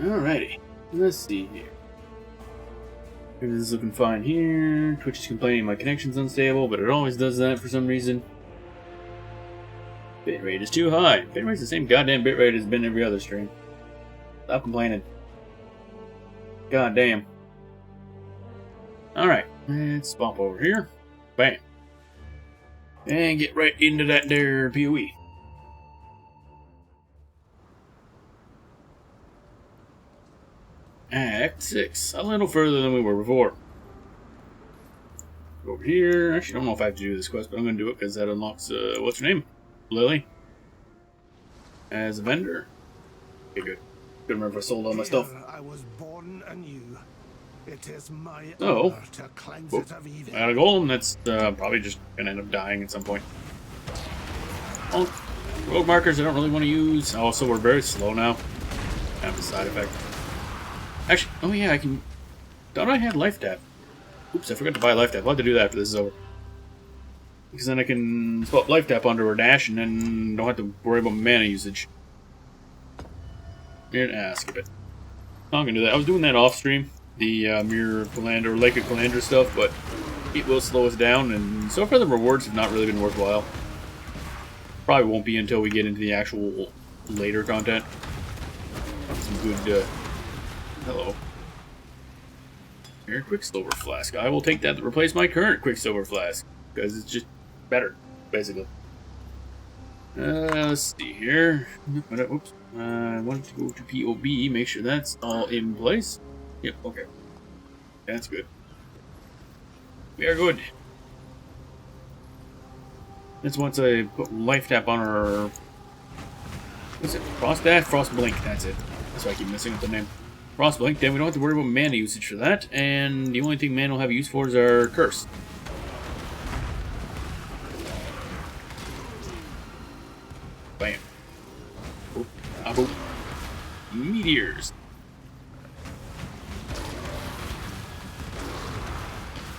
Alrighty. Let's see here. Everything's looking fine here. Twitch is complaining my connection's unstable, but it always does that for some reason. Bitrate is too high. Bitrate's the same goddamn bitrate as been every other stream. Stop complaining. God damn. Alright, let's swap over here. Bam. And get right into that there PoE. Act 6. A little further than we were before. Over here. Actually, I don't know if I have to do this quest, but I'm going to do it because that unlocks, what's her name? Lily. As a vendor. Okay, good. Couldn't remember if I sold all my stuff. I was born anew. It is my Oh. honor to cleanse it of evil. I got a golem that's probably just going to end up dying at some point. Oh, rogue markers I don't really want to use. Also, we're very slow now. Kind of a side effect. Actually, oh yeah, I can... Thought I had life tap. Oops, I forgot to buy life tap. I'll have to do that after this is over. Because then I can swap life tap onto her dash and then don't have to worry about mana usage. Mirrored ask a bit. I'm gonna do that. I was doing that off stream, the Mirror Kalandra or Lake of Kalandra stuff, but it will slow us down, and so far the rewards have not really been worthwhile. Probably won't be until we get into the actual later content. Some good, hello. Here, Quicksilver Flask. I will take that to replace my current Quicksilver Flask, because it's just better, basically. Let's see here. Oops. I wanted to go to POB, make sure that's all in place. Yep, okay. That's good. We are good. That's once I put life tap on her. What's it? Frost Dash? Frost Blink, that's it. That's why I keep messing up the name. Frost Blink, then we don't have to worry about mana usage for that, and the only thing mana will have use for is our curse. Bam. Boop. Ah, boop. Meteors.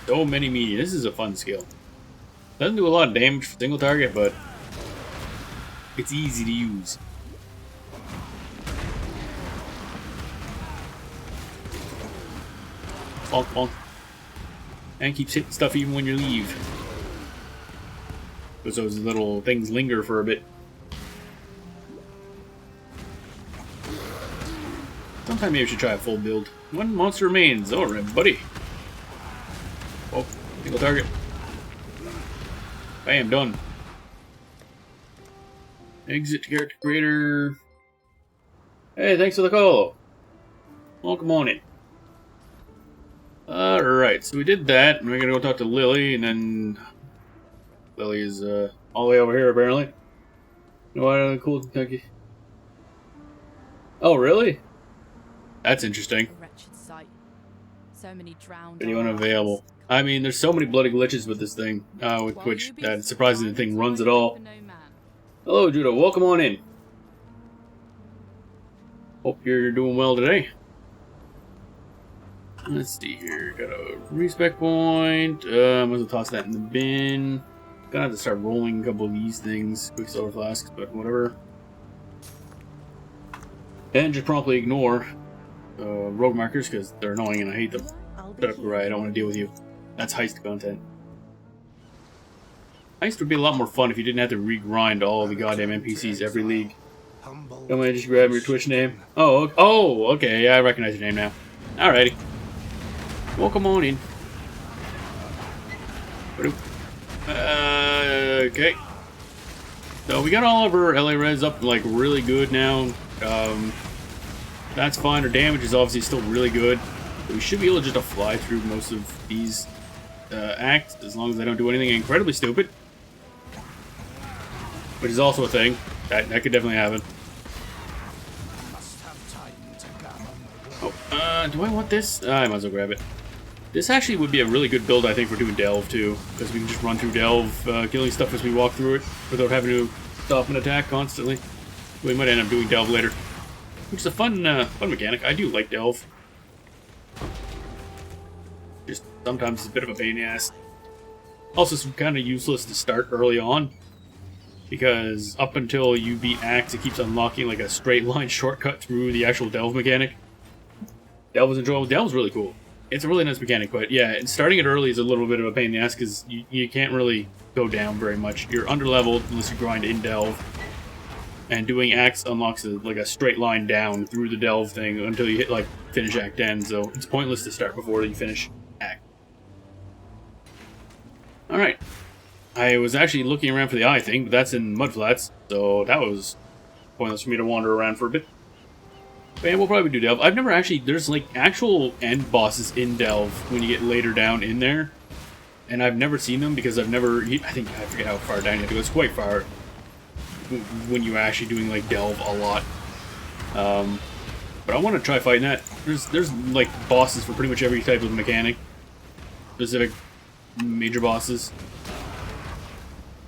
So many meteors. This is a fun skill. Doesn't do a lot of damage for single target, but it's easy to use. Bonk, bonk. And keeps hitting stuff even when you leave. Because those little things linger for a bit. Sometime maybe we should try a full build. One monster remains. Alright, buddy. Oh, single target. Bam, done. Exit character creator. Hey, thanks for the call. Welcome on in. Alright, so we did that, and we're gonna go talk to Lily, and then Lily is all the way over here apparently. No, what cool Kentucky. Oh, really? That's interesting. So many drowned. Video unavailable. I mean, there's so many bloody glitches with this thing, with Twitch, that it's surprising the thing runs at all. Hello, Judah. Welcome on in. Hope you're doing well today. Let's see here. Got a respec point. I must have tossed that in the bin. Gonna have to start rolling a couple of these things. Quicksilver flasks, but whatever. And just promptly ignore rogue markers because they're annoying and I hate them. Shut up, right? I don't want to deal with you. That's heist content. Heist would be a lot more fun if you didn't have to regrind all the goddamn NPCs every league. Come on, just grab your Twitch name. Oh, okay. Yeah, I recognize your name now. Alrighty. Welcome on in. Okay. So we got all of our LA res up like really good now. That's fine. Our damage is obviously still really good. We should be able just to fly through most of these acts as long as I don't do anything incredibly stupid. Which is also a thing. That could definitely happen. Oh, do I want this? I might as well grab it. This actually would be a really good build, I think, for doing Delve, too. Because we can just run through Delve, killing stuff as we walk through it, without having to stop and attack constantly. We might end up doing Delve later. Which is a fun mechanic. I do like Delve. Just sometimes it's a bit of a pain in the ass. Also, it's kind of useless to start early on. Because up until you beat Axe, it keeps unlocking like a straight line shortcut through the actual Delve mechanic. Delve was enjoyable. Delve was really cool. It's a really nice mechanic, but yeah, and starting it early is a little bit of a pain in the ass because you can't really go down very much. You're underleveled unless you grind in Delve. And doing Axe unlocks like a straight line down through the Delve thing until you hit like finish Act 10, so it's pointless to start before you finish Act. Alright. I was actually looking around for the eye thing, but that's in Mudflats, so that was pointless for me to wander around for a bit. But yeah, we'll probably do Delve. I've never actually, there's like actual end bosses in Delve when you get later down in there. And I've never seen them because I've never, I forget how far down you have to go. It's quite far when you're actually doing like Delve a lot. But I want to try fighting that. There's like bosses for pretty much every type of mechanic. Specific major bosses.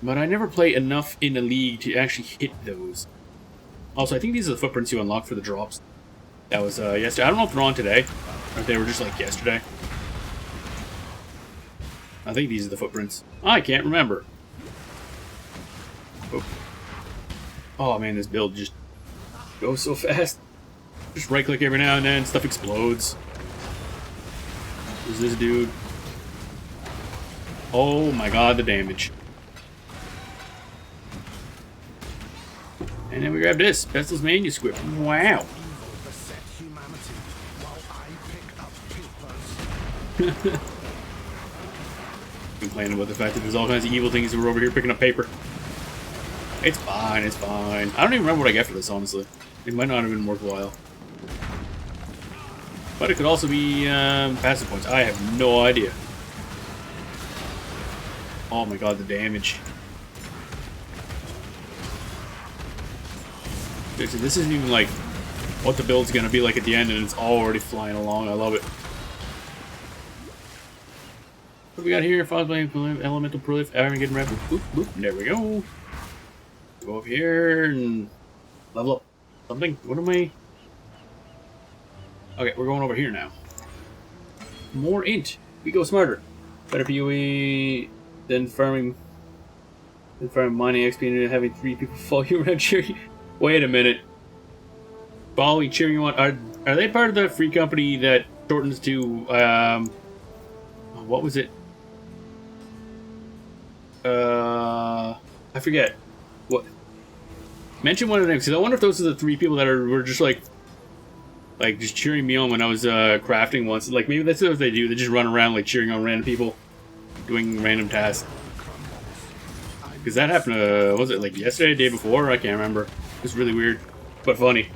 But I never play enough in the league to actually hit those. Also, I think these are the footprints you unlock for the drops. That was yesterday. I don't know if they're on today, or if they were just like yesterday. I think these are the footprints. I can't remember. Oh man, this build just goes so fast. Just right click every now and then, stuff explodes. Who's this dude? Oh my god, the damage. And then we grab this, Vestal's Manuscript. Wow. Complaining about the fact that there's all kinds of evil things and we're over here picking up paper. It's fine, it's fine. I don't even remember what I get for this, honestly. It might not have been worthwhile. But it could also be passive points. I have no idea. Oh my god, the damage. This isn't even like what the build's gonna be like at the end, and it's already flying along. I love it. What do we got here? Elemental Prolif, Iron getting wrapped. Boop, boop. There we go. Go up here and level up something. What am I? Okay, we're going over here now. More int. We go smarter. Better PoE than farming. Mining XP and having 3 people follow you around cheering. Wait a minute. Following cheering you on. Are they part of the free company that shortens to what was it? I forget. What? Mention one of them, because I wonder if those are the 3 people that were just like just cheering me on when I was crafting once. Like maybe that's what they do. They just run around like cheering on random people, doing random tasks. Because that happened. Was it like yesterday, the day before? I can't remember. It was really weird, but funny.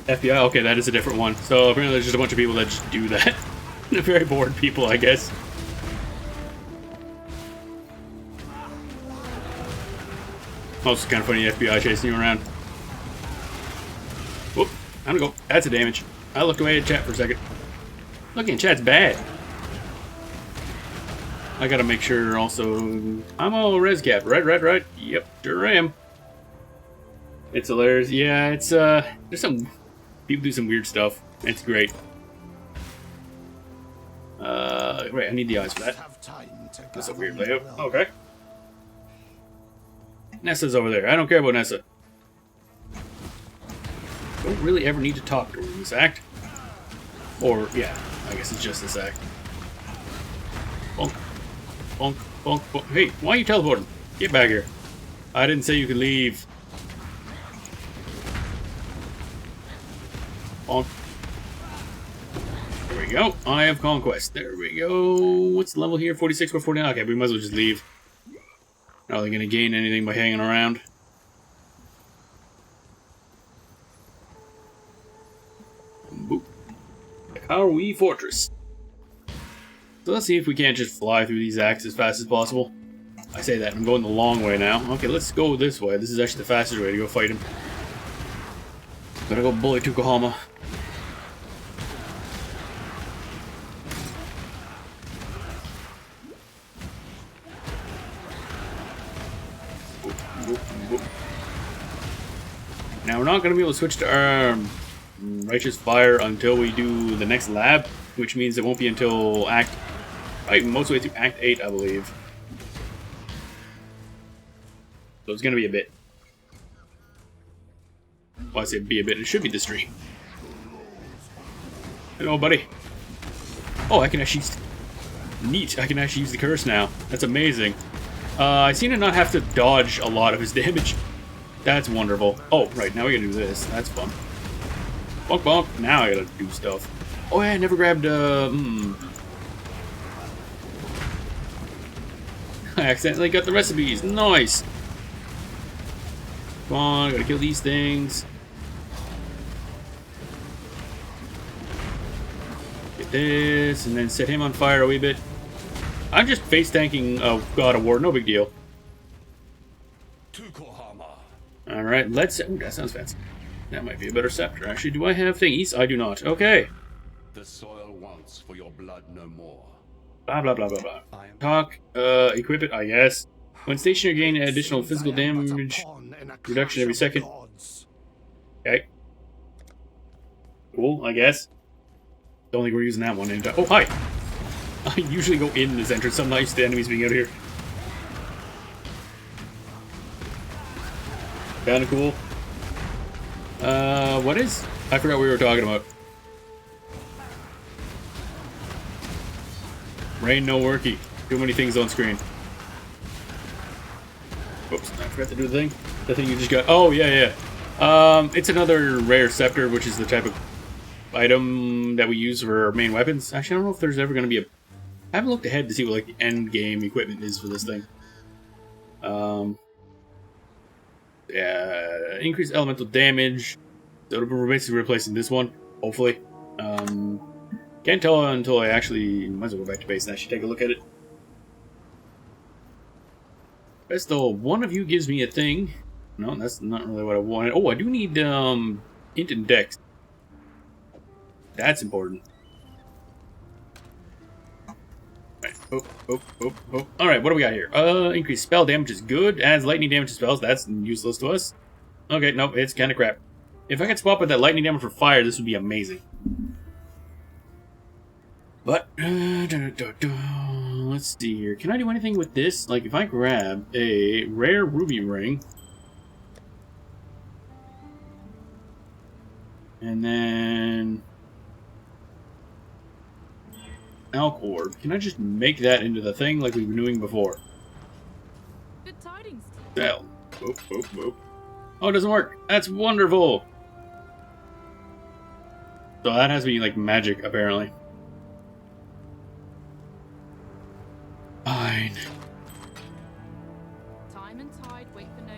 FBI. Okay, that is a different one. So apparently, there's just a bunch of people that just do that. They're very bored people, I guess. Also, kind of funny, the FBI chasing you around. Whoop, I'm gonna go. That's a damage. I looked away at chat for a second. Looking at chat's bad. I gotta make sure also. I'm all res capped, right? Yep, sure am. It's hilarious. Yeah, it's there's some people do some weird stuff. It's great. Right, I need the eyes for that. That's a weird layout. Okay. Nessa's over there. I don't care about Nessa. Don't really ever need to talk to her in this act. Or, yeah, I guess it's just this act. Bonk. Bonk, bonk, bonk. Hey, why are you teleporting? Get back here. I didn't say you could leave. Bonk. There we go. I have Conquest. There we go. What's the level here? 46 or 49? Okay, we might as well just leave. Not really going to gain anything by hanging around. Boop. Kalandra Fortress. So let's see if we can't just fly through these acts as fast as possible. I say that, I'm going the long way now. Okay, let's go this way. This is actually the fastest way to go fight him. Gotta go bully Tukohama. Now we're not going to be able to switch to Righteous Fire until we do the next lab, which means it won't be until most way through Act 8, I believe. So it's going to be a bit. Well, I say be a bit. It should be the stream. Hello, buddy. Oh, I can actually... Neat. I can actually use the curse now. That's amazing. I seem to not have to dodge a lot of his damage. That's wonderful. Oh, right. Now we gotta do this. That's fun. Bonk, bonk. Now I gotta do stuff. Oh, yeah, I never grabbed, I accidentally got the recipes. Nice. Come on, gotta kill these things. Get this, and then set him on fire a wee bit. I'm just face tanking God of War, no big deal. Alright, let's... Ooh, that sounds fancy. That might be a better scepter. Actually, do I have thingies? I do not. Okay. The soil wants for your blood no more. Blah, blah, blah, blah, blah. Talk, equip it, I guess. When stationary, gain additional physical damage reduction every second. Okay. Cool, I guess. Don't think we're using that one anytime. Oh, hi! I usually go in this entrance. I'm not used to enemies being out here. Kinda cool. What is? I forgot what we were talking about. Rain no worky. Too many things on screen. Oops, I forgot to do the thing. The thing you just got. Oh, yeah, yeah. It's another rare scepter, which is the type of item that we use for our main weapons. Actually, I don't know if there's ever going to be a... I haven't looked ahead to see what like the end game equipment is for this thing. Yeah, increased elemental damage. So we're basically replacing this one, hopefully. Can't tell until I actually... Might as well go back to base and actually take a look at it. Best though, one of you gives me a thing. No, that's not really what I wanted. Oh, I do need int and dex. That's important. Alright, Alright, what do we got here? Increased spell damage is good. Adds lightning damage to spells. That's useless to us. Okay, nope, it's kind of crap. If I could swap with that lightning damage for fire, this would be amazing. But, let's see here. Can I do anything with this? Like, if I grab a rare ruby ring, and then Alcord, can I just make that into the thing like we've been doing before? Good tidings. Well, whoop, whoop, whoop. Oh, it doesn't work. That's wonderful. So that has to be like magic, apparently. Fine. Time and tide wait for no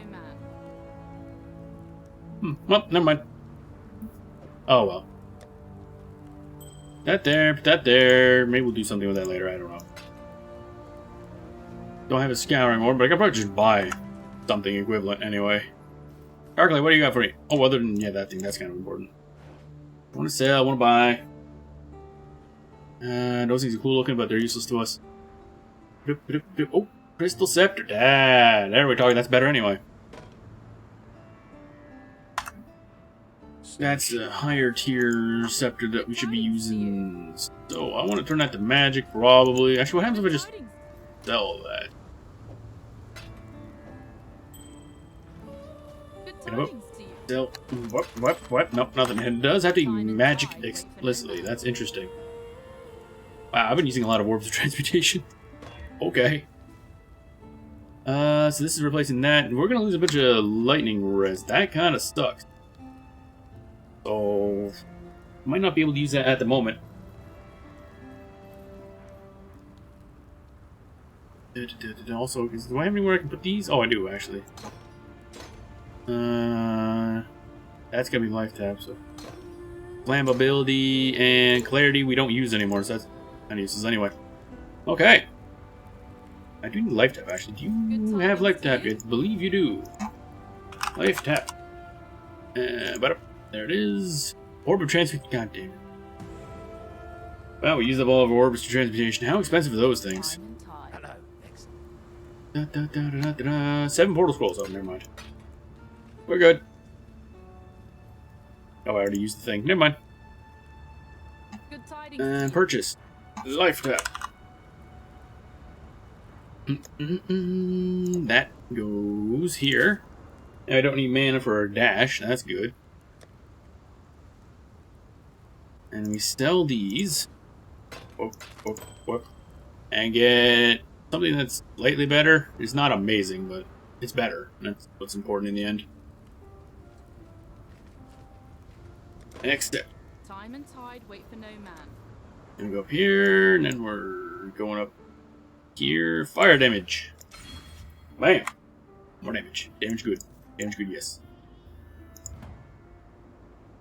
man. Well, never mind. Oh well. That there. Maybe we'll do something with that later. I don't know. Don't have a scour anymore, but I could probably just buy something equivalent anyway. Darklight, what do you got for me? Oh, other than yeah, that thing. That's kind of important. I want to sell. I want to buy. Those things are cool looking, but they're useless to us. Oh, crystal scepter. Ah, there we're talking. That's better anyway. That's a higher tier scepter that we should be using. So I want to turn that to magic, probably. Actually, what happens if I just sell that? Good tidings to you. Sell. What? Nope, nothing. It does have to be magic explicitly. That's interesting. Wow, I've been using a lot of orbs of transmutation. Okay. So this is replacing that. We're gonna lose a bunch of lightning res. That kind of sucks. So might not be able to use that at the moment. Also, do I have anywhere I can put these? Oh, I do actually. That's gonna be life tab. So flammability and clarity we don't use anymore. So that's kind of useless anyway. Okay. I do need life tap actually. Do you have life tap? I believe you do. Life tap. But there it is. Orb of transmutation. God damn it. Well, we used up all of our orbs to transmutation. How expensive are those things? Hello. 7 portal scrolls. Oh, never mind. We're good. Oh, I already used the thing. Never mind. Good tidings. And purchase. Life tap. That goes here. I don't need mana for a dash. That's good. And we sell these. Whoop, whoop, whoop. And get something that's slightly better. It's not amazing, but it's better. That's what's important in the end. Next step. Time and tide wait for no man. And we go up here, and then we're going up here. Fire damage. Bam. More damage. Damage good. Damage good, yes.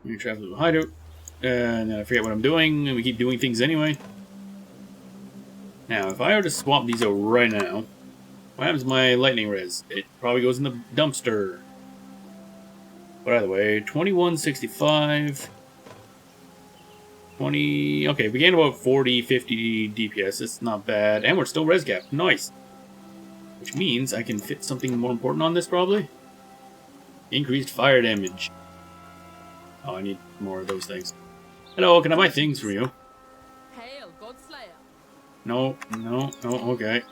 We travel to a hideout. And then I forget what I'm doing, and we keep doing things anyway. Now, if I were to swap these out right now, what happens to my lightning res? It probably goes in the dumpster. But either way, 2165. 20. Okay, we gained about 40, 50 DPS. It's not bad. And we're still res cap. Nice. Which means I can fit something more important on this, probably. Increased fire damage. Oh, I need more of those things. Hello, can I buy things for you? Hail, Godslayer. No, no, no, okay.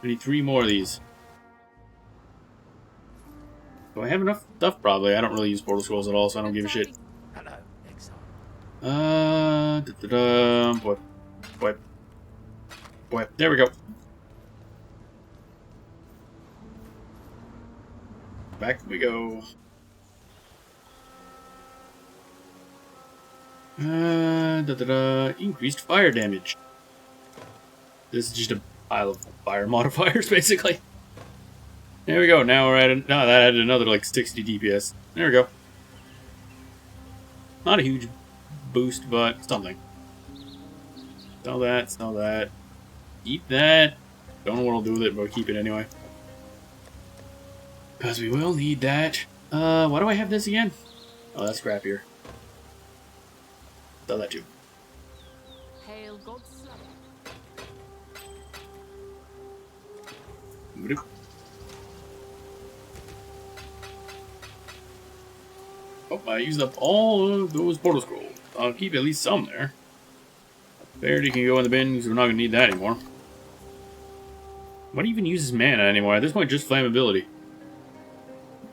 I need 3 more of these. Do I have enough stuff? Probably. I don't really use portal scrolls at all, so I don't give a shit. Hello, Exile. What? What? What? There we go. Back we go. Increased fire damage. This is just a pile of fire modifiers, basically. There we go. Now we're at that added another like 60 DPS. There we go. Not a huge boost, but something. Sell that. Sell that. Keep that. Don't know what I'll do with it, but I'll keep it anyway. Because we will need that. Why do I have this again? Oh, that's crappier. Sell that too. Hail, Godslayer. Oh, I used up all of those portal scrolls. I'll keep at least some there. Verity can go in the bin because we're not going to need that anymore. What even uses mana anymore? At this point, just flammability.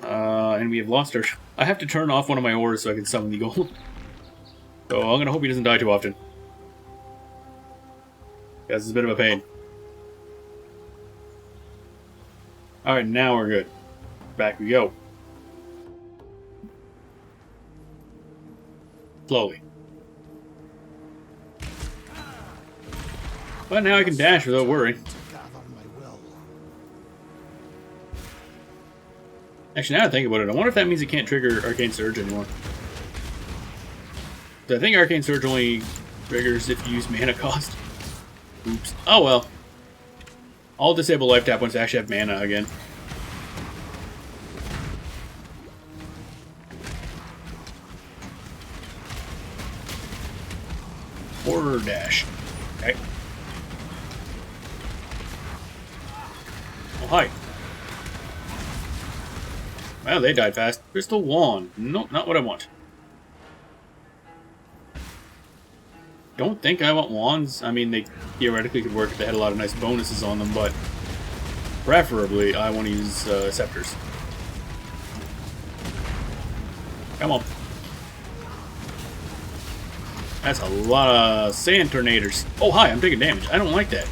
And we have lost our... I have to turn off one of my ores so I can summon the gold. So I'm going to hope he doesn't die too often. Because it's a bit of a pain. Alright, now we're good. Back we go. Slowly. But now I can dash without worry. Actually, now I think about it, I wonder if that means it can't trigger Arcane Surge anymore. So I think Arcane Surge only triggers if you use mana cost. Oops. Oh well. I'll disable life tap once I actually have mana again. Horror dash. Okay. Oh, hi. Well, they died fast. Crystal Wand. Nope, not what I want. Don't think I want wands. I mean, they theoretically could work if they had a lot of nice bonuses on them, but preferably I want to use scepters. Come on. That's a lot of sand tornadoes. Oh, hi, I'm taking damage. I don't like that.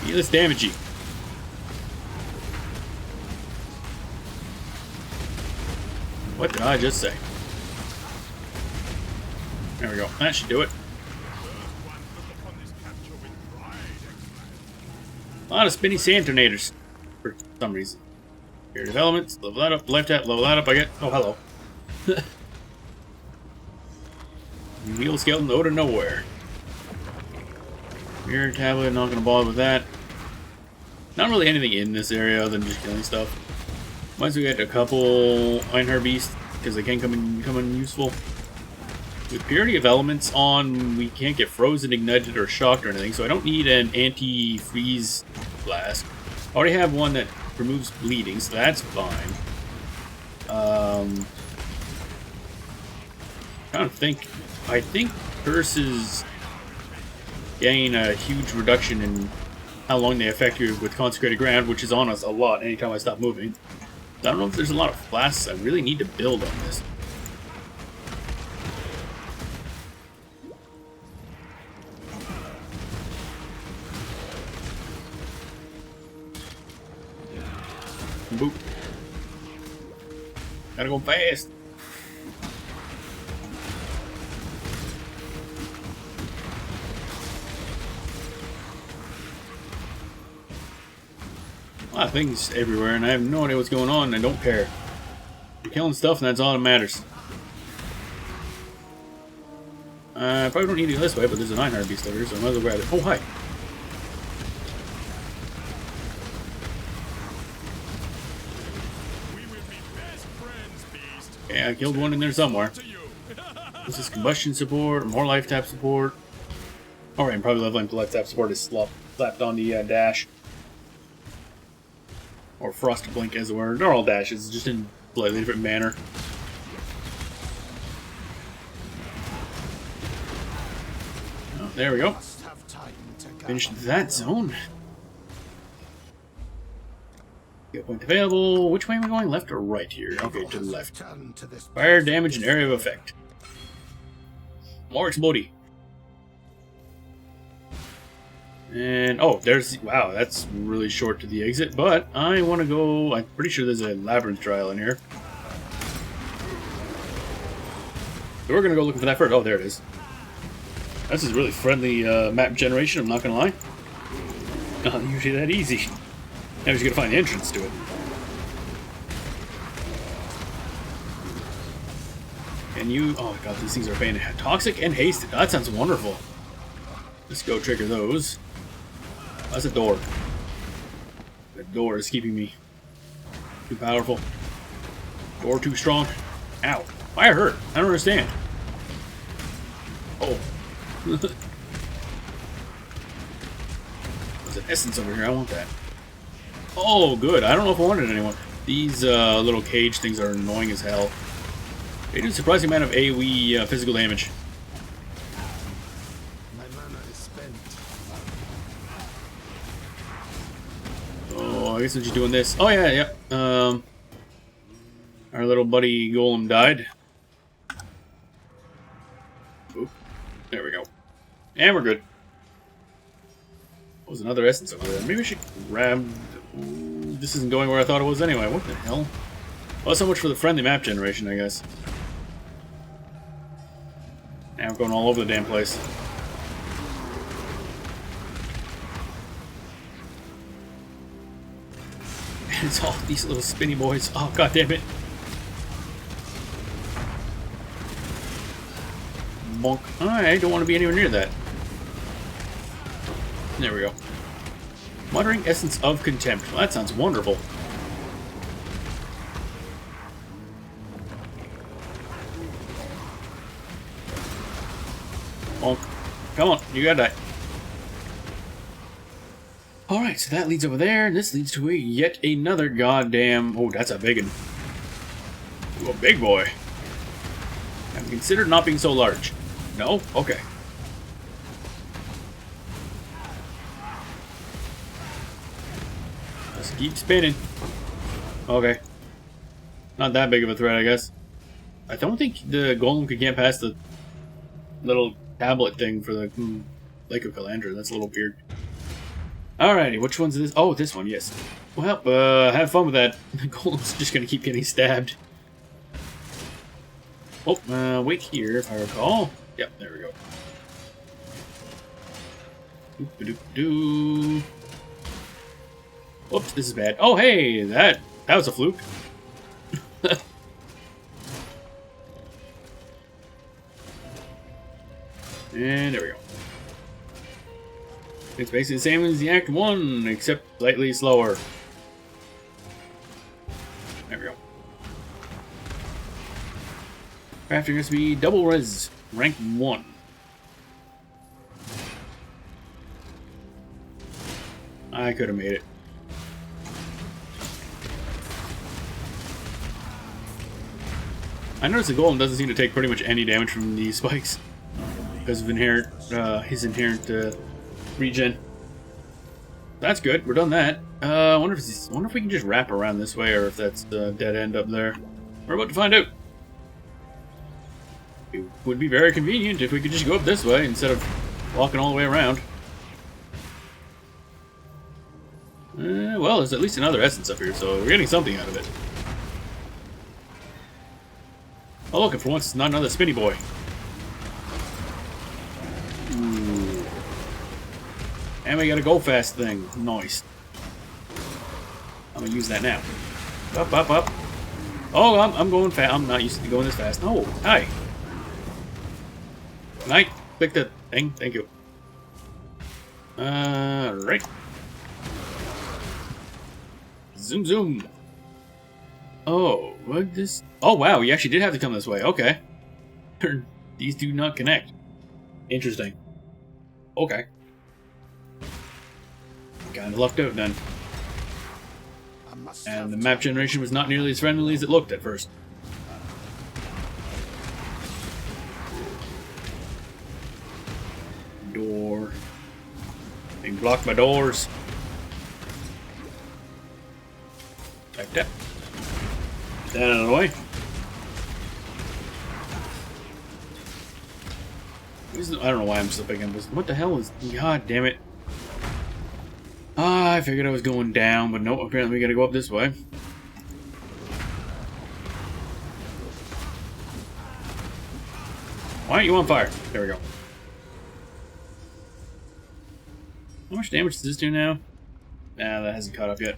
Be less damagey. What did I just say? There we go. That should do it. A lot of spinny sand tornadoes. For some reason. Period of elements. Level that up. Left tap. Level that up. I get... Oh, hello. Wheel skeleton out of nowhere. Mirror tablet. Not going to bother with that. Not really anything in this area other than just killing stuff. Once we get a couple Einhar Beasts, because they can come in useful. With Purity of Elements on, we can't get frozen, ignited, or shocked or anything, so I don't need an anti-freeze blast. I already have one that removes bleeding, so that's fine. Trying to think. I think curses gain a huge reduction in how long they affect you with Consecrated Ground, which is on us a lot anytime I stop moving. I don't know if there's a lot of flasks I really need to build on this. Gotta go fast. A lot of things everywhere, and I have no idea what's going on, and I don't care. You're killing stuff, and that's all that matters. I probably don't need to go this way, but there's an Einhard beast over here, so I might as well grab it. Oh, hi. Yeah, I killed one in there somewhere. This is combustion support, more life tap support. Alright, I'm probably leveling to life tap support is slapped on the dash. Or frost blink as it were. They're all dashes, just in slightly different manner. Oh, there we go. Finished that zone. Get point available. Which way am I going? Left or right here? Okay, to the left. Fire damage and area of effect. More explodey. And, oh, there's, wow, that's really short to the exit, but I want to go, I'm pretty sure there's a Labyrinth Trial in here. So we're going to go looking for that first. Oh, there it is. This is really friendly map generation, I'm not going to lie. Not usually that easy. Now he's going to find the entrance to it. And you, oh god, these things are pain. Toxic and hasted. That sounds wonderful. Let's go trigger those. That's a door. That door is keeping me too powerful. Door too strong. Ow. Fire hurt. I don't understand. Oh. There's an essence over here. I want that. Oh, good. I don't know if I wanted anyone. These little cage things are annoying as hell. They do a surprising amount of AoE physical damage. My mana is spent. Oh, I guess I'm just doing this. Oh, yeah, yeah. Our little buddy Golem died. Oop. There we go. And we're good. Oh, there's another essence over there. Maybe I should grab... Ooh, this isn't going where I thought it was anyway. What the hell? Well, so much for the friendly map generation, I guess. Now we're going all over the damn place. And it's all these little spinny boys. Oh, god damn it. Bonk. I don't want to be anywhere near that. There we go. Muttering Essence of Contempt. Well, that sounds wonderful. Bonk. Come on, you gotta die. Alright, so that leads over there, and this leads to yet another goddamn... Oh, that's a big one. Ooh, a big boy. Have you considered not being so large? No? Okay. Just keep spinning. Okay. Not that big of a threat, I guess. I don't think the golem could get past the little tablet thing for the Lake of Kalandra. That's a little weird. Alrighty, which one's this? Oh, this one, yes. Well, have fun with that. The golem's just gonna keep getting stabbed. Oh, wait here, if I recall. Yep, there we go. Doop-a-doop-doo. Whoops, this is bad. Oh, hey, that was a fluke. And there we go. It's basically the same as the Act 1, except slightly slower. There we go. Crafting recipe, double res, rank 1. I could have made it. I noticed the golem doesn't seem to take pretty much any damage from these spikes because of his inherent regen. That's good. We're done that. Wonder if we can just wrap around this way, or if that's the dead end up there. We're about to find out. It would be very convenient if we could just go up this way instead of walking all the way around. Well, there's at least another essence up here, so we're getting something out of it. Oh, look, and for once, it's not another spinny boy. Ooh. And we got a go fast thing. Nice. I'm gonna use that now. Up, up, up. Oh, I'm going fast. I'm not used to going this fast. No, hi. Can I click the thing? Thank you. Right. Zoom, zoom. Oh, what this? Oh, wow, you actually did have to come this way. Okay. These do not connect. Interesting. Okay. Kind of lucked out then. And the map generation was not nearly as friendly as it looked at first. Door. Being blocked by doors. Like that. Get that out of the way. I don't know why I'm still picking this. What the hell is... God damn it. Ah, I figured I was going down, but no, apparently we gotta go up this way. Why aren't you on fire? There we go. How much damage does this do now? Nah, that hasn't caught up yet.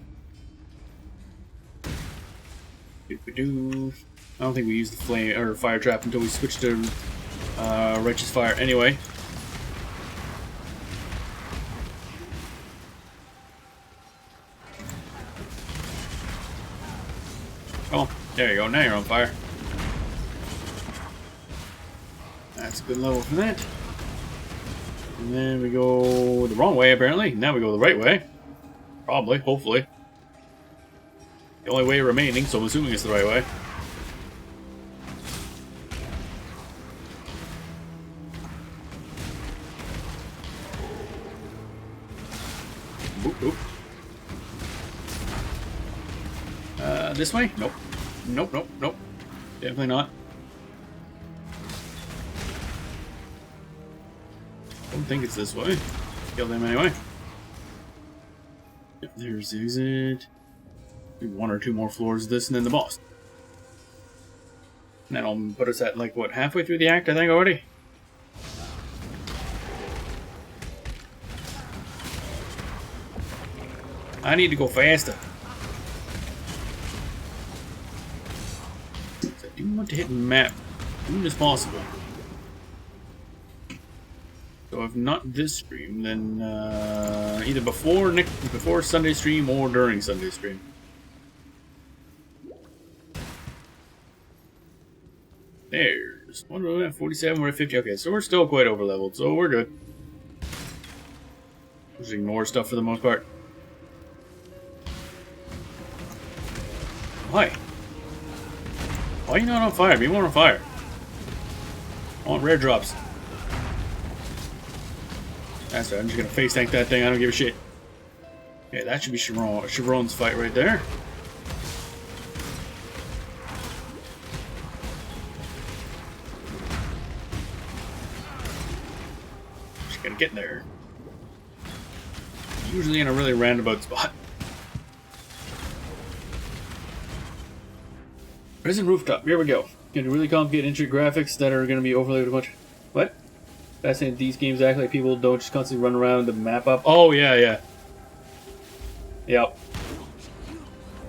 Doo-ba-doo. I don't think we used the flame or fire trap until we switched to righteous fire. Anyway. Oh, there you go. Now you're on fire. That's a good level for that. And then we go the wrong way, apparently. Now we go the right way. Probably, hopefully. The only way remaining, so I'm assuming it's the right way. Oop, oop. This way? Nope. Nope, nope, nope. Definitely not. Don't think it's this way. Kill them anyway. Yep, there's exit. One or two more floors of this and then the boss. And that'll put us at, like, what, halfway through the act, I think, already? I need to go faster. I do want to hit map as soon as possible. So if not this stream, then either before Sunday stream or during Sunday stream. There's one. We're at 47. We're at 50. Okay, so we're still quite over leveled, so we're good. Just ignore stuff for the most part. Why? Why are you not on fire? Be more on fire. I want rare drops. That's right, I'm just gonna face tank that thing, I don't give a shit. Yeah, that should be Chevron's fight right there. Just gotta get there. Usually in a really roundabout spot. Prison rooftop, here we go. Getting really complicated intricate graphics that are gonna be overlaid with a bunch. What? Fascinating, these games act like people don't just constantly run around the map up. Oh, yeah, yeah. Yep.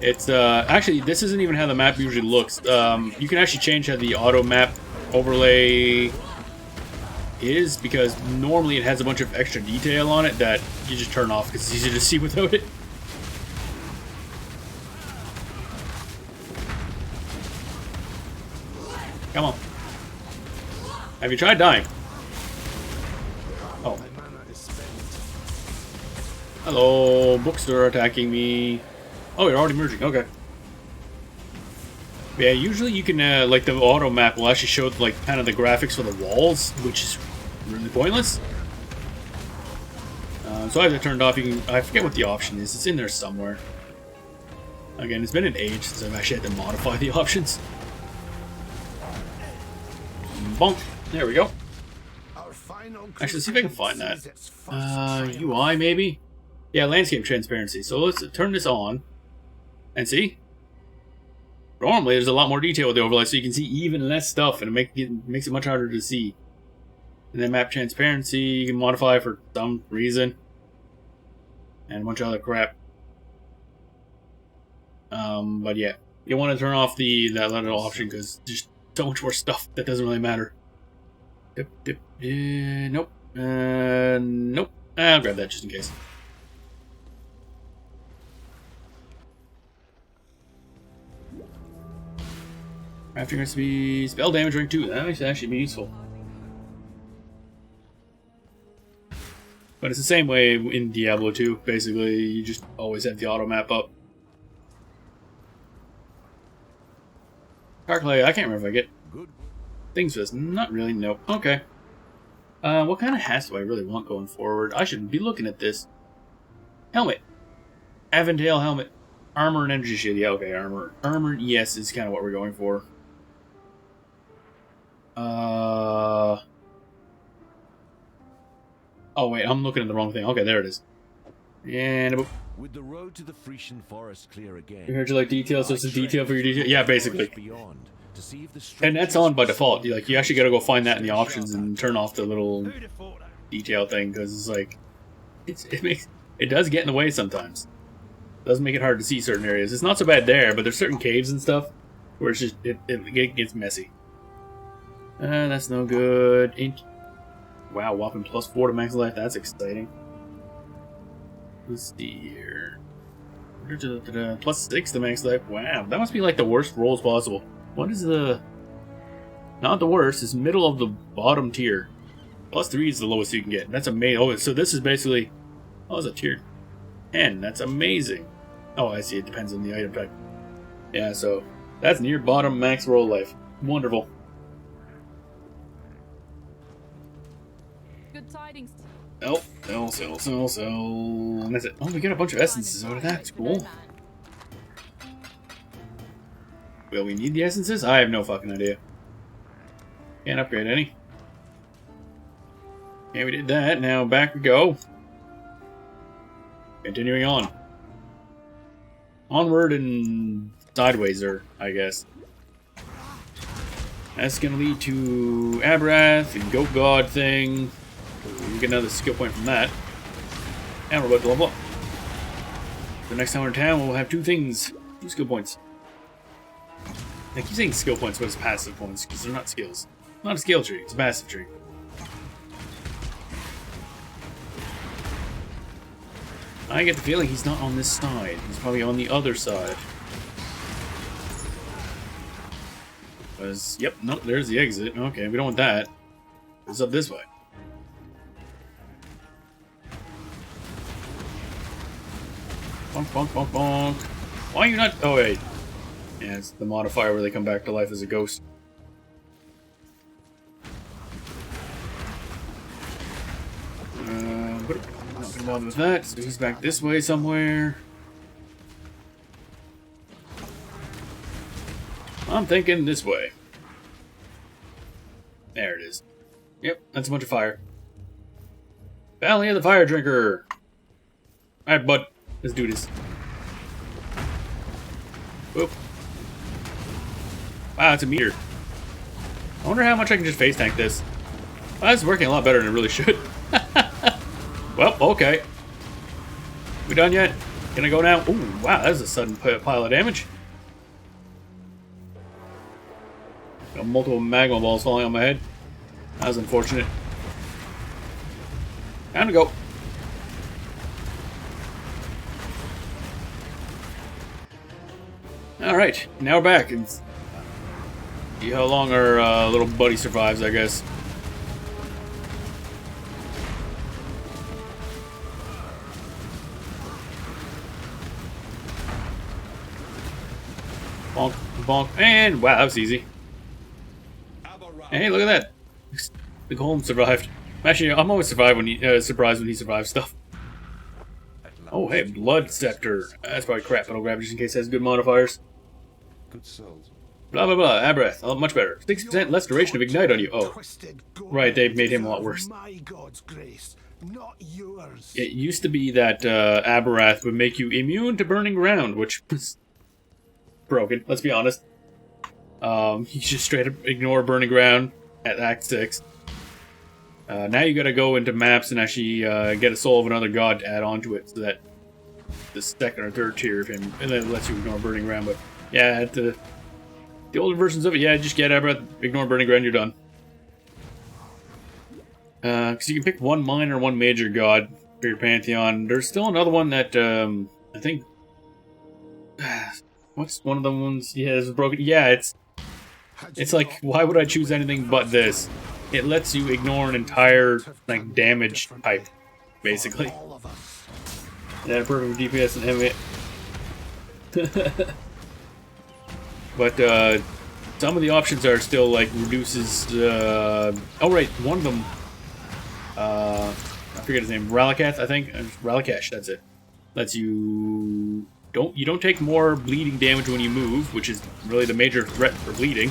It's, actually, this isn't even how the map usually looks. You can actually change how the auto map overlay is, because normally it has a bunch of extra detail on it that you just turn off because it's easier to see without it. Come on. Have you tried dying? Oh. Hello, bookstore attacking me. Oh, you're already merging. Okay. Yeah, usually you can, like, the auto map will actually show, like, kind of the graphics for the walls, which is really pointless. So I have that turned off. You can, I forget what the option is. It's in there somewhere. Again, it's been an age since I've actually had to modify the options. Bonk. There we go. Actually, let's see if I can find that. UI, maybe? Yeah, landscape transparency. So let's turn this on. And see? Normally, there's a lot more detail with the overlay, so you can see even less stuff, and it makes it much harder to see. And then map transparency, you can modify for some reason. And a bunch of other crap. But yeah, you want to turn off that little option because there's so much more stuff that doesn't really matter. Nope. Nope. I'll grab that just in case. Crafting recipe, spell damage rank 2. That might actually be useful. But it's the same way in Diablo 2. Basically, you just always have the auto map up. Darklay, I can't remember if I get things for this. Not really, nope. Okay. What kind of hats do I really want going forward? I should be looking at this. Helmet. Aventail helmet. Armor and energy shield. Yeah, okay, armor. Armor, yes, is kind of what we're going for. Oh wait, I'm looking at the wrong thing. Okay, there it is. And with the road to the Frisian forest clear again. You heard you like details, so it's a detail for your detail. Yeah, basically. And that's on by default. You actually got to go find that in the options and turn off the little detail thing because it's like it does get in the way sometimes. It does make it hard to see certain areas. It's not so bad there, but there's certain caves and stuff where it's just it gets messy. That's no good. Wow, whopping +4 to max life. That's exciting. Let's see here. +6 to max life. Wow, that must be like the worst rolls possible. What is the... Not the worst, it's middle of the bottom tier. +3 is the lowest you can get. That's amazing. Oh, so this is basically... Oh, it's a tier 10. That's amazing. Oh, I see. It depends on the item type. Yeah, so that's near bottom max roll life. Wonderful. Good tidings. Oh, sell. And that's it. Oh, we got a bunch of essences out of that. That's cool. Will we need the essences? I have no fucking idea. Can't upgrade any. Yeah, we did that. Now back we go. Continuing on. Onward and sideways, I guess. That's gonna lead to Abrath and Goat God thing. We get another skill point from that. And we're about to level up. The next time we're in town, we'll have 2 things. 2 skill points. I keep saying skill points, but it's passive points, because they're not skills. Not a skill tree, it's a passive tree. I get the feeling he's not on this side. He's probably on the other side. Because, yep, no, there's the exit. Okay, we don't want that. It's up this way. Bonk, bonk, bonk, bonk. Why are you not... Oh, wait. Yeah, it's the modifier where they come back to life as a ghost. Not gonna bother with that, so he's back this way somewhere. I'm thinking this way. There it is. Yep, that's a bunch of fire. Valley of the Fire Drinker! Alright, bud. Let's do this. Whoop. Wow, it's a meter. I wonder how much I can just face tank this. Well, it's working a lot better than it really should. Well, okay. We done yet? Can I go now? Ooh, wow, that's a sudden pile of damage. Got multiple magma balls falling on my head. That was unfortunate. Time to go. Alright, now we're back. And see how long our little buddy survives, I guess. Bonk, bonk, and wow, that was easy. Hey, look at that. The golem survived. Actually, I'm always surprised when he survives stuff. Oh, hey, Blood Scepter. That's probably crap, but I'll grab it just in case it has good modifiers. Good souls. Blah, blah, blah. Abrath. Much better. 60% less duration of Ignite on you. Oh. Right, they've made him a lot worse. My God's grace, not yours. It used to be that Abrath would make you immune to burning ground, which was broken, let's be honest. You just straight up ignore Burning Ground at Act 6. Now you gotta go into maps and actually get a Soul of another god to add onto it, so that the second or third tier of him, and then it lets you ignore Burning Ground. But yeah, at the older versions of it, yeah, just get Aberrath, ignore Burning Ground, you're done. Because you can pick one minor, one major god for your Pantheon. There's still another one that, I think... What's one of the ones? Yeah, it's broken. Yeah, it's like, why would I choose anything but this? It lets you ignore an entire, like, damage type, basically. Yeah, perfect DPS and MA. But, some of the options are still, like, reduces, oh, right, one of them, I forget his name, Relicath, I think? Relicash, that's it. Lets you... You don't take more bleeding damage when you move, which is really the major threat for bleeding.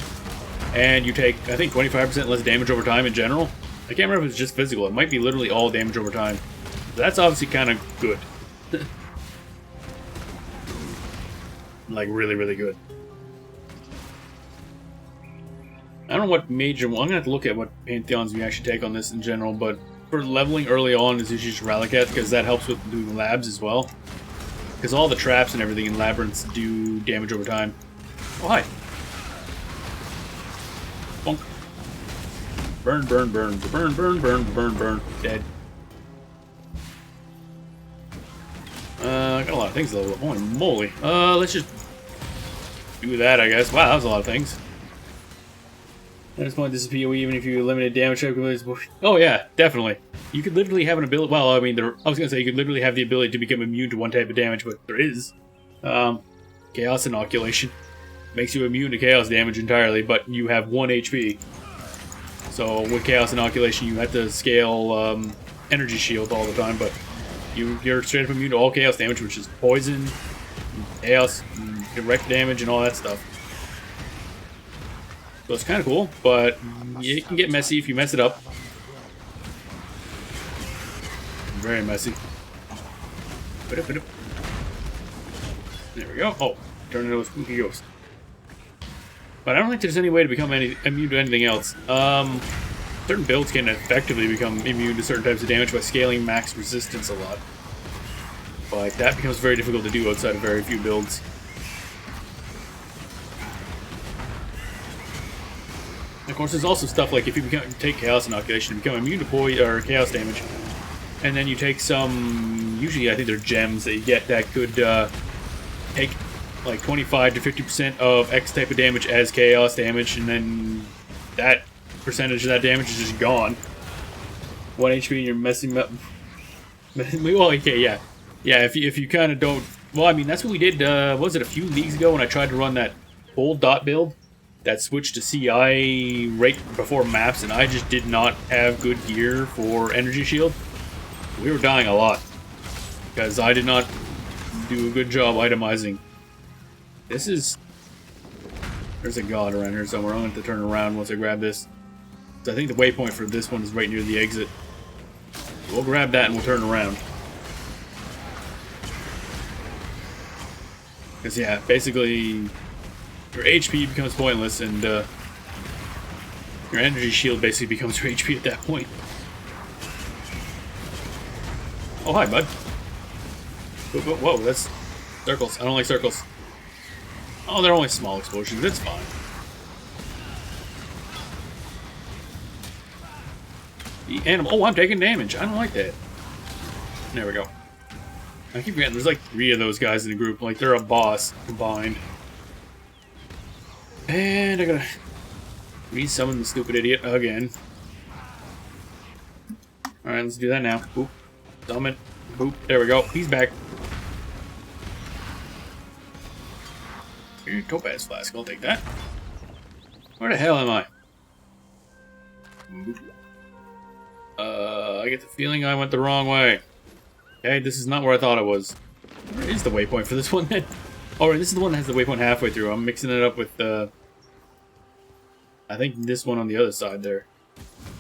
And you take, I think, 25% less damage over time in general. I can't remember if it's just physical. It might be literally all damage over time. That's obviously kind of good. Like, really, really good. I don't know what major... Well, I'm going to have to look at what Pantheons we actually take on this in general, but for leveling early on is usually just Relicath, because that helps with doing labs as well. Because all the traps and everything in Labyrinths do damage over time. Oh, hi. Bonk. Burn, burn, burn, burn, burn, burn, burn, burn. Dead. I got a lot of things to level up. Holy moly. Let's just do that, I guess. Wow, that was a lot of things. At this point, this is PoE even if you eliminate damage capabilities. Oh yeah, definitely. You could literally have an ability. Well, I mean, I was gonna say you could literally have the ability to become immune to one type of damage, but there is Chaos Inoculation. Makes you immune to Chaos damage entirely, but you have 1 HP. So with Chaos Inoculation, you have to scale Energy Shield all the time, but you're straight up immune to all Chaos damage, which is poison, Chaos, direct damage, and all that stuff. So it's kind of cool, but it can get messy if you mess it up. Very messy. There we go. Oh, turn into a spooky ghost. But I don't think there's any way to become immune to anything else. Certain builds can effectively become immune to certain types of damage by scaling max resistance a lot. But that becomes very difficult to do outside of very few builds. Of course, there's also stuff like if you take Chaos Inoculation, you become immune to poison or Chaos damage, and then you take some, usually I think they're gems that you get that could take like 25 to 50% of X type of damage as Chaos damage, and then that percentage of that damage is just gone. 1 HP and you're messing up. Well, okay, yeah. Yeah, if you kind of don't... Well, I mean, that's what we did, what was it, a few leagues ago when I tried to run that old dot build? That switched to CI right before maps, and I just did not have good gear for Energy Shield. We were dying a lot, because I did not do a good job itemizing. This is... There's a god around here somewhere. I'm going to have to turn around once I grab this. So I think the waypoint for this one is right near the exit. We'll grab that and we'll turn around. Because yeah, basically... Your HP becomes pointless, and your energy shield basically becomes your HP at that point. Oh, hi, bud. Whoa, that's circles. I don't like circles. Oh, they're only small explosions. It's fine. The animal. Oh, I'm taking damage. I don't like that. There we go. I keep forgetting. There's like 3 of those guys in the group. Like, they're a boss combined. And I gotta re-summon the stupid idiot again. Alright, let's do that now. Boop. Summon. Boop. There we go. He's back. Topaz flask. I'll take that. Where the hell am I? Boop. I get the feeling I went the wrong way. Okay, this is not where I thought it was. Where is the waypoint for this one then? Alright, this is the one that has the waypoint halfway through. I'm mixing it up with I think this one on the other side there.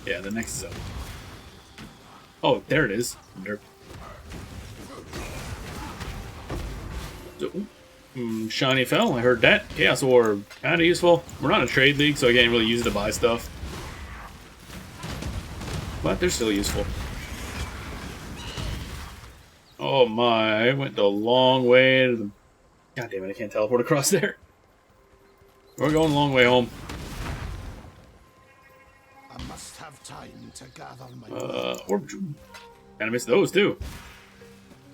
Yeah, the next zone. Oh, there it is. Derp. So, Shiny fell. I heard that. Chaos Orb. Kind of useful. We're not in a trade league, so I can't really use it to buy stuff. But they're still useful. Oh my, I went the long way to the... God damn it, I can't teleport across there. We're going a long way home. I must have time to gather my Orb. Kinda missed those too.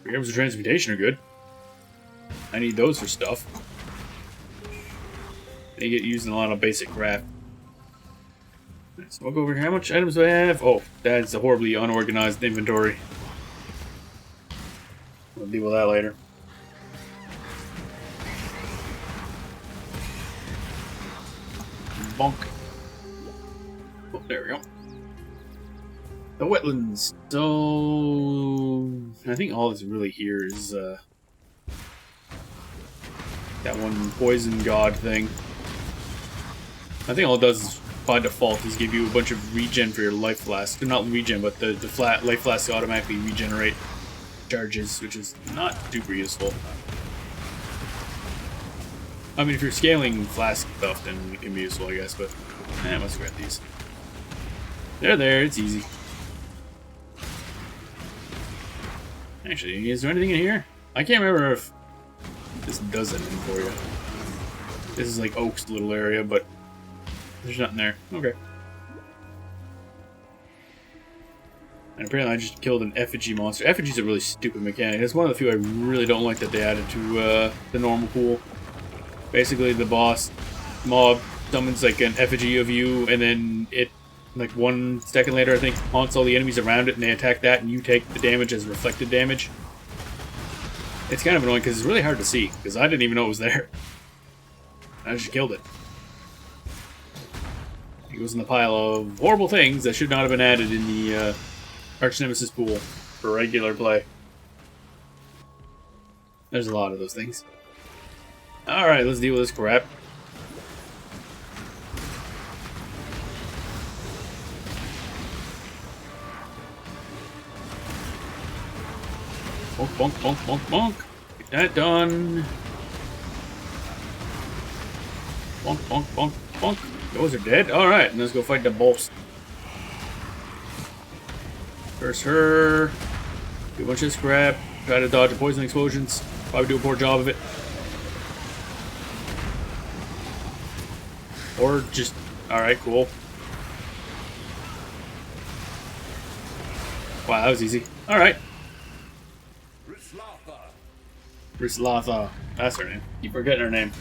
Programs of Transmutation are good. I need those for stuff. They get used in a lot of basic craft. So we'll go over here. How much items do I have? Oh, that's a horribly unorganized inventory. We'll deal with that later. Bonk. Oh, there we go. The wetlands. So I think all that's really here is that one poison god thing. I think all it does is, by default, is give you a bunch of regen for your life flask. Not regen, but the flat life flasks automatically regenerate charges, which is not super useful. I mean, if you're scaling flask stuff, then it can be useful, I guess, but I must grab these. They're there, it's easy. Actually, is there anything in here? I can't remember if this does anything for you. This is like Oak's little area, but there's nothing there. Okay. And apparently I just killed an effigy monster. Effigy's a really stupid mechanic. It's one of the few I really don't like that they added to the normal pool. Basically, the boss mob summons like an effigy of you, and then it, like 1 second later, I think, haunts all the enemies around it, and they attack that, and you take the damage as reflected damage. It's kind of annoying because it's really hard to see, because I didn't even know it was there. I just killed it. It goes in the pile of horrible things that should not have been added in the Arch Nemesis pool for regular play. There's a lot of those things. Alright, let's deal with this crap. Bonk, bonk, bonk, bonk, bonk. Get that done. Bonk, bonk, bonk, bonk. Those are dead. Alright, let's go fight the boss. Curse her. Do a bunch of scrap. Try to dodge the poison explosions. Probably do a poor job of it. Or just... Alright, cool. Wow, that was easy. Alright. Rislatha. That's her name. Keep forgetting her name.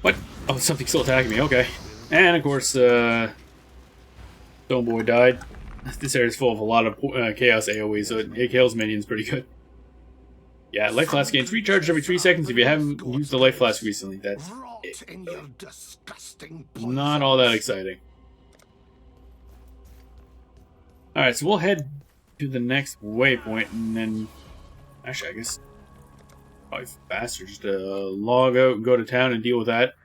What? Oh, something's still attacking me. Okay. And, of course, Stone Boy died. This area is full of a lot of Chaos AoE, so it kills minions pretty good. Yeah, Life Flask gains recharged every 3 seconds if you haven't used the Life Flask recently. That's it. in your disgusting Not all that exciting. Alright, so we'll head to the next waypoint, and then... Actually, I guess... Probably faster just to log out and go to town and deal with that.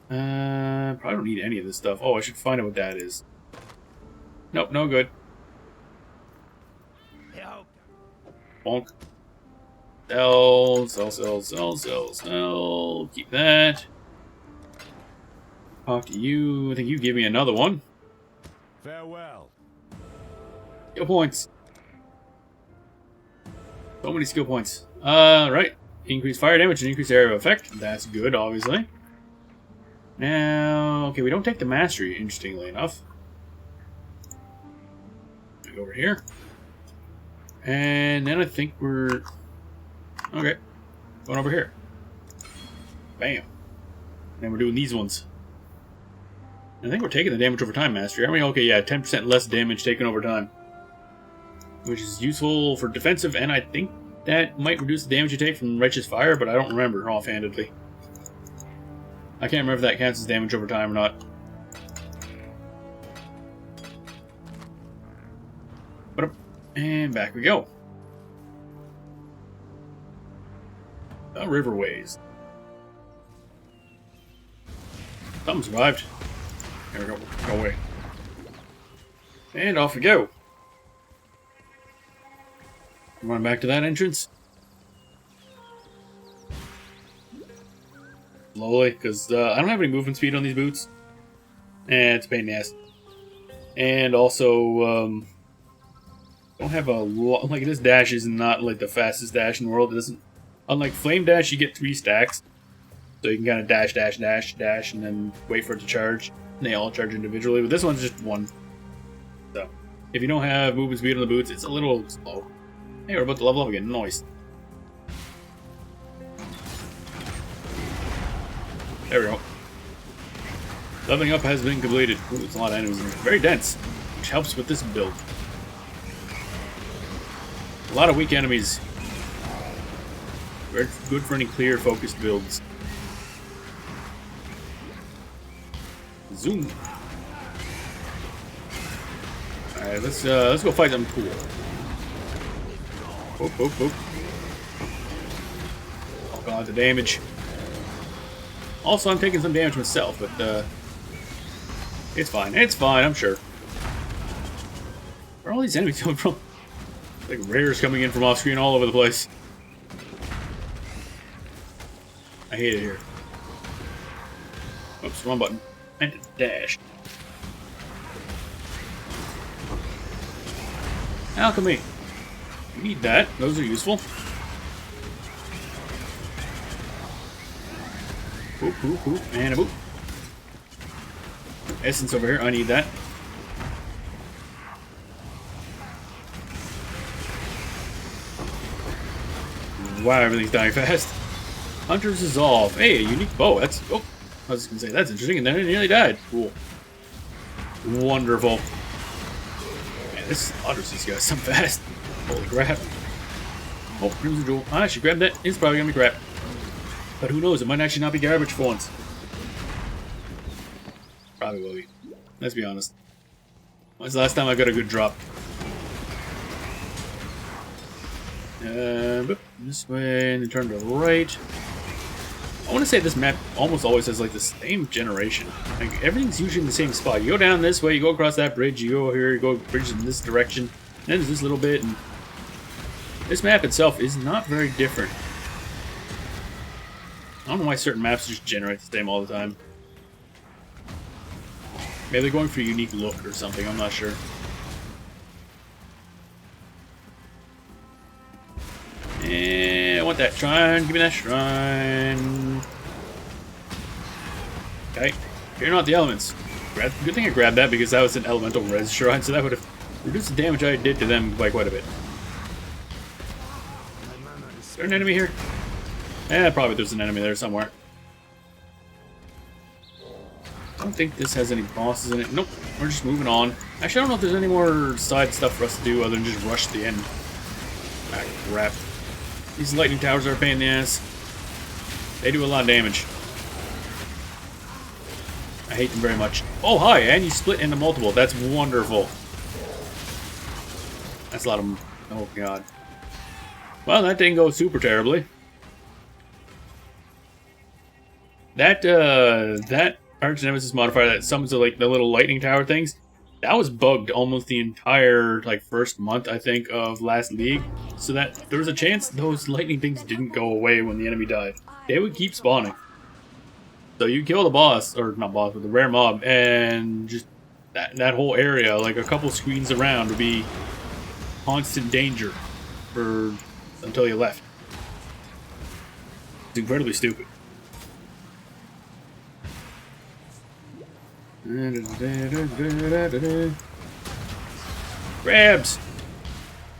Probably don't need any of this stuff. Oh, I should find out what that is. Nope, no good. Bonk. Sell, sell, sell, sell, sell, sell. Keep that. Talk to you. I think you give me another one. Farewell. Skill points. So many skill points. Right. Increase fire damage and increase area of effect. That's good, obviously. Now, okay, we don't take the mastery, interestingly enough. Go over here. And then I think we're... Okay. Going over here. Bam. And we're doing these ones. I think we're taking the damage over time mastery, aren't we? Okay, yeah, 10% less damage taken over time. Which is useful for defensive, and I think that might reduce the damage you take from Righteous Fire, but I don't remember offhandedly. I can't remember if that counts as damage over time or not. And back we go. The Riverways. Something survived. There we go. Go away. And off we go. Run back to that entrance. slowly, because I don't have any movement speed on these boots. And it's a pain in the ass. And also, don't have a lot, like this dash is not like the fastest dash in the world. It doesn't, unlike Flame Dash, you get 3 stacks. So you can kind of dash, dash, dash, dash, and then wait for it to charge. And they all charge individually, but this one's just one. So, if you don't have movement speed on the boots, it's a little slow. Hey, we're about to level up again. Nice. There we go. Leveling up has been completed. Ooh, it's a lot of enemies in here. Very dense, which helps with this build. A lot of weak enemies. Very good for any clear, focused builds. Zoom. Alright, let's go fight something cool. Boop, boop, boop. Oh god, the damage. Also, I'm taking some damage myself, but it's fine. It's fine, I'm sure. Where are all these enemies coming from? Like rares coming in from off screen all over the place. I hate it here. Oops, wrong button. And dash. Alchemy. We need that. Those are useful. Boop, boop, boop, and a boop. Essence over here. I need that. Wow, everything's dying fast. Hunter's Resolve. Hey, a unique bow. That's... Oh, I was just going to say, that's interesting, and then it nearly died. Cool. Wonderful. Man, this slaughters these guys so fast. Holy crap. Oh, Crimson Jewel. Ah, she grabbed that. It's probably going to be crap. But who knows, it might actually not be garbage for once. Probably will be. Let's be honest. When's the last time I got a good drop? This way, and then turn to the right. I want to say this map almost always has like the same generation. Like everything's usually in the same spot. You go down this way, you go across that bridge, you go here, you go bridge in this direction, and then there's this little bit, and this map itself is not very different. I don't know why certain maps just generate the same all the time. Maybe they're going for a unique look or something, I'm not sure. And I want that shrine. Give me that shrine. Okay. Fear not the elements. Good thing I grabbed that because that was an elemental res shrine, so that would have reduced the damage I did to them by quite a bit. Is there an enemy here? Eh, probably there's an enemy there somewhere. I don't think this has any bosses in it. Nope. We're just moving on. Actually, I don't know if there's any more side stuff for us to do other than just rush the end. Ah, crap. These lightning towers are a pain in the ass. They do a lot of damage. I hate them very much. Oh, hi! And you split into multiple. That's wonderful. That's a lot of them. Oh, God. Well, that didn't go super terribly. That Arch Nemesis modifier that summons the, like, the little lightning tower things, that was bugged almost the entire, like, first month, I think, of last League. So that there was a chance those lightning things didn't go away when the enemy died. They would keep spawning. So you kill the boss, or not boss, but the rare mob, and just that whole area, like a couple screens around, would be constant danger for until you left. It's incredibly stupid. Grabs!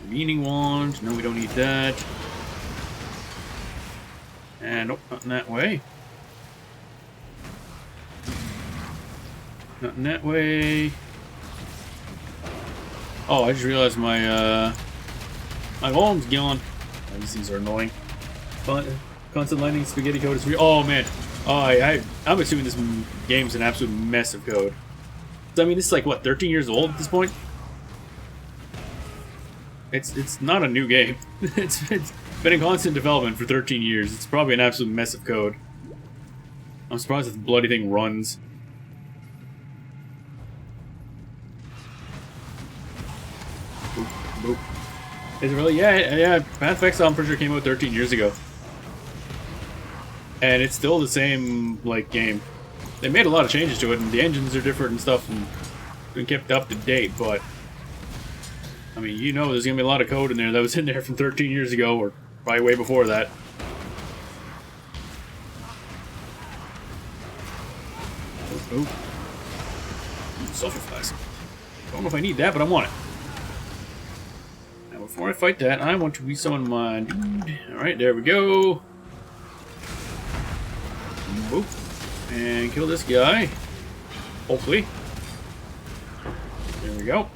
Meaning wand. No, we don't need that. And nope, not in that way. Not in that way. Oh, I just realized my my volume's gone. Oh, these things are annoying. Constant lightning spaghetti code is real. Oh man. Oh, I'm assuming this game's an absolute mess of code. I mean, this is like, what, 13 years old at this point? It's not a new game. It's been in constant development for 13 years. It's probably an absolute mess of code. I'm surprised that the bloody thing runs. Boop, boop. Is it really? Yeah, Path of Exile, I'm pretty sure came out 13 years ago. and it's still the same like game. They made a lot of changes to it, and the engines are different and stuff, and been kept up to date. But I mean, you know, there's gonna be a lot of code in there that was in there from 13 years ago, or probably way before that. Oh, sulfur flask. Don't know if I need that, but I want it. Now, before I fight that, I want to resummon my dude. Alright, there we go. Boop. And kill this guy. Hopefully. There we go.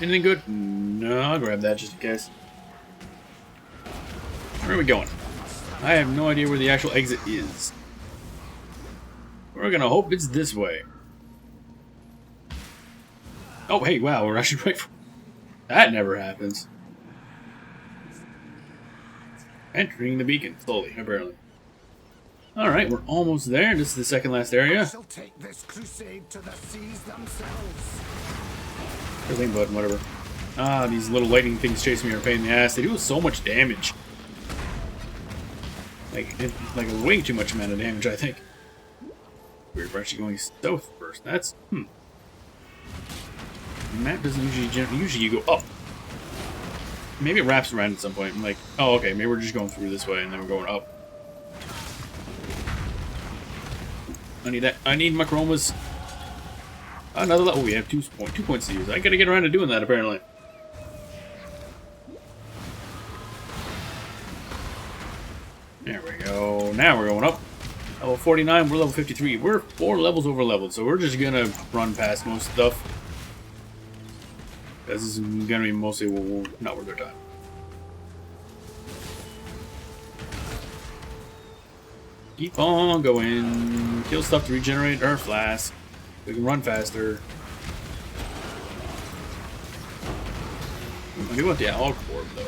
Anything good? No, I'll grab that just in case. Where are we going? I have no idea where the actual exit is. We're gonna hope it's this way. Oh, hey, wow, we're actually right for... That never happens. Entering the beacon, slowly, apparently. Alright, we're almost there. This is the second last area. Shall take this crusade to the seas themselves. Everything but whatever. Ah, these little lightning things chasing me are a pain in the ass. They do so much damage. Like a way too much amount of damage, I think. We're actually going south first. That's The map doesn't usually you go up. Maybe it wraps around at some point. I'm like, oh, okay, maybe we're just going through this way and then we're going up. I need that. I need my chromas. Another level. Oh, we have 2 points to use. I gotta get around to doing that apparently. There we go. Now we're going up. Level 49, we're level 53. We're 4 levels over leveled, so we're just gonna run past most stuff. This is gonna be mostly not worth our time. Keep on going. Kill stuff to regenerate our flask. We can run faster. I do want the alg orb though.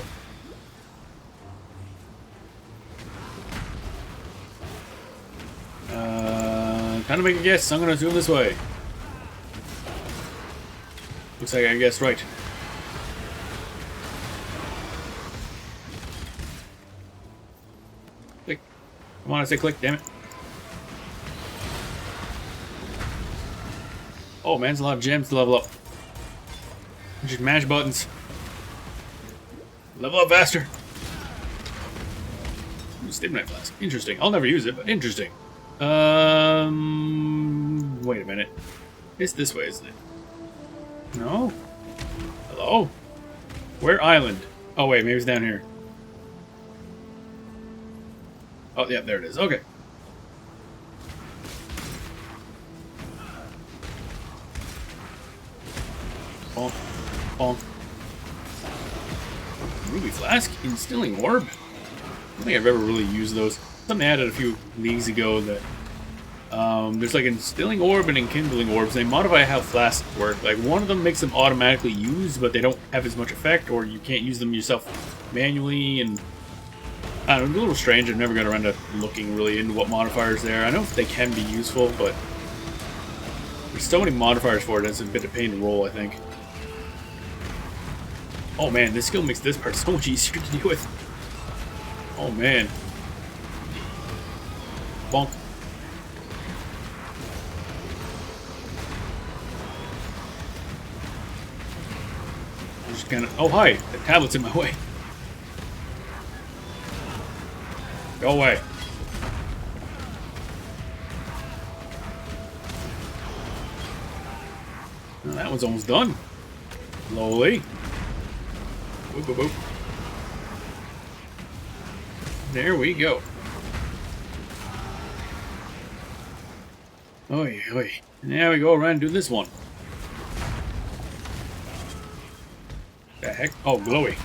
Kind of make a guess. I'm gonna zoom this way. Looks like I guessed right. Click. Come on, I say click, damn it. Oh man, there's a lot of gems to level up. Just mash buttons. Level up faster. Stimulate flask. Interesting. I'll never use it, but interesting. Wait a minute. It's this way, isn't it? No? Hello? Where island? Oh wait, maybe it's down here. Oh, yeah, there it is. Okay. Bonk. Bonk. Ruby flask? Instilling orb? I don't think I've ever really used those. Something I added a few leagues ago that there's like instilling orb and enkindling orbs. They modify how flasks work. Like one of them makes them automatically used, but they don't have as much effect, or you can't use them yourself manually. And I don't know, a little strange. I've never got around to looking really into what modifiers there. I know they can be useful, but there's so many modifiers for it. It's a bit of pain to roll, I think. Oh man, this skill makes this part so much easier to deal with. Oh man. Bonk. I'm just kind of... Oh, hi! The tablet's in my way. Go away. Well, that one's almost done. Slowly. Boop, boop, boop. There we go. Oi, oi. Now we go around and do this one. The heck? Oh, glowy.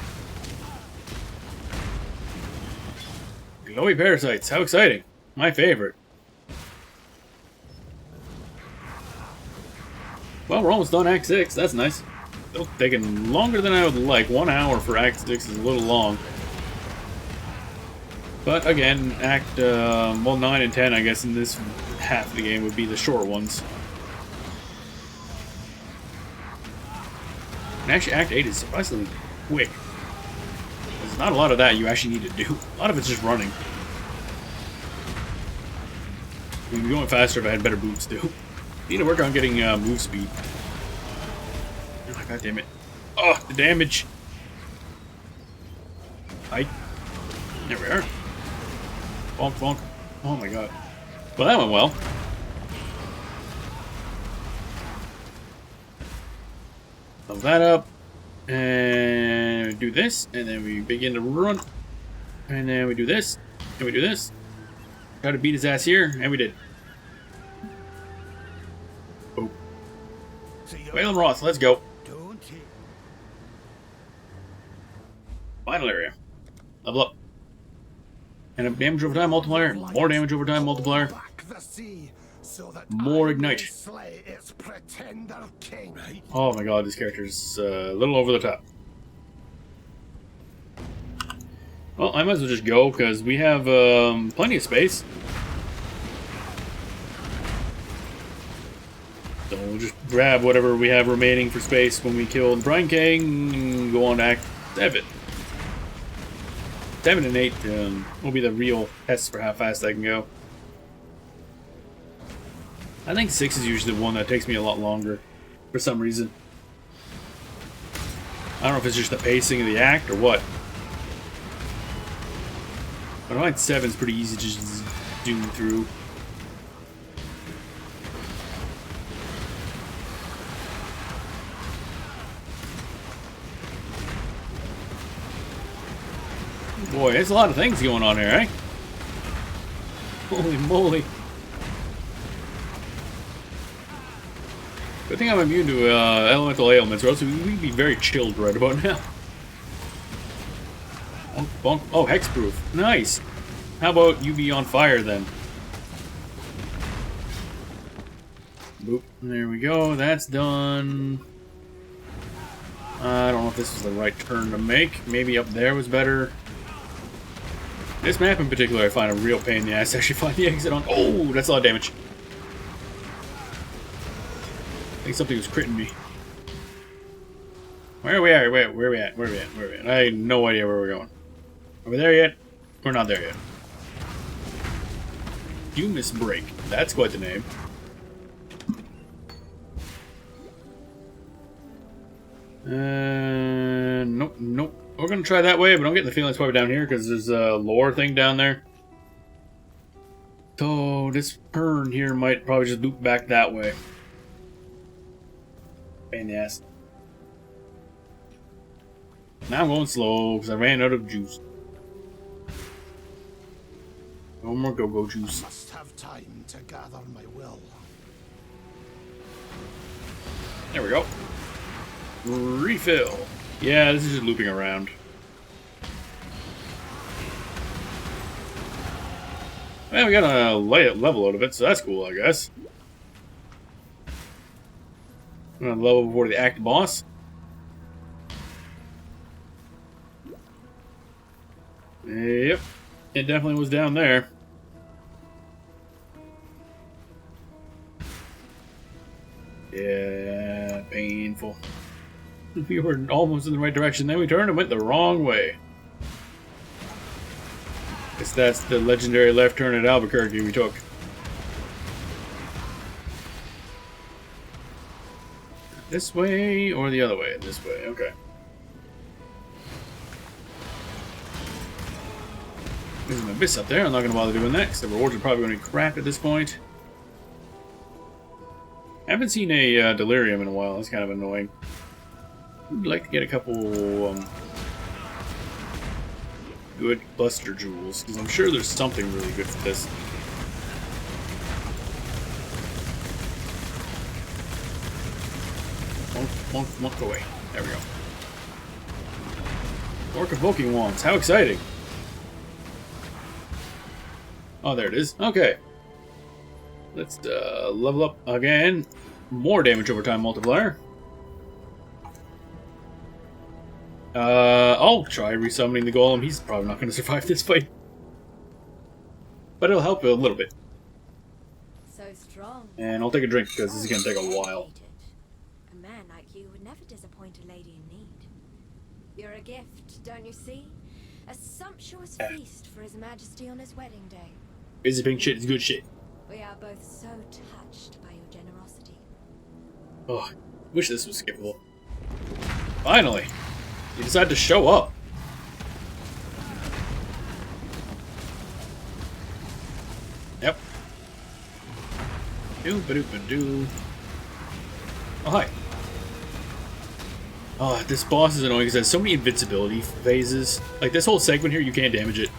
Glowy parasites. How exciting. My favorite. Well, we're almost done Act 6. That's nice. Still taking longer than I would like. 1 hour for Act 6 is a little long. But again, Act, 9 and 10, I guess, in this half of the game would be the short ones. And actually, Act 8 is surprisingly quick. There's not a lot of that you actually need to do. A lot of it's just running. We'd be going faster if I had better boots, too. Need to work on getting move speed. Oh, God damn it. Oh, the damage. Hi. There we are. Bonk, bonk. Oh my god. Well, that went well. Level that up. And do this. And then we begin to run. And then we do this. And we do this. Try to beat his ass here. And we did. Oh. Waylon Roth, let's go. Final area. Level up. And a damage over time multiplier. More damage over time multiplier. More ignite. Oh my god, this character's a little over the top. Well, I might as well just go because we have plenty of space. So we'll just grab whatever we have remaining for space when we kill the Brine King and go on to Act 7. 7 and 8 will be the real tests for how fast I can go. I think 6 is usually the one that takes me a lot longer for some reason. I don't know if it's just the pacing of the act or what. But I find 7's pretty easy to just do through. Boy, there's a lot of things going on here, eh? Holy moly. Good thing I'm immune to elemental ailments, or else we'd be very chilled right about now. Bonk, bonk. Oh, hexproof. Nice. How about you be on fire then? Boop. There we go. That's done. I don't know if this was the right turn to make. Maybe up there was better. This map in particular I find a real pain in the ass to actually find the exit on. Oh, that's a lot of damage. I think something was critting me. Where are we at? Where are we at? Where are we at? Where are we at? I have no idea where we're going. Are we there yet? We're not there yet. Humus Break. That's quite the name. Nope, nope. We're gonna try that way, but I'm getting the feeling it's probably down here because there's a lore thing down there. So this turn here might probably just loop back that way. Pain in the ass. Now I'm going slow because I ran out of juice. No more go-go juice. Must have time to gather my will. There we go. Refill. Yeah, this is just looping around. Well, we got a level out of it, so that's cool, I guess. I'm gonna level before the act boss. Yep, it definitely was down there. Yeah, painful. We were almost in the right direction, then we turned and went the wrong way. Guess that's the legendary left turn at Albuquerque we took. This way or the other way? This way, okay. There's an abyss up there, I'm not going to bother doing that because the rewards are probably going to be crap at this point. I haven't seen a delirium in a while, that's kind of annoying. I'd like to get a couple good Buster Jewels, because I'm sure there's something really good for this. Monk, monk away. There we go. Orc evoking wands, how exciting! Oh, there it is. Okay. Let's level up again. More damage over time multiplier. I'll try resummoning the golem. He's probably not going to survive this fight. But it'll help a little bit. So strong. And I'll take a drink because this is going to take a while. A man like you would never disappoint a lady in need. You're a gift, don't you see? A sumptuous feast for His Majesty on his wedding day. Busy pink shit is good shit. We are both so touched by your generosity. Oh, wish this was skippable. Finally, you decided to show up. Yep. Doo-ba-doo-ba-doo. Oh, hi. Oh, this boss is annoying because it has so many invincibility phases. Like, this whole segment here, you can't damage it.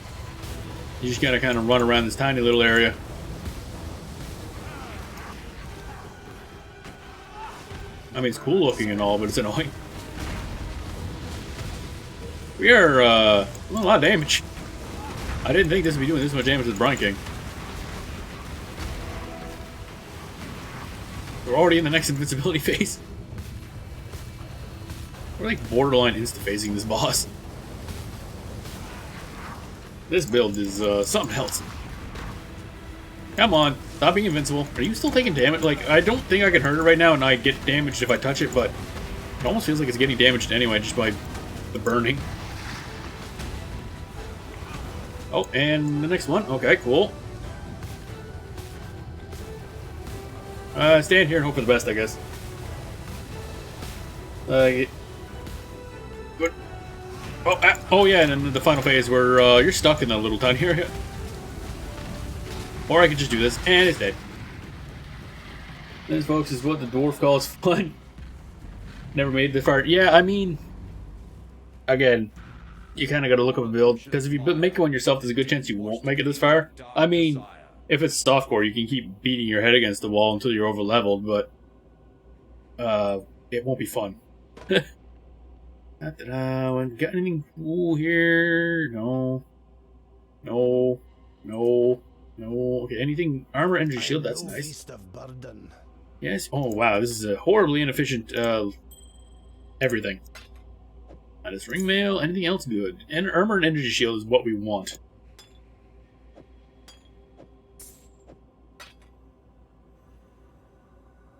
You just gotta kind of run around this tiny little area. I mean, it's cool looking and all, but it's annoying. We are, a lot of damage. I didn't think this would be doing this much damage with Brine King. We're already in the next invincibility phase. We're like borderline insta-phasing this boss. This build is something else. Come on, stop being invincible. Are you still taking damage? Like, I don't think I can hurt it right now, and I get damaged if I touch it, but it almost feels like it's getting damaged anyway, just by the burning. Oh, and the next one. Okay, cool. Stand here and hope for the best, I guess. Good. Oh yeah, and then the final phase where you're stuck in that little tiny area. Or I could just do this, and it's dead. This, folks, is what the dwarf calls fun. Never made it this far. Yeah, I mean, again, you kind of got to look up a build, because if you make one yourself, there's a good chance you won't make it this far. I mean, if it's softcore, you can keep beating your head against the wall until you're over-leveled, but it won't be fun. Not that got anything cool here. No. No. No. No. Okay, anything? Armor, energy, shield, that's nice. Feast of burden. Yes. Oh, wow, this is a horribly inefficient, everything. That is ring mail. Anything else good? And armor and energy shield is what we want.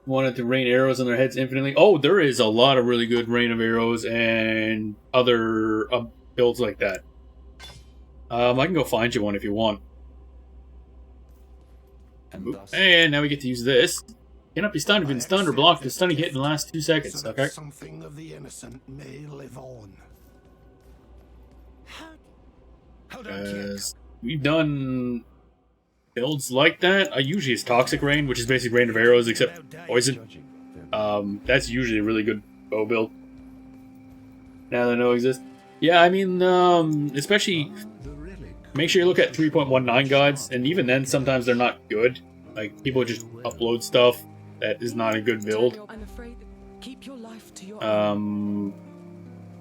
Wanted to rain arrows on their heads infinitely. Oh, there is a lot of really good rain of arrows and other builds like that. I can go find you one if you want. And now we get to use this. Cannot be stunned. If you've been stunned or blocked, the stunning hit in the last 2 seconds. So Okay. that something of the innocent may live on. We've done builds like that. Usually it's Toxic Rain, which is basically rain of arrows except poison. That's usually a really good bow build. Now that I know it exists. Yeah, I mean, especially make sure you look at 3.19 guides, and even then sometimes they're not good. Like, people just upload stuff that is not a good build.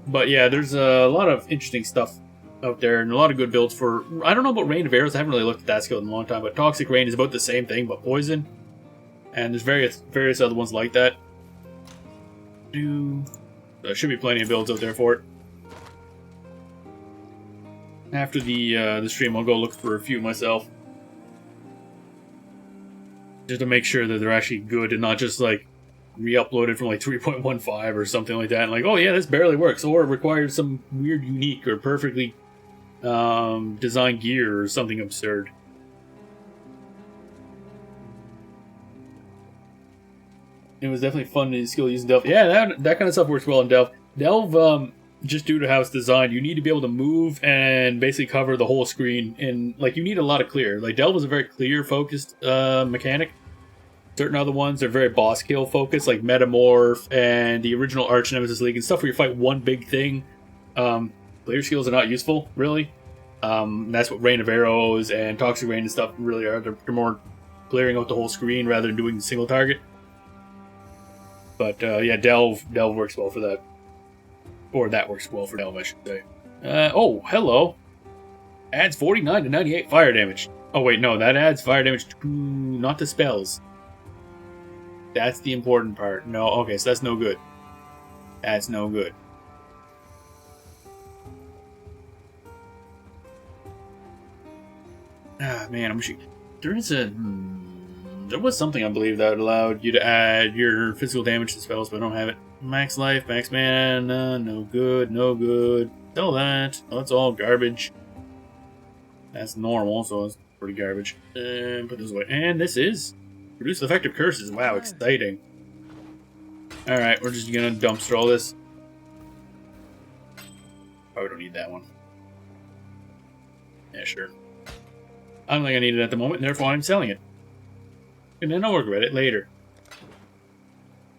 But yeah, there's a lot of interesting stuff out there, and a lot of good builds for... I don't know about Rain of Arrows, I haven't really looked at that skill in a long time, but Toxic Rain is about the same thing, but poison. And there's various other ones like that. There should be plenty of builds out there for it. After the stream, I'll go look for a few myself. Just to make sure that they're actually good and not just, like, re-uploaded from, like, 3.15 or something like that. And like, oh yeah, this barely works. Or it requires some weird, unique, or perfectly designed gear or something absurd. It was definitely fun to skill using Delve. Yeah, that kind of stuff works well in Delve. Delve, just due to how it's designed, you need to be able to move and basically cover the whole screen. And, like, you need a lot of clear. Like, Delve is a very clear-focused mechanic. Certain other ones are very boss kill focused, like Metamorph and the original Arch Nemesis League and stuff where you fight one big thing. Clear skills are not useful, really. That's what Rain of Arrows and Toxic Rain and stuff really are. They're more clearing out the whole screen rather than doing the single target. But yeah, Delve works well for that. Or that works well for Delve, I should say. Oh, hello. Adds 49 to 98 fire damage. Oh wait, no, that adds fire damage to, not to spells. That's the important part. No, okay, so that's no good. That's no good. Ah, man, I'm wishing... There was something, I believe, that allowed you to add your physical damage to spells, but I don't have it. Max life, max mana, no good, no good. Sell that. Well, that's all garbage. That's normal, so it's pretty garbage. And put this away. And this is reduce effective curses. Wow, exciting. Alright, we're just gonna dumpster all this. Probably don't need that one. Yeah, sure. I don't think I need it at the moment, and therefore I'm selling it. And then I'll regret it later.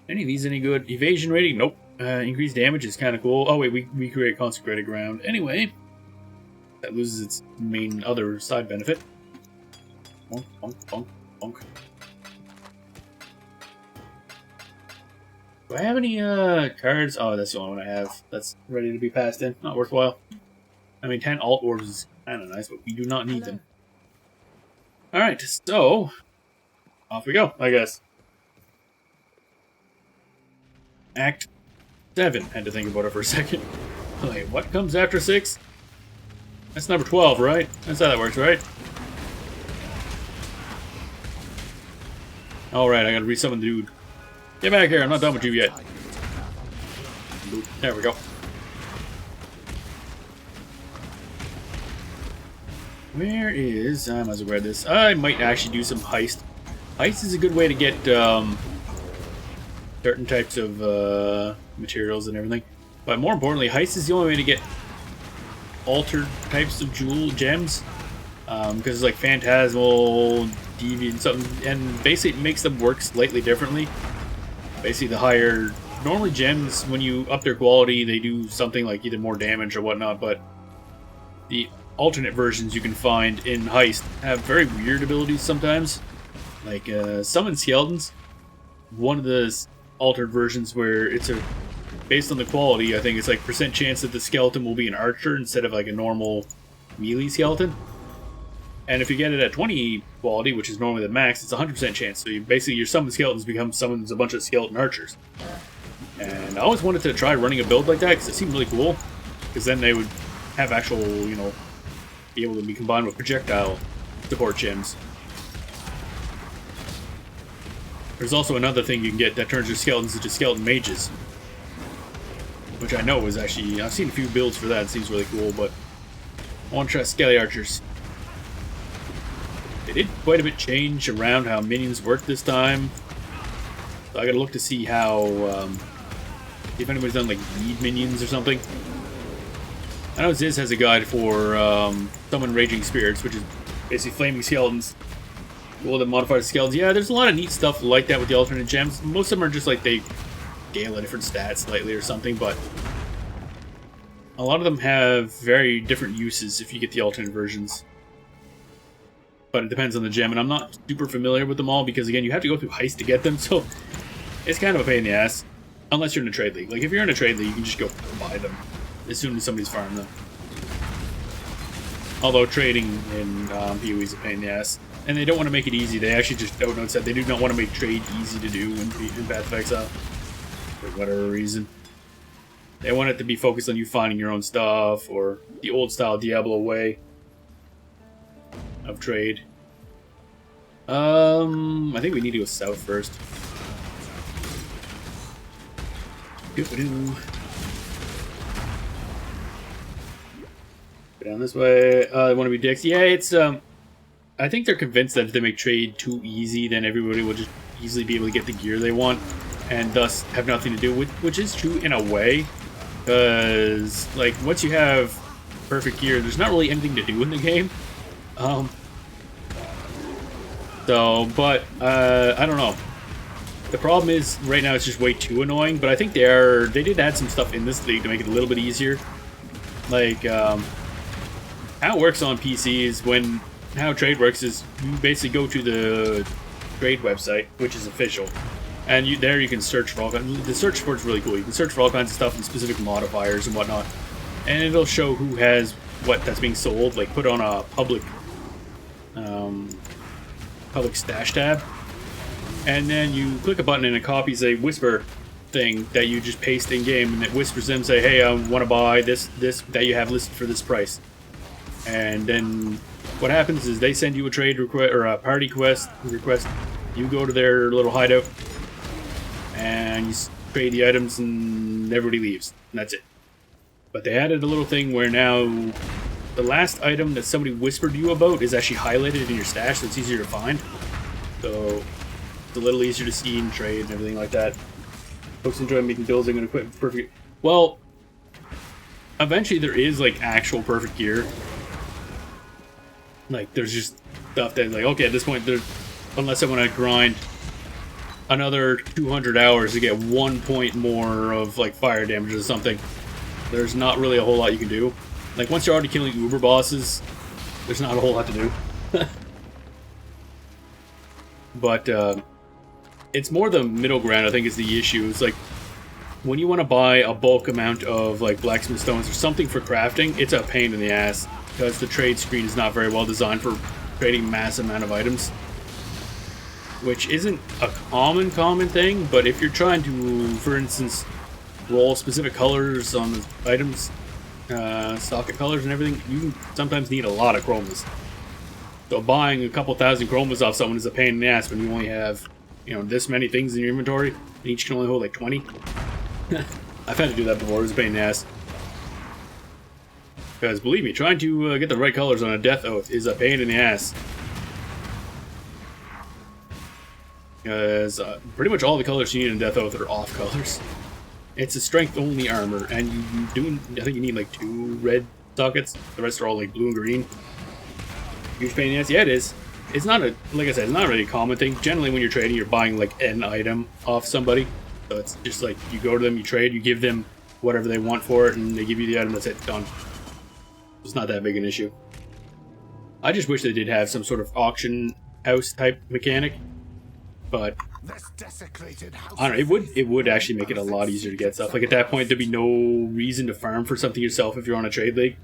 Any of these any good? Evasion rating? Nope. Increased damage is kind of cool. Oh wait, we create consecrated ground. Anyway, that loses its main other side benefit. Bonk, bonk, bonk, bonk. Do I have any cards? Oh, that's the only one I have. That's ready to be passed in. Not worthwhile. I mean, 10 alt orbs is kind of nice, but we do not need them. Alright, so off we go, I guess. Act 7. Had to think about it for a second. Wait, what comes after 6? That's number 12, right? That's how that works, right? Alright, I gotta resummon the dude. Get back here, I'm not done with you yet. There we go. Where is... I might as well grab this. I might actually do some heist. Heist is a good way to get certain types of materials and everything. But more importantly, heist is the only way to get altered types of gems. Because it's like phantasmal, deviant, something, and basically it makes them work slightly differently. Basically, the higher... Normally gems, when you up their quality, they do something like either more damage or whatnot, but the alternate versions you can find in Heist have very weird abilities sometimes. Like, Summon Skeletons. One of the altered versions where it's a... Based on the quality, I think it's like percent chance that the skeleton will be an archer instead of like a normal melee skeleton. And if you get it at 20 quality, which is normally the max, it's 100% chance. So you basically, your summon skeletons become summons a bunch of skeleton archers. And I always wanted to try running a build like that because it seemed really cool. Because then they would have actual, you know, be able to be combined with projectile support gems. There's also another thing you can get that turns your skeletons into skeleton mages. Which I know is actually, I've seen a few builds for that, it seems really cool, but I want to try skelly archers. They did quite a bit change around how minions work this time. So I gotta look to see how, if anybody's done like lead minions or something. I know Ziz has a guide for summon raging spirits, which is basically flaming skeletons. Well, the modified skeletons. Yeah, there's a lot of neat stuff like that with the alternate gems. Most of them are just like they scale a different stat slightly or something, but a lot of them have very different uses if you get the alternate versions. But it depends on the gem, and I'm not super familiar with them all because, again, you have to go through Heist to get them, so it's kind of a pain in the ass. Unless you're in a trade league. Like, if you're in a trade league, you can just go buy them as soon as somebody's farmed them. Although trading in PoE is a pain in the ass. And they don't want to make it easy. They actually just don't know that they do not want to make trade easy to do in Path of Exile. For whatever reason. They want it to be focused on you finding your own stuff, or the old-style Diablo way of trade. I think we need to go south first. Doo-ba-doo. Go down this way. They want to be dicks. Yeah, it's I think they're convinced that if they make trade too easy, then everybody will just easily be able to get the gear they want, and thus have nothing to do with, which is true in a way, because like once you have perfect gear, there's not really anything to do in the game. But I don't know. The problem is right now it's just way too annoying. But I think they did add some stuff in this league to make it a little bit easier. Like how it works on PC is how trade works is you basically go to the trade website, which is official, and there you can search for all kinds. The search for it's really cool. You can search for all kinds of stuff and specific modifiers and whatnot, and it'll show who has what that's being sold. Like put on a public stash tab, and then you click a button and it copies a whisper thing that you just paste in game, and it whispers them, say, "Hey, I want to buy this that you have listed for this price," and then what happens is they send you a trade request or a party request. You go to their little hideout and you trade the items, and everybody leaves. And that's it. But they added a little thing where now the last item that somebody whispered to you about is actually highlighted in your stash, so it's easier to find. So it's a little easier to see and trade and everything like that. Folks enjoy making builds and equipment perfect. Well, eventually there is like actual perfect gear. Like there's just stuff that like, okay, at this point, unless I want to grind another 200 hours to get 1 point more of like fire damage or something, there's not really a whole lot you can do. Like once you're already killing uber bosses, there's not a whole lot to do. But it's more the middle ground, I think, is the issue. It's like when you want to buy a bulk amount of like blacksmith stones or something for crafting, it's a pain in the ass because the trade screen is not very well designed for trading mass amount of items, which isn't a common thing. But if you're trying to, for instance, roll specific colors on the items, socket colors and everything, you sometimes need a lot of chromas. So buying a couple thousand chromas off someone is a pain in the ass when you only have, you know, this many things in your inventory, and each can only hold like 20. I've had to do that before. It was a pain in the ass. Because believe me, trying to get the right colors on a death oath is a pain in the ass. Because pretty much all the colors you need in death oath are off colors. It's a strength only armor, and I think you need like 2 red sockets. The rest are all like blue and green. Huge pain in the ass. Yeah, it is. It's not a, like I said, it's not really a common thing. Generally, when you're trading, you're buying like an item off somebody. So it's just like you go to them, you trade, you give them whatever they want for it, and they give you the item. That's it. Done. It's not that big an issue. I just wish they did have some sort of auction house type mechanic, but I don't know. It would actually make it a lot easier to get stuff. Like at that point, there'd be no reason to farm for something yourself if you're on a trade league.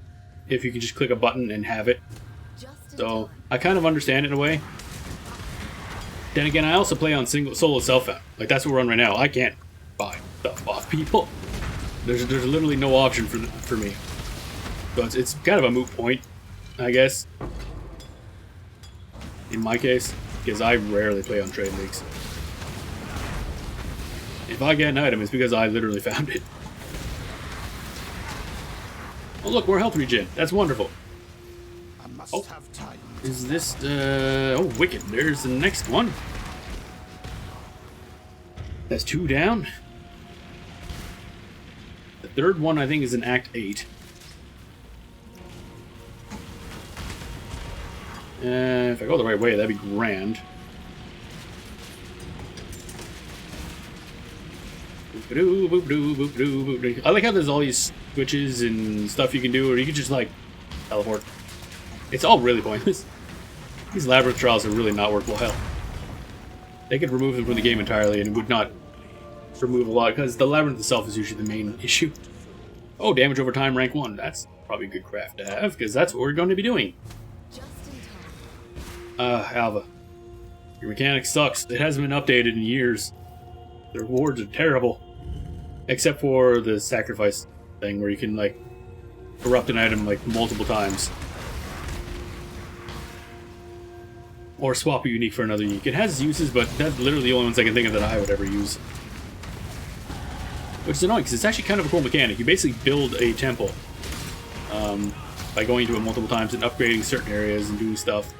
If you could just click a button and have it. So I kind of understand it in a way. Then again, I also play on solo self-found. Like that's what we're on right now. I can't buy stuff off people. There's literally no option for me. So it's kind of a moot point, I guess. In my case, because I rarely play on trade leagues. If I get an item, it's because I literally found it. Oh look, more health regen. That's wonderful. Oh, is this, oh, wicked. There's the next one. That's 2 down. The third one, I think, is in Act 8. If I go the right way, that'd be grand. I like how there's all these switches and stuff you can do, or you can just, like, teleport. It's all really pointless. These Labyrinth Trials are really not worthwhile. They could remove them from the game entirely and it would not remove a lot, because the Labyrinth itself is usually the main issue. Oh, damage over time, rank 1. That's probably a good craft to have, because that's what we're going to be doing. Alva. Your mechanic sucks. It hasn't been updated in years. The rewards are terrible. Except for the sacrifice thing, where you can, like, corrupt an item, like, multiple times. Or swap a unique for another unique. It has uses, but that's literally the only ones I can think of that I would ever use. Which is annoying, because it's actually kind of a cool mechanic. You basically build a temple by going to it multiple times and upgrading certain areas and doing stuff.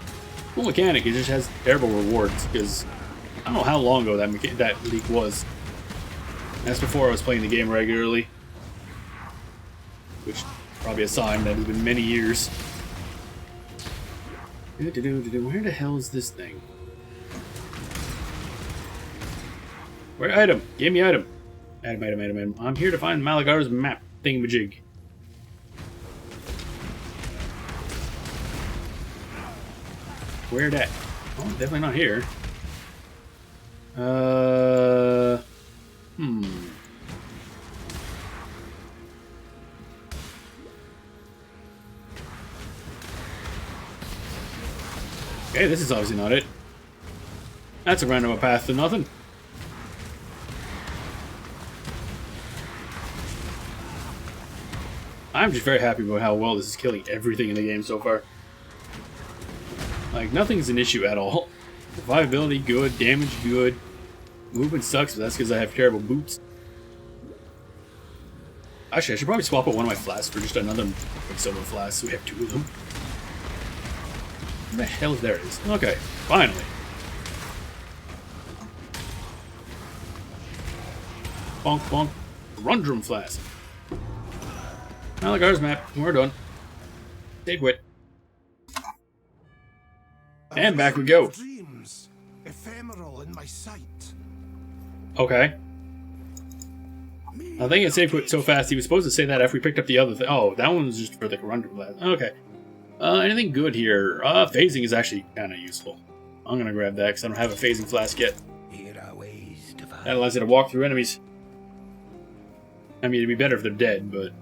Cool mechanic, it just has terrible rewards, because I don't know how long ago that leak was. That's before I was playing the game regularly. Which is probably a sign that it's been many years. Where the hell is this thing? Where item? Give me item. Item. I'm here to find Malagar's map thingamajig. Where that? Oh, definitely not here. Okay, this is obviously not it. That's a random path to nothing. I'm just very happy about how well this is killing everything in the game so far. Like, nothing's an issue at all. Survivability, good. Damage, good. Movement sucks, but that's because I have terrible boots. Actually, I should probably swap out one of my flasks for just another Quicksilver flask, so we have 2 of them. Where the hell there it is? Okay, finally. Bonk, bonk. Rundrum flask. Now like ours map. We're done. Take wit. And back we go. Dreams, ephemeral in my sight. Okay. I think it saved quit so fast. He was supposed to say that after we picked up the other thing. Oh, that one was just for the Rundrum flask. Okay. Anything good here? Phasing is actually kind of useful. I'm gonna grab that because I don't have a phasing flask yet. That allows you to walk through enemies. I mean, it'd be better if they're dead, but...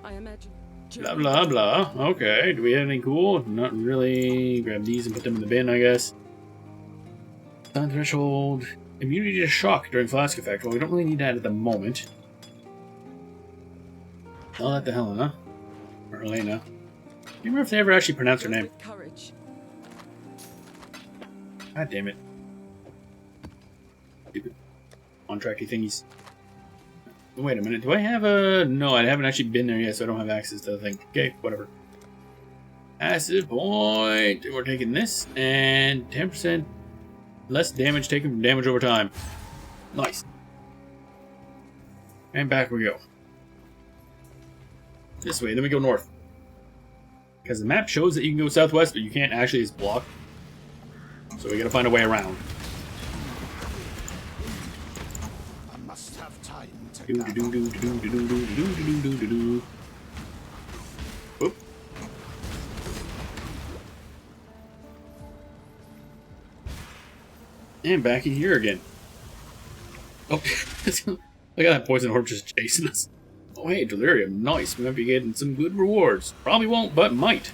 I imagine. Blah, blah, blah. Okay, do we have anything cool? Not really. Grab these and put them in the bin, I guess. Time threshold. Immunity to shock during flask effect. Well, we don't really need that at the moment. Tell that to Helena. Or Helena. Do you remember if they ever actually pronounced her name? Courage. God damn it. Stupid contracty thingies. Wait a minute, do I have a... No, I haven't actually been there yet, so I don't have access to the thing. Okay, whatever. Acid point. We're taking this, and 10% less damage taken from damage over time. Nice. And back we go. This way, then we go north. Because the map shows that you can go southwest, but you can't actually, it's blocked. So we gotta find a way around. I must have time to Do do do do do do do do do do do do do. Oop. And back in here again. Oh, look at that poison orb just chasing us. Oh hey, delirium, nice. We might be getting some good rewards. Probably won't, but might.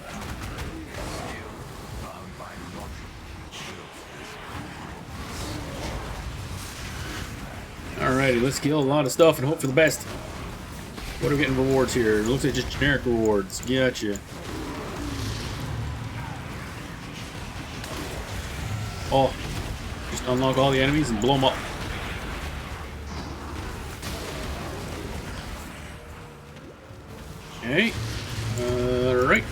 Alrighty, let's kill a lot of stuff and hope for the best. What are we getting rewards here? It looks like just generic rewards. Gotcha. Oh, just unlock all the enemies and blow them up. Okay. Alright.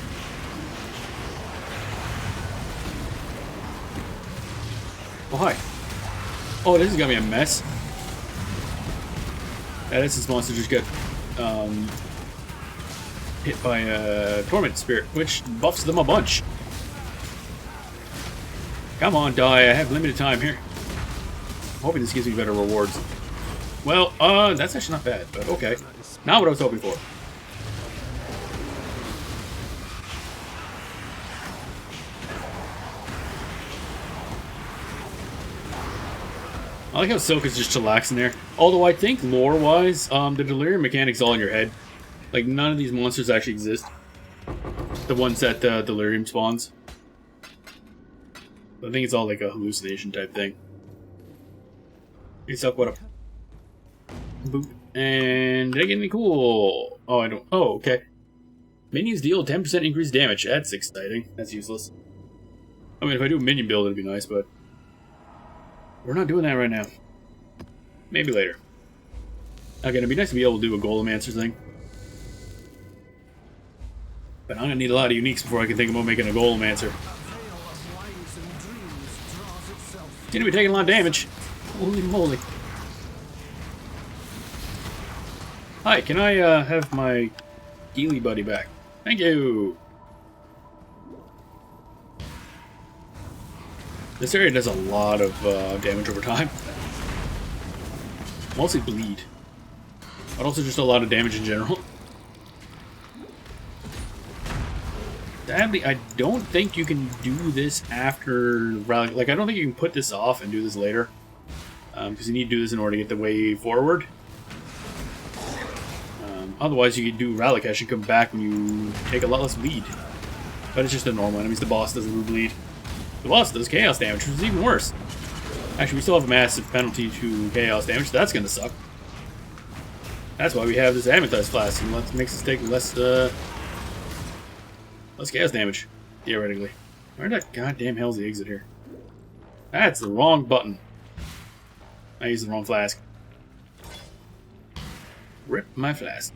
Oh, hi. Oh, this is gonna be a mess. That Essence monster just got hit by a Torment Spirit, which buffs them a bunch. Come on, die. I have limited time here. I'm hoping this gives me better rewards. Well, that's actually not bad, but okay. Not what I was hoping for. I like how Silk is just chillaxing there. Although I think lore-wise, the delirium mechanic's all in your head. Like, none of these monsters actually exist. The ones that delirium spawns. I think it's all like a hallucination type thing. Hey Silk, what up? Boop. And did I get any cool? Oh, I don't. Oh, okay. Minions deal 10% increased damage. That's exciting. That's useless. I mean, if I do a minion build, it'd be nice, but... we're not doing that right now. Maybe later. Again, it'd be nice to be able to do a Golomancer thing. But I'm gonna need a lot of uniques before I can think about making a Golomancer. It's gonna be taking a lot of damage. Holy moly. Hi, can I have my Geely buddy back? Thank you! This area does a lot of damage over time. Mostly bleed. But also just a lot of damage in general. Sadly, I don't think you can do this after Relic. Like, I don't think you can put this off and do this later. Because you need to do this in order to get the way forward. Otherwise, you could do Relic and come back when you take a lot less bleed. But it's just the normal enemies. The boss doesn't bleed. The boss does chaos damage, which is even worse. Actually, we still have a massive penalty to chaos damage, so that's gonna suck. That's why we have this Amethyst flask, and that makes us take less chaos damage, theoretically. Where the goddamn hell's the exit here? That's the wrong button. I used the wrong flask. Rip my flask.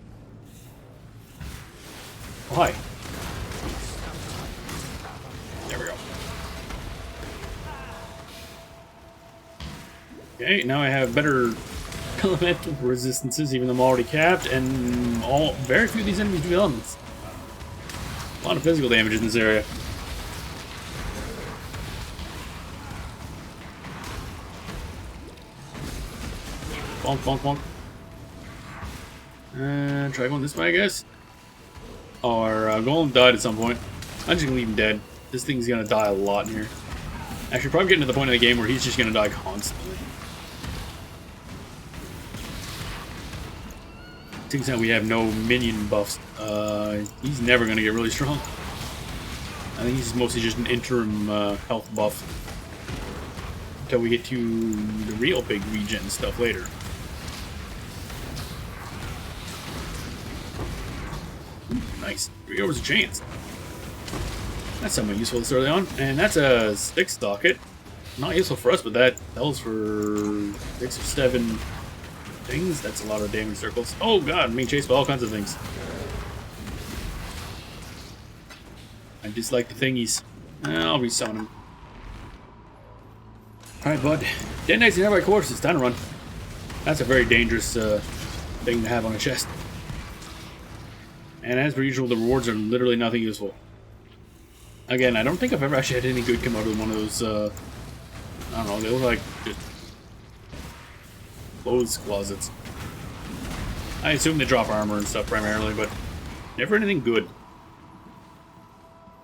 Oh, hi. There we go. Okay, now I have better elemental resistances, even though I'm already capped, and very few of these enemies do elements. A lot of physical damage in this area. Bonk, bonk, bonk. Try going this way, I guess. Our golem died at some point. I'm just gonna leave him dead. This thing's gonna die a lot in here. Actually, probably getting to the point of the game where he's just gonna die constantly. Seems that we have no minion buffs. He's never gonna get really strong. I think he's mostly just an interim health buff until we get to the real big regen stuff later. Nice. 3 hours of chance. That's somewhat useful this early on. And that's a 6 docket. Not useful for us, but that tells for 6 or 7 things. That's a lot of damage circles. Oh god, I'm being chased by all kinds of things. I dislike the thingies. I'll resummon them. Alright, bud. Detonates the nearby course. It's time to run. That's a very dangerous thing to have on a chest. And as per usual, the rewards are literally nothing useful. Again, I don't think I've ever actually had any good come out of one of those, I don't know, they look like just clothes closets. I assume they drop armor and stuff primarily, but never anything good.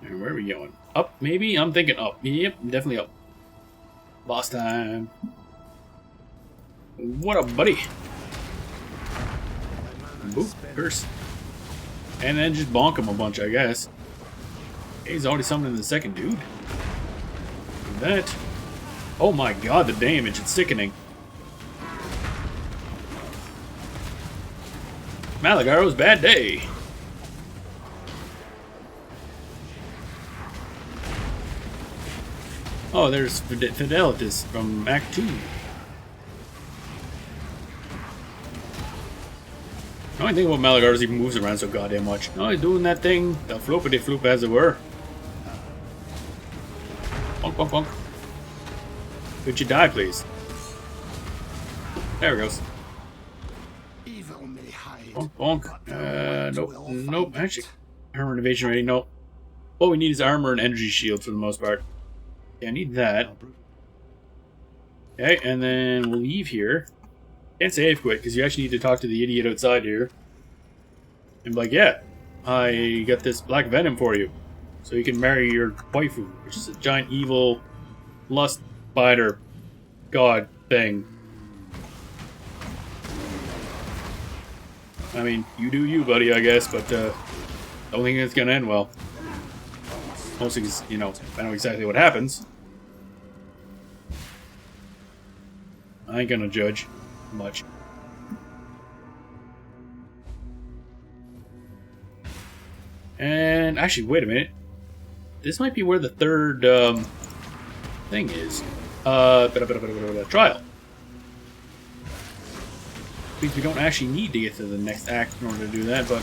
And where are we going? Up, maybe? I'm thinking up. Yep, definitely up. Boss time. What up, buddy? Boop, curse. And then just bonk him a bunch, I guess. He's already summoning the second dude. That. Oh my god, the damage. It's sickening. Malagaro's bad day. Oh, there's Fidelitas from Act 2. The only thing about Malagaro's he moves around so goddamn much. Oh, he's doing that thing, the floopity floop as it were. Bonk, bonk, bonk. Could you die, please? There it goes. Evil may hide. Bonk, bonk. Nope, nope. Actually, armor and evasion ready. Nope. What we need is armor and energy shield for the most part. Yeah, I need that. Okay, and then we'll leave here. Can't save quit because you actually need to talk to the idiot outside here. And be like, yeah, I got this black venom for you. So you can marry your waifu, which is a giant evil lust spider god thing. I mean, you do you, buddy, I guess, but don't think it's gonna end well. Mostly because, you know, I know exactly what happens. I ain't gonna judge much. And actually, wait a minute. This might be where the third thing is. Trial. Because we don't actually need to get to the next act in order to do that, but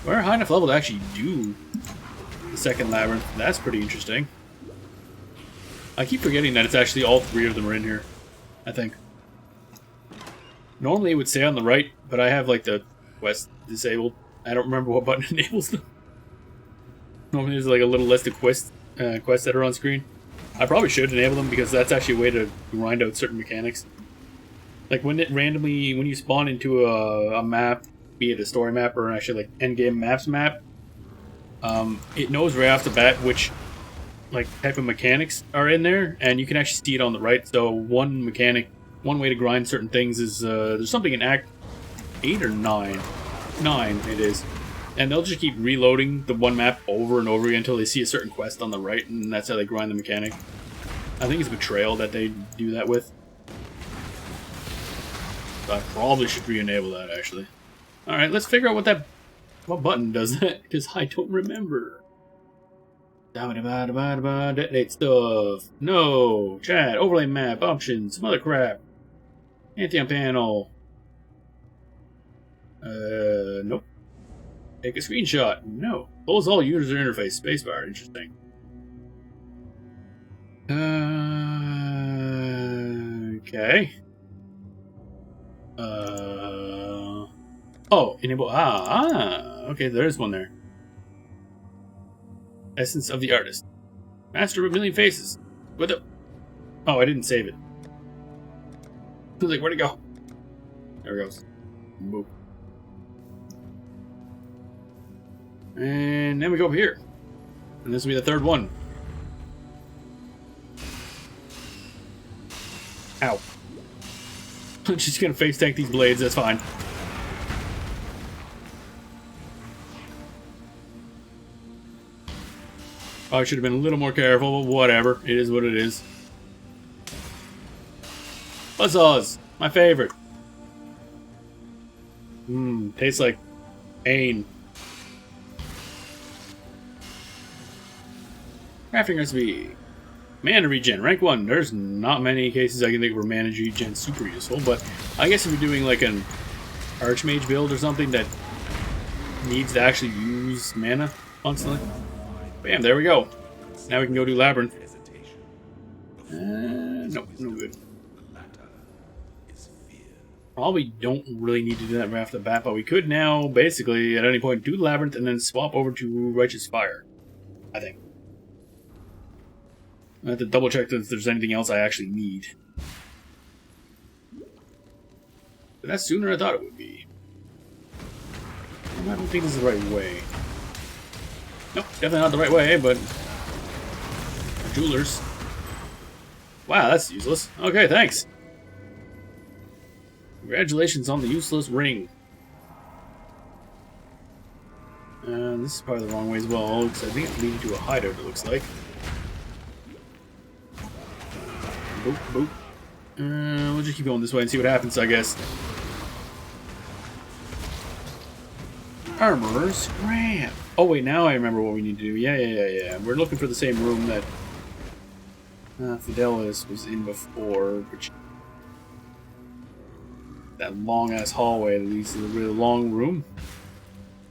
we're high enough level to actually do the second labyrinth. That's pretty interesting. I keep forgetting that it's actually all 3 of them are in here, I think. Normally it would say on the right, but I have like the quest disabled. I don't remember what button enables them. Normally there's like a little list of quests that are on screen. I probably should enable them because that's actually a way to grind out certain mechanics. Like when it randomly, when you spawn into a map, be it a story map or actually like endgame maps map, it knows right off the bat which like type of mechanics are in there, and you can actually see it on the right. So one way to grind certain things is there's something in Act 8 or 9. 9 it is. And they'll just keep reloading the one map over and over again until they see a certain quest on the right, and that's how they grind the mechanic. I think it's Betrayal that they do that with. So I probably should re-enable that, actually. Alright, let's figure out what button does that, because I don't remember. Detonate stuff. No. Chat. Overlay map. Options. Some other crap. Pantheon panel. Nope. Take a screenshot. No. Close all user interface. Spacebar. Interesting. Okay. Oh, enable. Okay, there's one there. Essence of the artist. Master of a million faces. What the? Oh, I didn't save it. I was like, where'd it go? There it goes. Boop. And then we go up here. And this will be the third one. Ow. I'm just gonna face tank these blades, that's fine. I should have been a little more careful, but whatever. It is what it is. Buzzsaws! My favorite. Tastes like pain. Crafting recipe. Mana regen, rank 1. There's not many cases I can think where mana regen is super useful, but I guess if you're doing like an Archmage build or something that needs to actually use mana constantly. Bam, there we go. Now we can go do Labyrinth. Nope, no good. Probably don't really need to do that right off the bat, but we could now, basically, at any point, do Labyrinth and then swap over to Righteous Fire. I think. I have to double check if there's anything else I actually need. But that's sooner than I thought it would be. I don't think this is the right way. Nope, definitely not the right way, but... Jewelers. Wow, that's useless. Okay, thanks. Congratulations on the useless ring. And this is probably the wrong way as well, because I think it's leading to a hideout, it looks like. Boop, boop. We'll just keep going this way and see what happens, I guess. Armorer's Scrap. Oh wait, now I remember what we need to do. Yeah. We're looking for the same room that Fidelis was in before, which that long-ass hallway that leads to the really long room.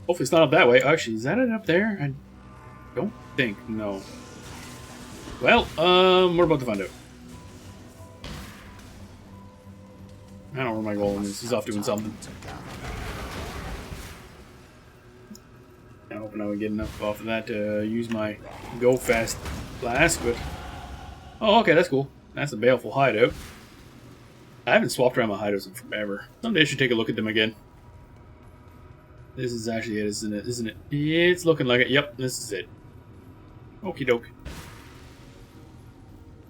Hopefully it's not up that way. Actually, is that it up there? I don't think. No. Well, we're about to find out. I don't know where my golem is. He's off doing something. I'm hoping I would get enough off of that to use my Go Fast Flask, but... Oh, okay, that's cool. That's a baleful hideout. I haven't swapped around my hideouts in forever. Someday I should take a look at them again. This is actually it, isn't it? It's looking like it. Yep, this is it. Okie doke.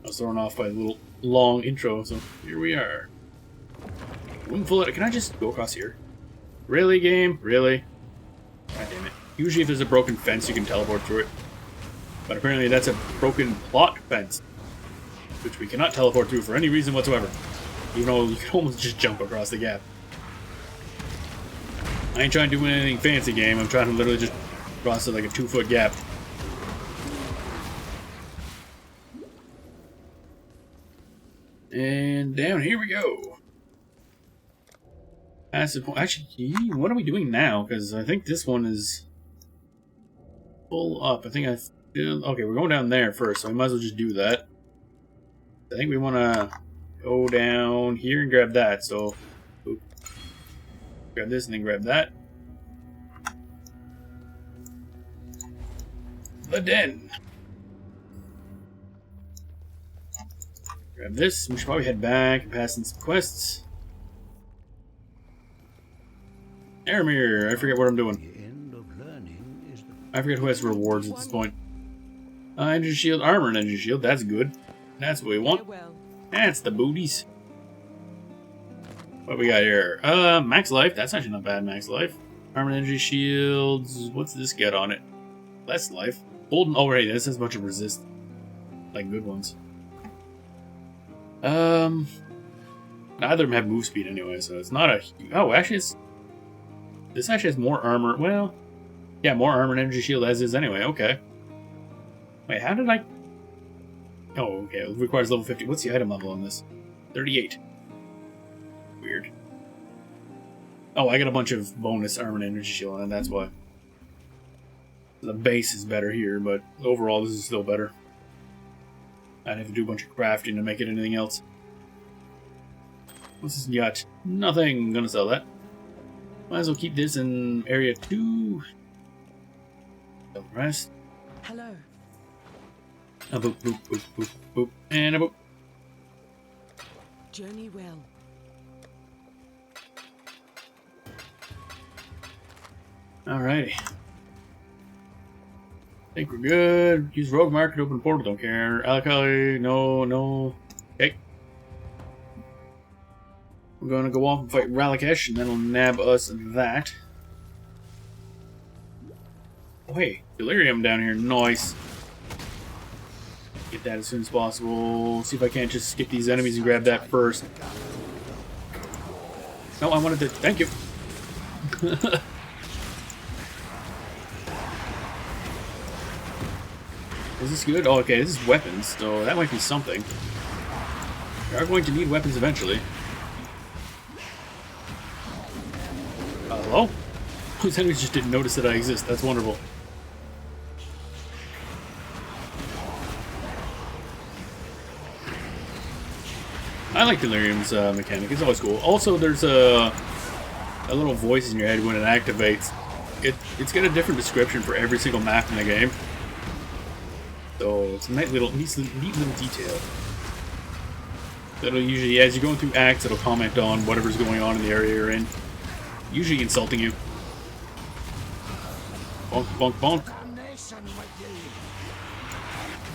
I was thrown off by the little long intro, so here we are. Room full of... Can I just go across here? Really, game? Really? God damn it. Usually if there's a broken fence, you can teleport through it. But apparently that's a broken plot fence, which we cannot teleport through for any reason whatsoever. Even though you can almost just jump across the gap. I ain't trying to do anything fancy, game. I'm trying to literally just cross like a 2-foot gap. And down here we go. Acid point. Actually, what are we doing now? Because I think this one is full up. I think I feel... Okay, we're going down there first, so we might as well just do that. I think we want to go down here and grab that, so... Oop. Grab this and then grab that. The den. Grab this. We should probably head back and pass in some quests. Aramir, I forget what I'm doing. I forget who has rewards at this point. Energy shield, armor and energy shield. That's good. That's what we want. That's the booties. What we got here? Max life. That's actually not bad, max life. Armor and energy shields. What's this get on it? Less life. Golden. Oh, right. This has a bunch of resist. Like good ones. Neither of them have move speed anyway, so it's not a... Oh, actually, it's... This actually has more armor. Well, yeah, more armor and energy shield as is anyway. Okay. Wait, how did I... Oh, okay. It requires level 50. What's the item level on this? 38. Weird. Oh, I got a bunch of bonus armor and energy shield, and that's why. The base is better here, but overall this is still better. I'd have to do a bunch of crafting to make it anything else. What's this yacht? Nothing. I'm gonna sell that. Might as well keep this in area 2. Sell the rest. Hello. A boop, boop, boop, boop, boop, and a boop. Journey well. Alrighty. I think we're good. Use rogue marker to open a portal. Don't care. Alkali, no. Okay. We're gonna go off and fight Relic, and that'll nab us that. Oh hey, delirium down here. Nice. Get that as soon as possible. See if I can't just skip these enemies and grab that first. No, I wanted to. Thank you. Is this good? Oh, okay, this is weapons, so that might be something. We are going to need weapons eventually. Hello? Those enemies just didn't notice that I exist. That's wonderful. I like Delirium's mechanic. It's always cool. Also, there's a little voice in your head when it activates. It's got a different description for every single map in the game. So it's a neat little detail. That'll usually, as you're going through acts, it'll comment on whatever's going on in the area you're in. Usually insulting you. Bonk, bonk, bonk.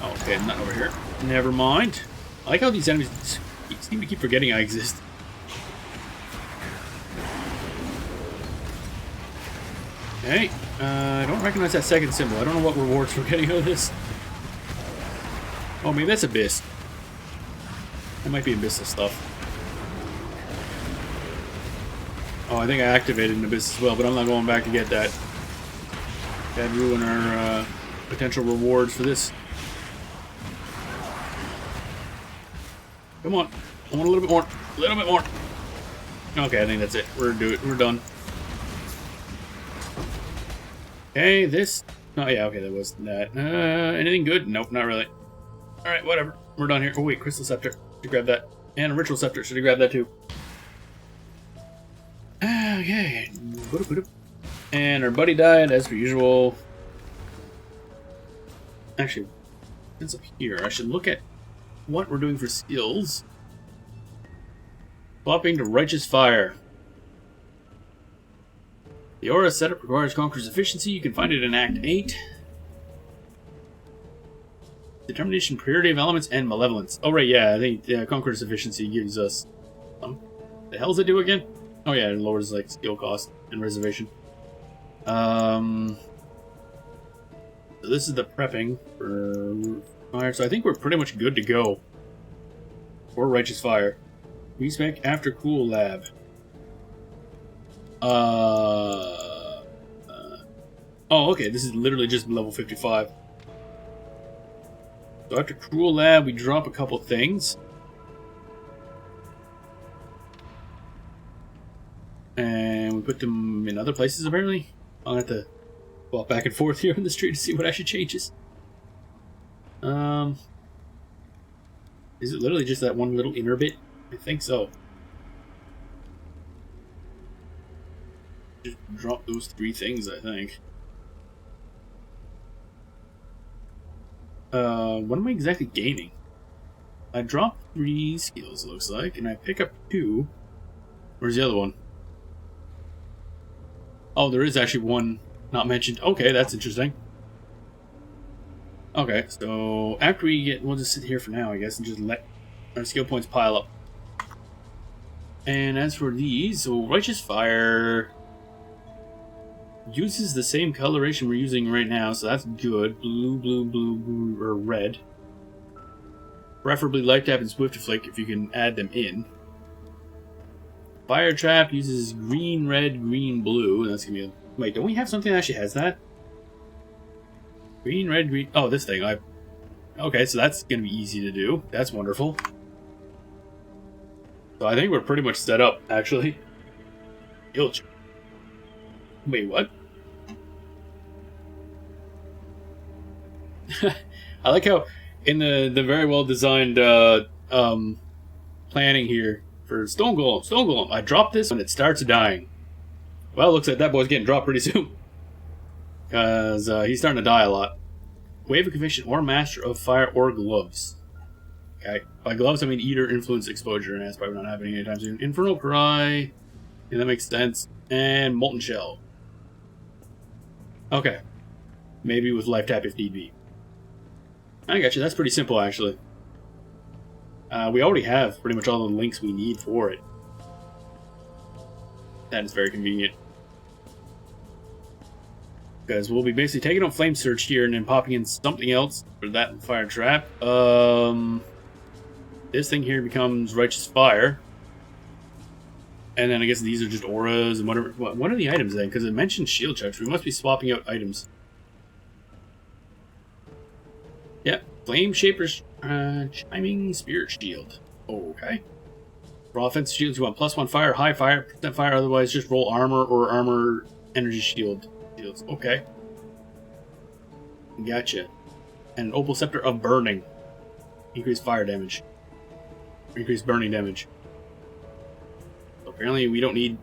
Oh, okay, not over here. Never mind. I like how these enemies seem to keep forgetting I exist. Okay, I don't recognize that second symbol. I don't know what rewards we're getting out of this. Oh, maybe that's Abyss. That might be Abyssal stuff. Oh, I think I activated an Abyss as well, but I'm not going back to get that. That'd ruin our potential rewards for this. Come on. I want a little bit more. A little bit more. Okay, I think that's it. We're done. Okay, this. Oh, yeah, okay, that was that. Anything good? Nope, not really. Alright, whatever. We're done here. Oh, wait, Crystal Scepter. Should grab that. And a Ritual Scepter. Should have grabbed that too. Okay. And our buddy died, as per usual. Actually, it's up here. I should look at what we're doing for skills. Swapping to Righteous Fire. The aura setup requires Conqueror's efficiency. You can find it in Act 8. Determination, priority of elements, and malevolence. Oh, right, yeah, I think Conqueror's efficiency gives us... the hell does it do again? Oh, yeah, it lowers, like, skill cost and reservation. So this is the prepping for fire. So I think we're pretty much good to go for Righteous Fire. Respec after Cool Lab. Oh, okay, this is literally just level 55. So after Cruel Lab, we drop a couple things. And we put them in other places, apparently. I'll have to walk back and forth here on the street to see what actually changes. Is it literally just that one little inner bit? I think so. Just drop those 3 things, I think. What am I exactly gaining? I drop 3 skills, it looks like, and I pick up 2. Where's the other one? Oh, there is actually one not mentioned. Okay, that's interesting. Okay, so after we get... We'll just sit here for now, I guess, and just let our skill points pile up. And as for these, so Righteous Fire uses the same coloration we're using right now, so that's good. Blue, blue, blue, blue, or red. Preferably Light Tap and Swift Flick if you can add them in. Fire Trap uses green, red, green, blue. That's gonna be a... Wait, don't we have something that actually has that? Green, red, green... Oh, this thing. Okay, so that's gonna be easy to do. That's wonderful. So I think we're pretty much set up, actually. skill check. Wait, what? I like how in the very well designed planning here for Stone Golem, I dropped this when it starts dying. Well, looks like that boy's getting dropped pretty soon. Because he's starting to die a lot. Wave of Conviction or Master of Fire or Gloves. Okay. By gloves, I mean Eater, Influence, Exposure, and that's probably not happening anytime soon. Infernal Cry. Yeah, that makes sense. And Molten Shell. Okay. Maybe with Life Tap if need be. I got you. That's pretty simple, actually. We already have pretty much all the links we need for it. That is very convenient. Because we'll be basically taking out Flame Search here and then popping in something else for that Fire Trap. This thing here becomes Righteous Fire. And then I guess these are just auras and whatever. What are the items then? Because it mentioned shield checks. We must be swapping out items. Yeah, Flame Shaper's Chiming Spirit Shield. Oh, okay. For offensive shields, you want +1 fire, high fire, percent fire, otherwise just roll armor or armor energy shields. Okay. Gotcha. And an Opal Scepter of Burning. Increased fire damage. Increased burning damage. So apparently we don't need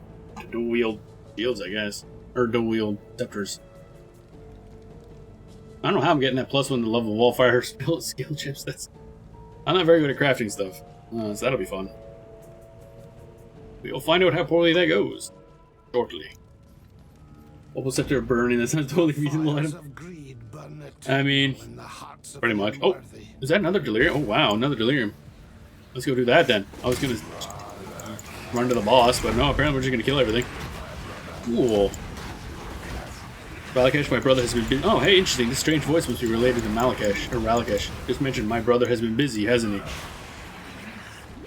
dual wield shields, I guess. Or dual wield scepters. I don't know how I'm getting that +1 to level wall fire skill chips. I'm not very good at crafting stuff. So that'll be fun. We'll find out how poorly that goes shortly. Opal Scepter of Burning, that's not a totally reasonable item. I mean, pretty much. Oh, is that another Delirium? Oh wow, another Delirium. Let's go do that then. I was gonna run to the boss, but no, apparently we're just gonna kill everything. Cool. Ralakesh, my brother has been busy. Oh, hey, interesting. This strange voice must be related to Malakesh, or Ralakesh. Just mentioned my brother has been busy, hasn't he?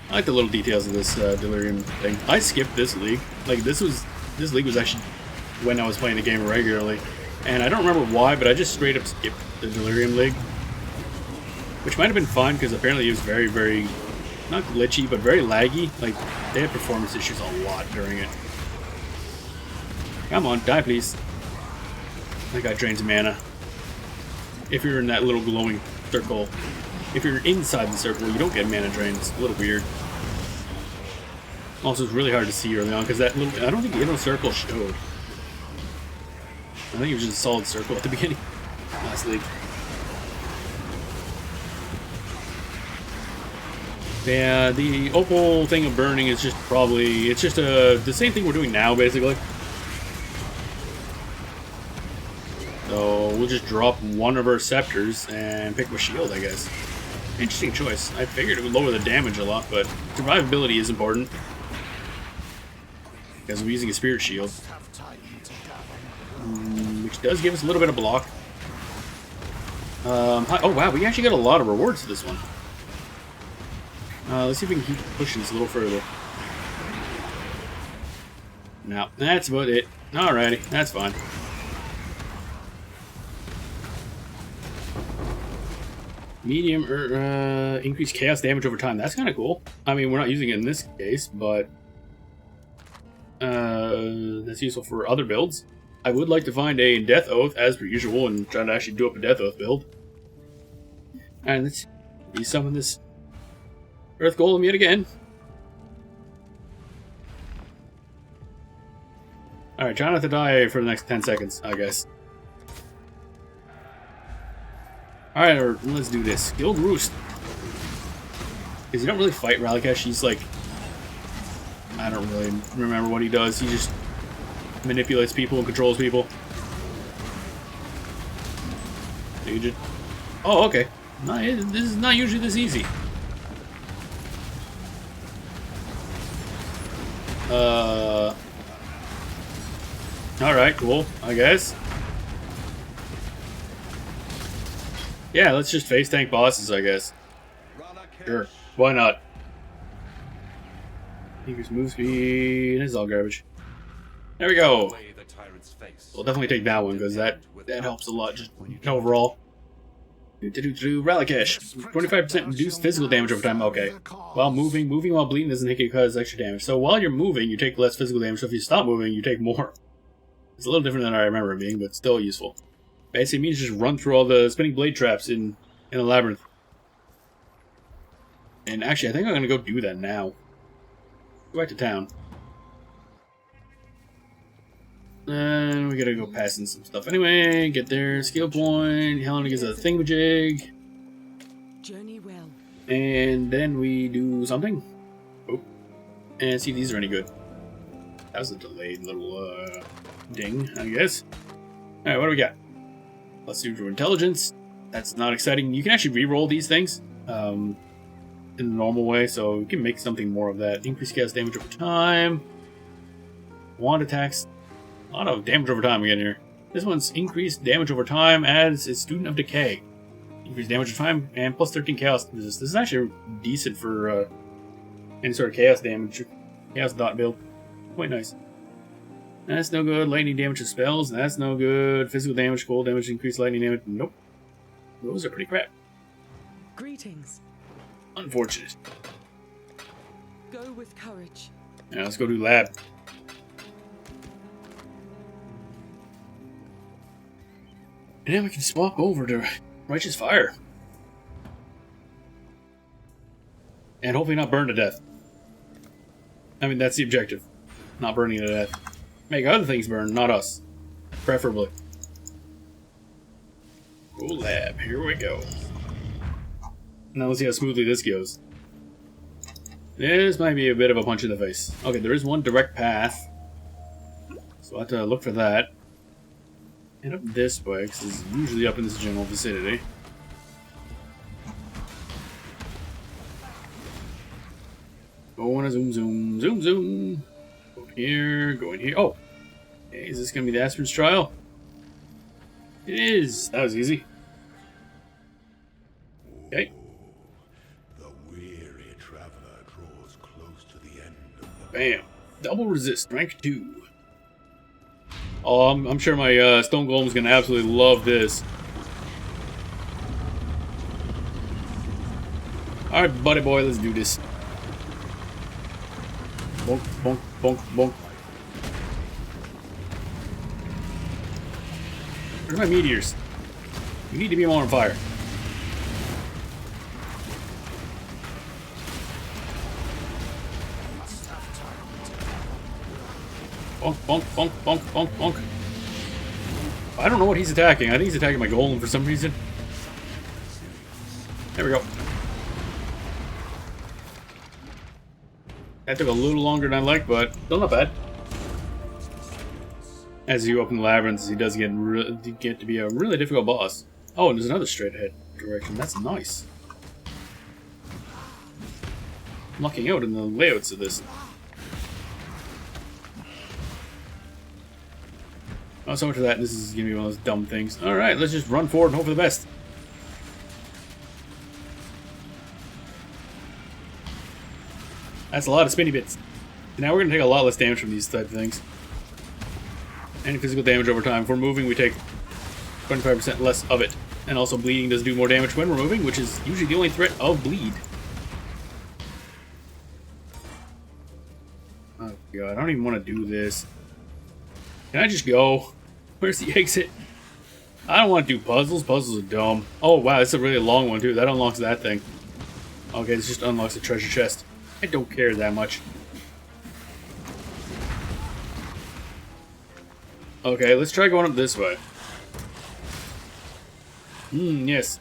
I like the little details of this Delirium thing. I skipped this league. Like, this league was actually when I was playing the game regularly. And I don't remember why, but I just straight up skipped the Delirium league. Which might have been fun, because apparently it was very, very, not glitchy, but very laggy. Like, they had performance issues a lot during it. Come on, die please. That guy drains mana. If you're in that little glowing circle. If you're inside the circle, you don't get mana drain. It's a little weird. Also, it's really hard to see early on, because that little, I don't think the inner circle showed. I think it was just a solid circle at the beginning. Last league. Yeah, the opal thing of burning is just probably, it's just the same thing we're doing now, basically. So we'll just drop one of our scepters and pick a shield, I guess. Interesting choice. I figured it would lower the damage a lot, but survivability is important. Because we're using a spirit shield. Which does give us a little bit of block. Oh wow, we actually got a lot of rewards for this one. Let's see if we can keep pushing this a little further. No, that's about it. Alrighty, that's fine. Medium increased chaos damage over time. That's kind of cool. I mean, we're not using it in this case, but that's useful for other builds. I would like to find a Death Oath, as per usual, and try to actually do up a Death Oath build. And let's resummon this Earth Golem yet again. Alright, try not to die for the next 10 seconds, I guess. Alright, let's do this. Guild Roost. Because you don't really fight Ralakesh, he's like... I don't really remember what he does. He just manipulates people and controls people. Oh, okay. This is not usually this easy. Alright, cool, I guess. Yeah, let's just face tank bosses, I guess. Sure, why not? Increase move speed, this is all garbage. There we go. We'll definitely take that one, because that helps a lot, just overall. Relic 25% reduced physical damage over time. Okay. While moving while bleeding doesn't take you cause extra damage. So while you're moving, you take less physical damage. So if you stop moving, you take more. It's a little different than I remember it being, but still useful. Basically, it means just run through all the spinning blade traps in the labyrinth. And actually, I think I'm going to go do that now. Go back to town. And we gotta go passing some stuff. Anyway, get there. Skill point. Helena gets a thingamajig. Journey well. And then we do something. Oh. And see if these are any good. That was a delayed little ding, I guess. Alright, what do we got? Let's do intelligence. That's not exciting. You can actually re-roll these things in the normal way, so you can make something more of that. Increase chaos damage over time. Wand attacks. A lot of damage over time again here. This one's increased damage over time as a student of decay. Increased damage over time and plus 13 chaos resist. This is actually decent for any sort of chaos damage. Chaos dot build. Quite nice. That's no good. Lightning damage to spells. That's no good. Physical damage, cold damage, increased lightning damage. Nope. Those are pretty crap. Greetings. Unfortunate. Go with courage. Now let's go do lab. And then we can swap over to Righteous Fire. And hopefully not burn to death. I mean, that's the objective. Not burning to death. Make other things burn, not us. Preferably. Go lab, here we go. Now let's see how smoothly this goes. This might be a bit of a punch in the face. Okay, there is one direct path. So I'll have to look for that. And up this way, because it's usually up in this general vicinity. Going to zoom, zoom, zoom, zoom. Go here, go in here. Oh! Hey, is this going to be the Aspirin's Trial? It is! That was easy. Okay. The weary traveler draws close to the end of the Bam. Double resist, rank 2. Oh, I'm sure my Stone Golem's going to absolutely love this. Alright, buddy boy, let's do this. Bonk, bonk, bonk, bonk. Where's my meteors? You need to be more on fire. Bonk, bonk, bonk, bonk, bonk, bonk. I don't know what he's attacking. I think he's attacking my golem for some reason. There we go. That took a little longer than I liked, but still not bad. As you open the labyrinths, he does get to be a really difficult boss. Oh, and there's another straight ahead direction. That's nice. I'm lucking out in the layouts of this. Oh, so much for that. This is going to be one of those dumb things. Alright, let's just run forward and hope for the best. That's a lot of spinny bits. Now we're going to take a lot less damage from these type of things. Any physical damage over time. If we're moving, we take 25% less of it. And also bleeding does do more damage when we're moving, which is usually the only threat of bleed. Oh god, I don't even want to do this. Can I just go? Where's the exit? I don't want to do puzzles. Puzzles are dumb. Oh wow, it's a really long one too. That unlocks that thing. Okay, this just unlocks the treasure chest. I don't care that much. Okay, let's try going up this way. Yes.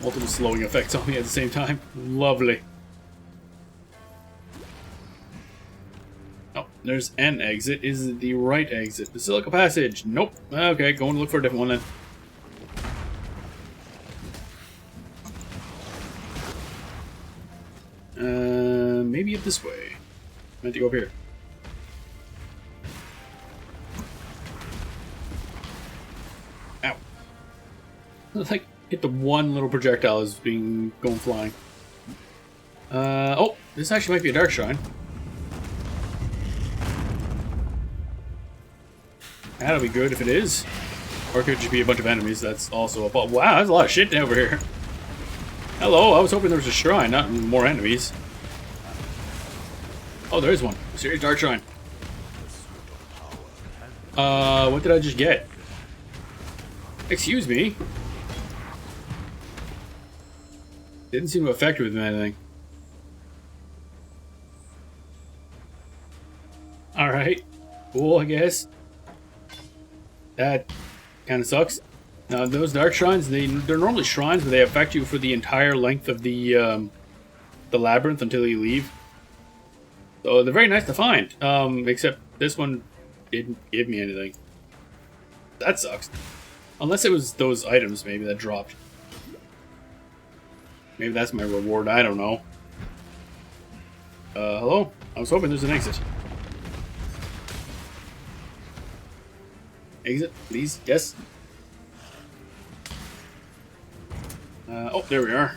Multiple slowing effects on me at the same time. Lovely. Oh, there's an exit. Is it the right exit? Basilica Passage. Nope. Okay, going to look for a different one then. Maybe up this way. Meant to go up here. Ow. Like, hit the one little projectile as being going flying. Oh, this actually might be a dark shrine. That'll be good if it is. Or it could just be a bunch of enemies. That's also a... Wow, there's a lot of shit over here. Hello, I was hoping there was a shrine, not more enemies. Oh, there is one. Serious Dark Shrine. What did I just get? Excuse me? Didn't seem to affect me with anything. Alright. Cool, I guess. That kind of sucks. Now, those Dark Shrines, they're normally shrines, but they affect you for the entire length of the Labyrinth until you leave. So they're very nice to find. Except this one didn't give me anything. That sucks. Unless it was those items, maybe, that dropped. Maybe that's my reward, I don't know. Hello? I was hoping there's an exit. Exit, please, yes. Oh, there we are.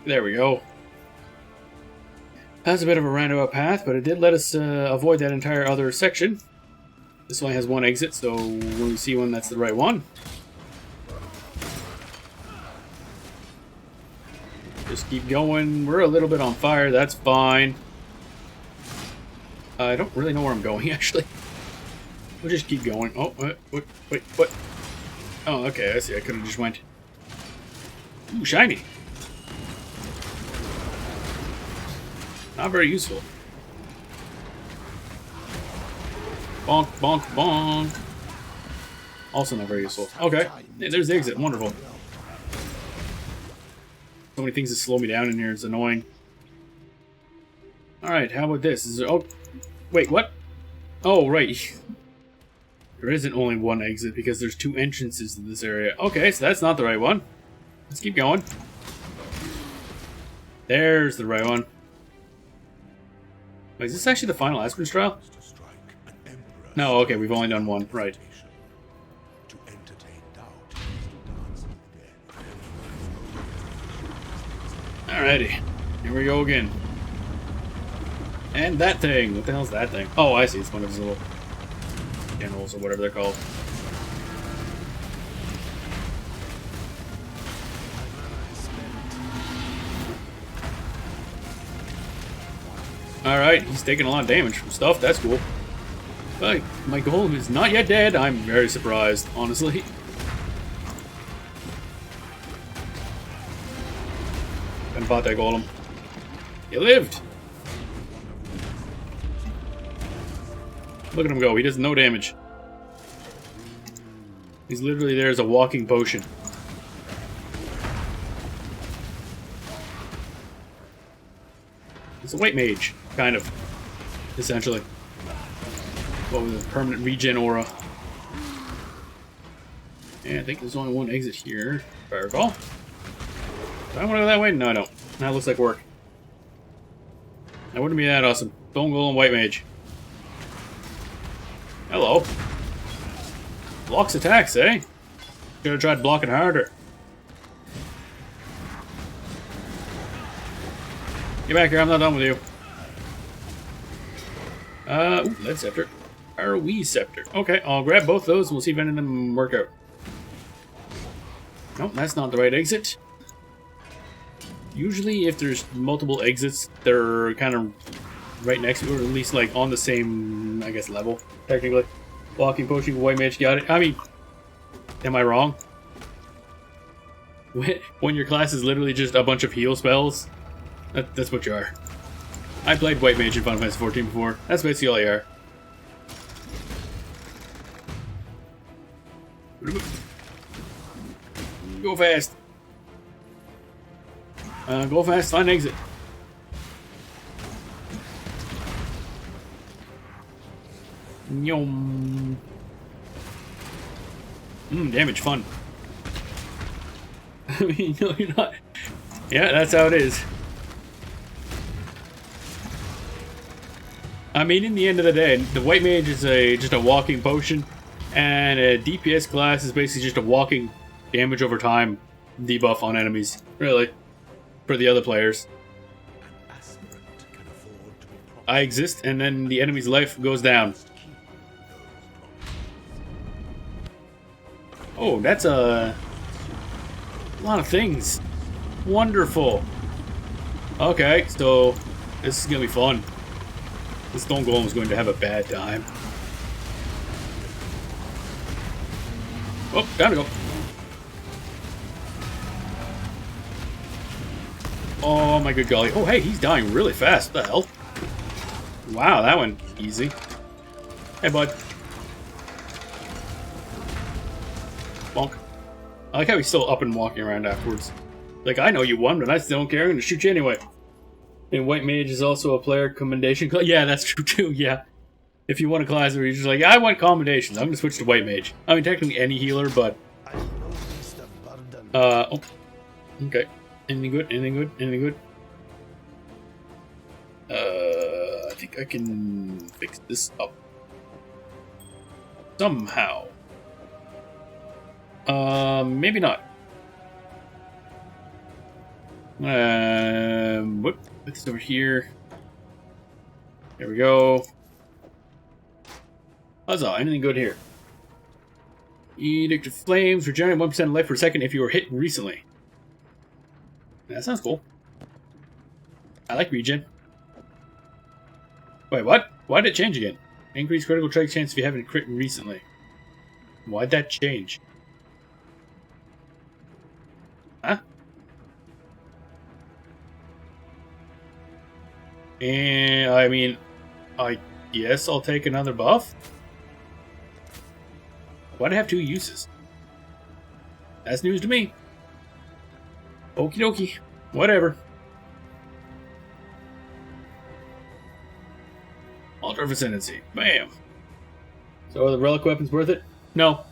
There we go. That's a bit of a roundabout path, but it did let us avoid that entire other section. This only has one exit, so when we see one, that's the right one. Just keep going. We're a little bit on fire, that's fine. I don't really know where I'm going, actually. We'll just keep going. Oh, wait, what? Oh, okay, I see. I could have just went. Ooh, shiny. Not very useful. Bonk, bonk, bonk. Also not very useful. Okay, yeah, there's the exit. Wonderful. So many things that slow me down in here. It's annoying. Alright, how about this? Is there... Oh, wait, what? Oh, right. There isn't only one exit because there's two entrances to this area. Okay, so that's not the right one. Let's keep going. There's the right one. Wait, is this actually the final Labyrinth Trial? No, okay, we've only done one. Right. Alrighty. Here we go again. And that thing. What the hell's that thing? Oh, I see. It's one of his little generals or whatever they're called. Alright, he's taking a lot of damage from stuff. That's cool. But my golem is not yet dead. I'm very surprised, honestly. And fought that golem. He lived! Look at him go. He does no damage. He's literally there as a walking potion. It's a white mage, kind of. Essentially. But with a permanent regen aura. And I think there's only one exit here, if I recall. Do I want to go that way? No, I don't. That looks like work. That wouldn't be that awesome. Stone Golem White Mage. Hello. Blocks attacks, eh? Should have tried blocking harder. Get back here, I'm not done with you. Ooh, Lead Scepter. ROE Scepter. Okay, I'll grab both those and we'll see if any of them work out. Nope, that's not the right exit. Usually, if there's multiple exits, they're kind of right next to, or at least like on the same, I guess, level, technically. Walking Potion, White Mage, got it. I mean, am I wrong? When your class is literally just a bunch of heal spells, that's what you are. I played White Mage in Final Fantasy 14 before. That's basically all you are. Go fast. Go fast, find exit. Yum. Damage, fun. I mean, no, you're not. Yeah, that's how it is. I mean, in the end of the day, the White Mage is just a walking potion, and a DPS class is basically just a walking damage over time debuff on enemies. Really. For the other players. An aspirant can afford to be I exist, and then the enemy's life goes down. Oh, that's a lot of things. Wonderful. Okay, so this is gonna be fun. The stone golem is going to have a bad time. Oh, time to go. Oh my good golly. Oh hey, he's dying really fast. What the hell? Wow, that went easy. Hey bud. Bonk. I like how he's still up and walking around afterwards. Like, I know you won, but I still don't care. I'm gonna shoot you anyway. And White Mage is also a player commendation. Yeah, that's true too, yeah. If you want a class where you're just like, I want commendations, I'm gonna switch to White Mage. I mean, technically any healer, but... oh. Okay. Anything good? Anything good? Anything good? I think I can fix this up. Somehow. Maybe not. Whoop. Put this over here. There we go. Huzzah, anything good here? Edict of Flames, regenerate 1% life per second if you were hit recently. That sounds cool. I like regen. Wait, what? Why did it change again? Increase critical strike chance if you haven't crit recently. Why'd that change? Huh? And I mean, I guess I'll take another buff. Why'd I have 2 uses? That's news to me. Okie dokie. Whatever. Altar of Ascendancy. Bam. So are the relic weapons worth it? No.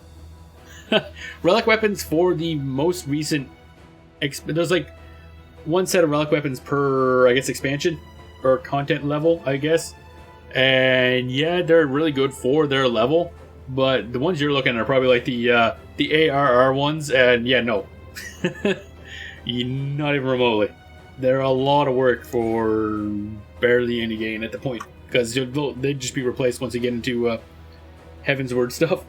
Relic weapons for the most recent... There's like one set of relic weapons per, I guess, expansion. Or content level, I guess. And yeah, they're really good for their level. But the ones you're looking at are probably like the ARR ones. And yeah, no. Not even remotely. They're a lot of work for barely any gain at the point. Because they'd just be replaced once you get into Heaven's Word stuff.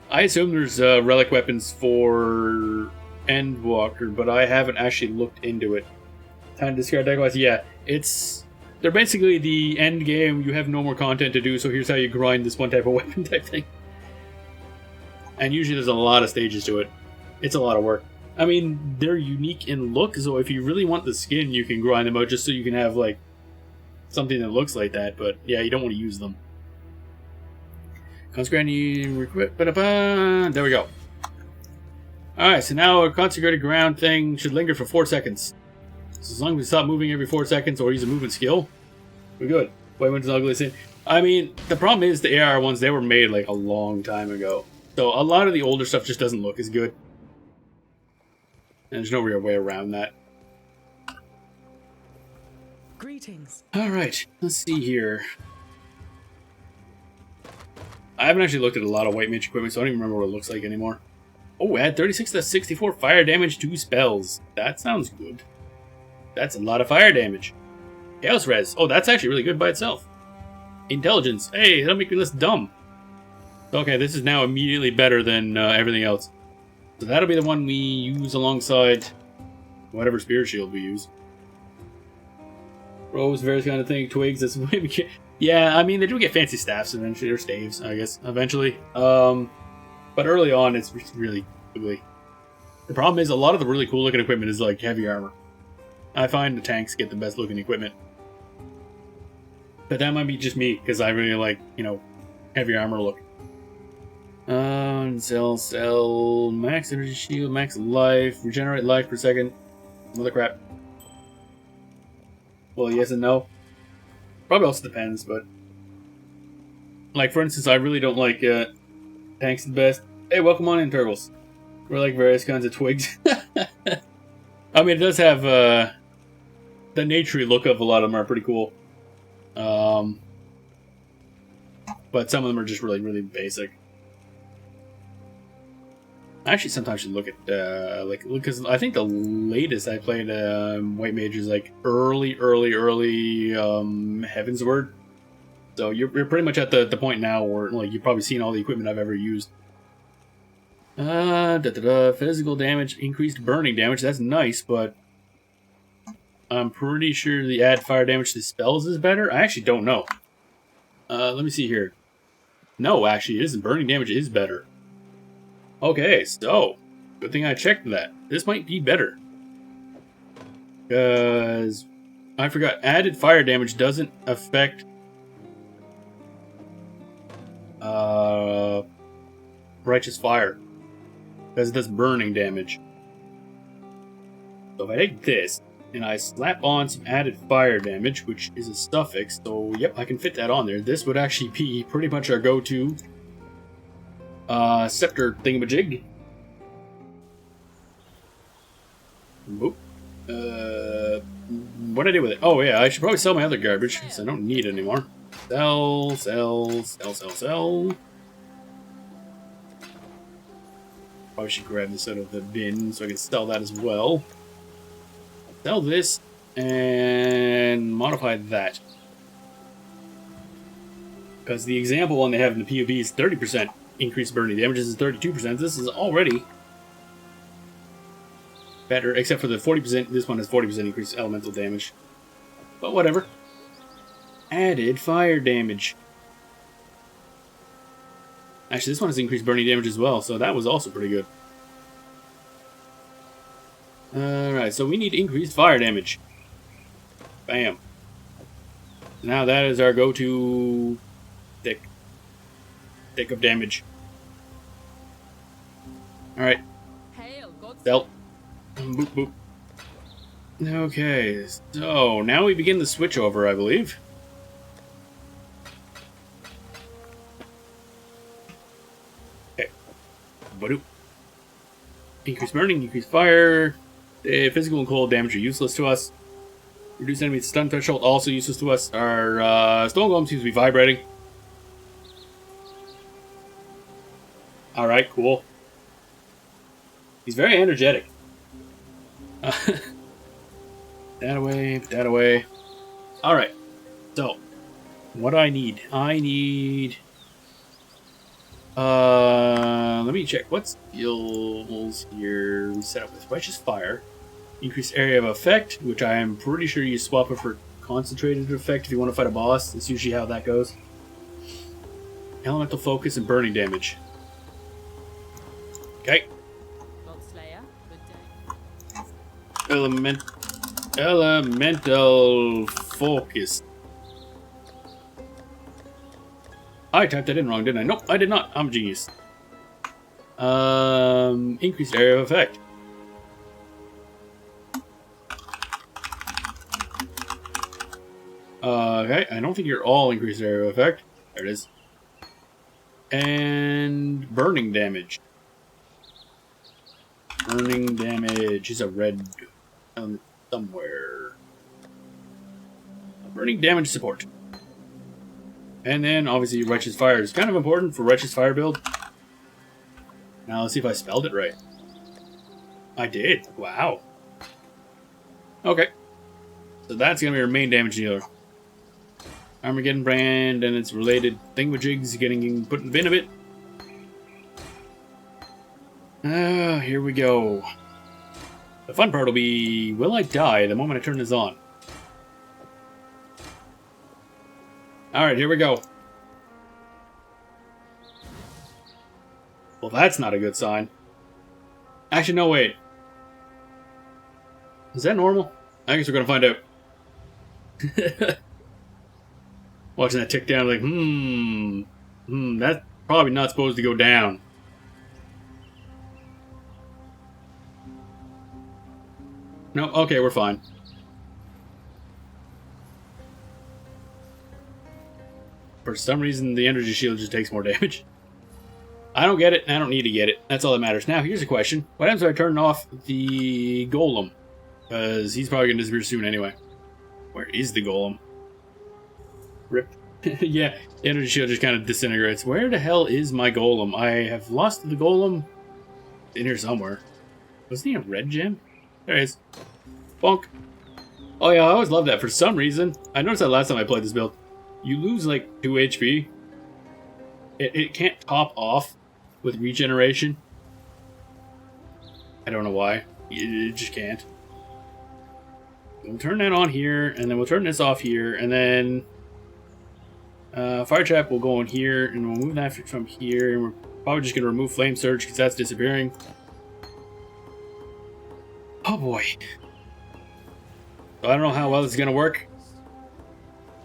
I assume there's relic weapons for Endwalker, but I haven't actually looked into it. Time to discard deck wise, yeah. They're basically the end game, you have no more content to do, so here's how you grind this one type of weapon type thing. And usually there's a lot of stages to it. It's a lot of work. I mean, they're unique in look, so if you really want the skin, you can grind them out just so you can have, like, something that looks like that, but yeah, you don't want to use them. Consecrated recruit. There we go. Alright, so now our consecrated ground thing should linger for 4 seconds. So as long as we stop moving every 4 seconds or use a movement skill, we're good. White Wind's ugly sin. I mean, the problem is the AR ones, they were made like a long time ago. So a lot of the older stuff just doesn't look as good. And there's no real way around that. Greetings. Alright, let's see here. I haven't actually looked at a lot of White Mage equipment, so I don't even remember what it looks like anymore. Oh, add 36 to 64 fire damage to spells. That sounds good. That's a lot of fire damage. Chaos Res. Oh, that's actually really good by itself. Intelligence. Hey, that'll make me less dumb. Okay, this is now immediately better than everything else. So that'll be the one we use alongside whatever Spirit Shield we use. Rose, various kind of thing. Twigs, that's the way we get... Yeah, I mean, they do get fancy staffs eventually, or staves, I guess, eventually. But early on, it's really ugly. The problem is, a lot of the really cool looking equipment is like heavy armor. I find the tanks get the best looking equipment. But that might be just me, because I really like, you know, heavy armor look. Sell, max energy shield, max life, regenerate life per second. Mother crap. Well, yes and no. Probably also depends, but... Like, for instance, I really don't like tanks the best. Hey, welcome on in, Turtles. We're like various kinds of twigs. I mean, it does have the naturey look of a lot of them are pretty cool. But some of them are just really, really basic. I actually sometimes should look at, like, because I think the latest I played White Mage is like early Heaven's Word. So you're pretty much at the point now where like you've probably seen all the equipment I've ever used. Physical damage, increased burning damage. That's nice, but I'm pretty sure the add fire damage to spells is better. I actually don't know. Let me see here. No, actually, it isn't. Burning damage is better. Okay, so good thing I checked that. This might be better. Because I forgot, added fire damage doesn't affect righteous fire. Because it does burning damage. So if I take this and I slap on some added fire damage, which is a suffix, so yep, I can fit that on there. This would actually be pretty much our go-to scepter thingamajig. Boop. What did I do with it? Oh yeah, I should probably sell my other garbage, because I don't need it anymore. Sell, sell, sell, sell, sell. Probably should grab this out of the bin so I can sell that as well. Sell this and modify that. Because the example one they have in the POB is 30% increased burning damage. This is 32%. This is already better, except for the 40%. This one has 40% increased elemental damage. But whatever. Added fire damage. Actually, this one has increased burning damage as well, so that was also pretty good. Alright, so we need increased fire damage. Bam. Now that is our go-to stick of damage. Alright. Sell. Boop, boop. Okay, so now we begin the switch over, I believe. Okay. Badoo. Increased burning, increased fire. Physical and cold damage are useless to us. Reduce enemy stun threshold, also useless to us. Our stone golem seems to be vibrating. Alright, cool. He's very energetic. That away, put that away. Alright, so what do I need? I need... let me check. What skills here we set up with? Righteous Fire. Increased area of effect, which I am pretty sure you swap it for concentrated effect if you want to fight a boss. That's usually how that goes. Elemental focus and burning damage. Okay. Elemental focus. I typed that in wrong, didn't I? Nope, I did not. I'm a genius. Increased area of effect. Okay, I don't think you're all increased area of effect. There it is. And burning damage. Burning damage is a red somewhere. Burning damage support. And then obviously Righteous Fire is kind of important for Righteous Fire build. Now let's see if I spelled it right. I did. Wow. Okay. So that's gonna be our main damage dealer. Armageddon brand and its related thingamajigs getting put in the bin a bit. Here we go. The fun part will be, will I die the moment I turn this on? Alright, here we go. Well, that's not a good sign. Actually, no, wait. Is that normal? I guess we're gonna find out. Watching that tick down, like, that's probably not supposed to go down. No, okay, we're fine. For some reason, the energy shield just takes more damage. I don't get it, and I don't need to get it. That's all that matters. Now, here's a question. What happens if I turn off the golem? Because he's probably going to disappear soon anyway. Where is the golem? Rip. Yeah, the energy shield just kind of disintegrates. Where the hell is my golem? I have lost the golem. in here somewhere. Wasn't he a red gem? There he is. Bonk. Oh yeah, I always loved that. For some reason, I noticed that last time I played this build. You lose like 2 HP. It can't top off with regeneration. I don't know why. It just can't. We'll turn that on here, and then we'll turn this off here, and then Fire Trap will go in here, and we'll move that from here, and we're probably just going to remove Flame Surge because that's disappearing. Oh boy. So I don't know how well this is going to work,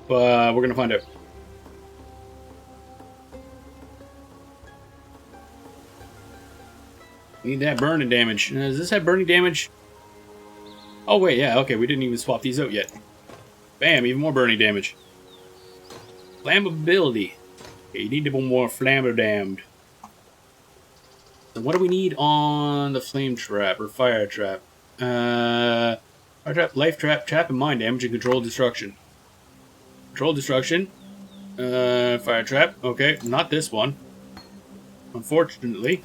but we're going to find out. Need that burning damage. Does this have burning damage? Oh wait, yeah, okay, we didn't even swap these out yet. Bam, even more burning damage. Flammability. Okay, you need to be more flammer damned. So what do we need on the flame trap or fire trap? Fire trap, life trap, trap and mind damage, and control destruction. Control destruction. Fire trap. Okay, not this one. Unfortunately.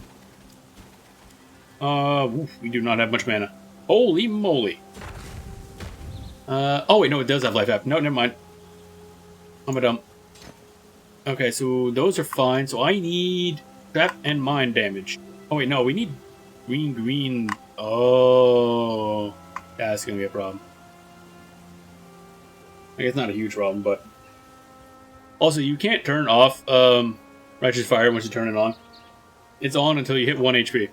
We do not have much mana. Holy moly. Oh wait, no, it does have life trap. No, never mind. I'm a dump. Okay, so those are fine. So I need trap and mind damage. Oh wait, no, we need green. Oh, that's gonna be a problem. I guess not a huge problem, but also you can't turn off Righteous Fire once you turn it on. It's on until you hit 1 HP.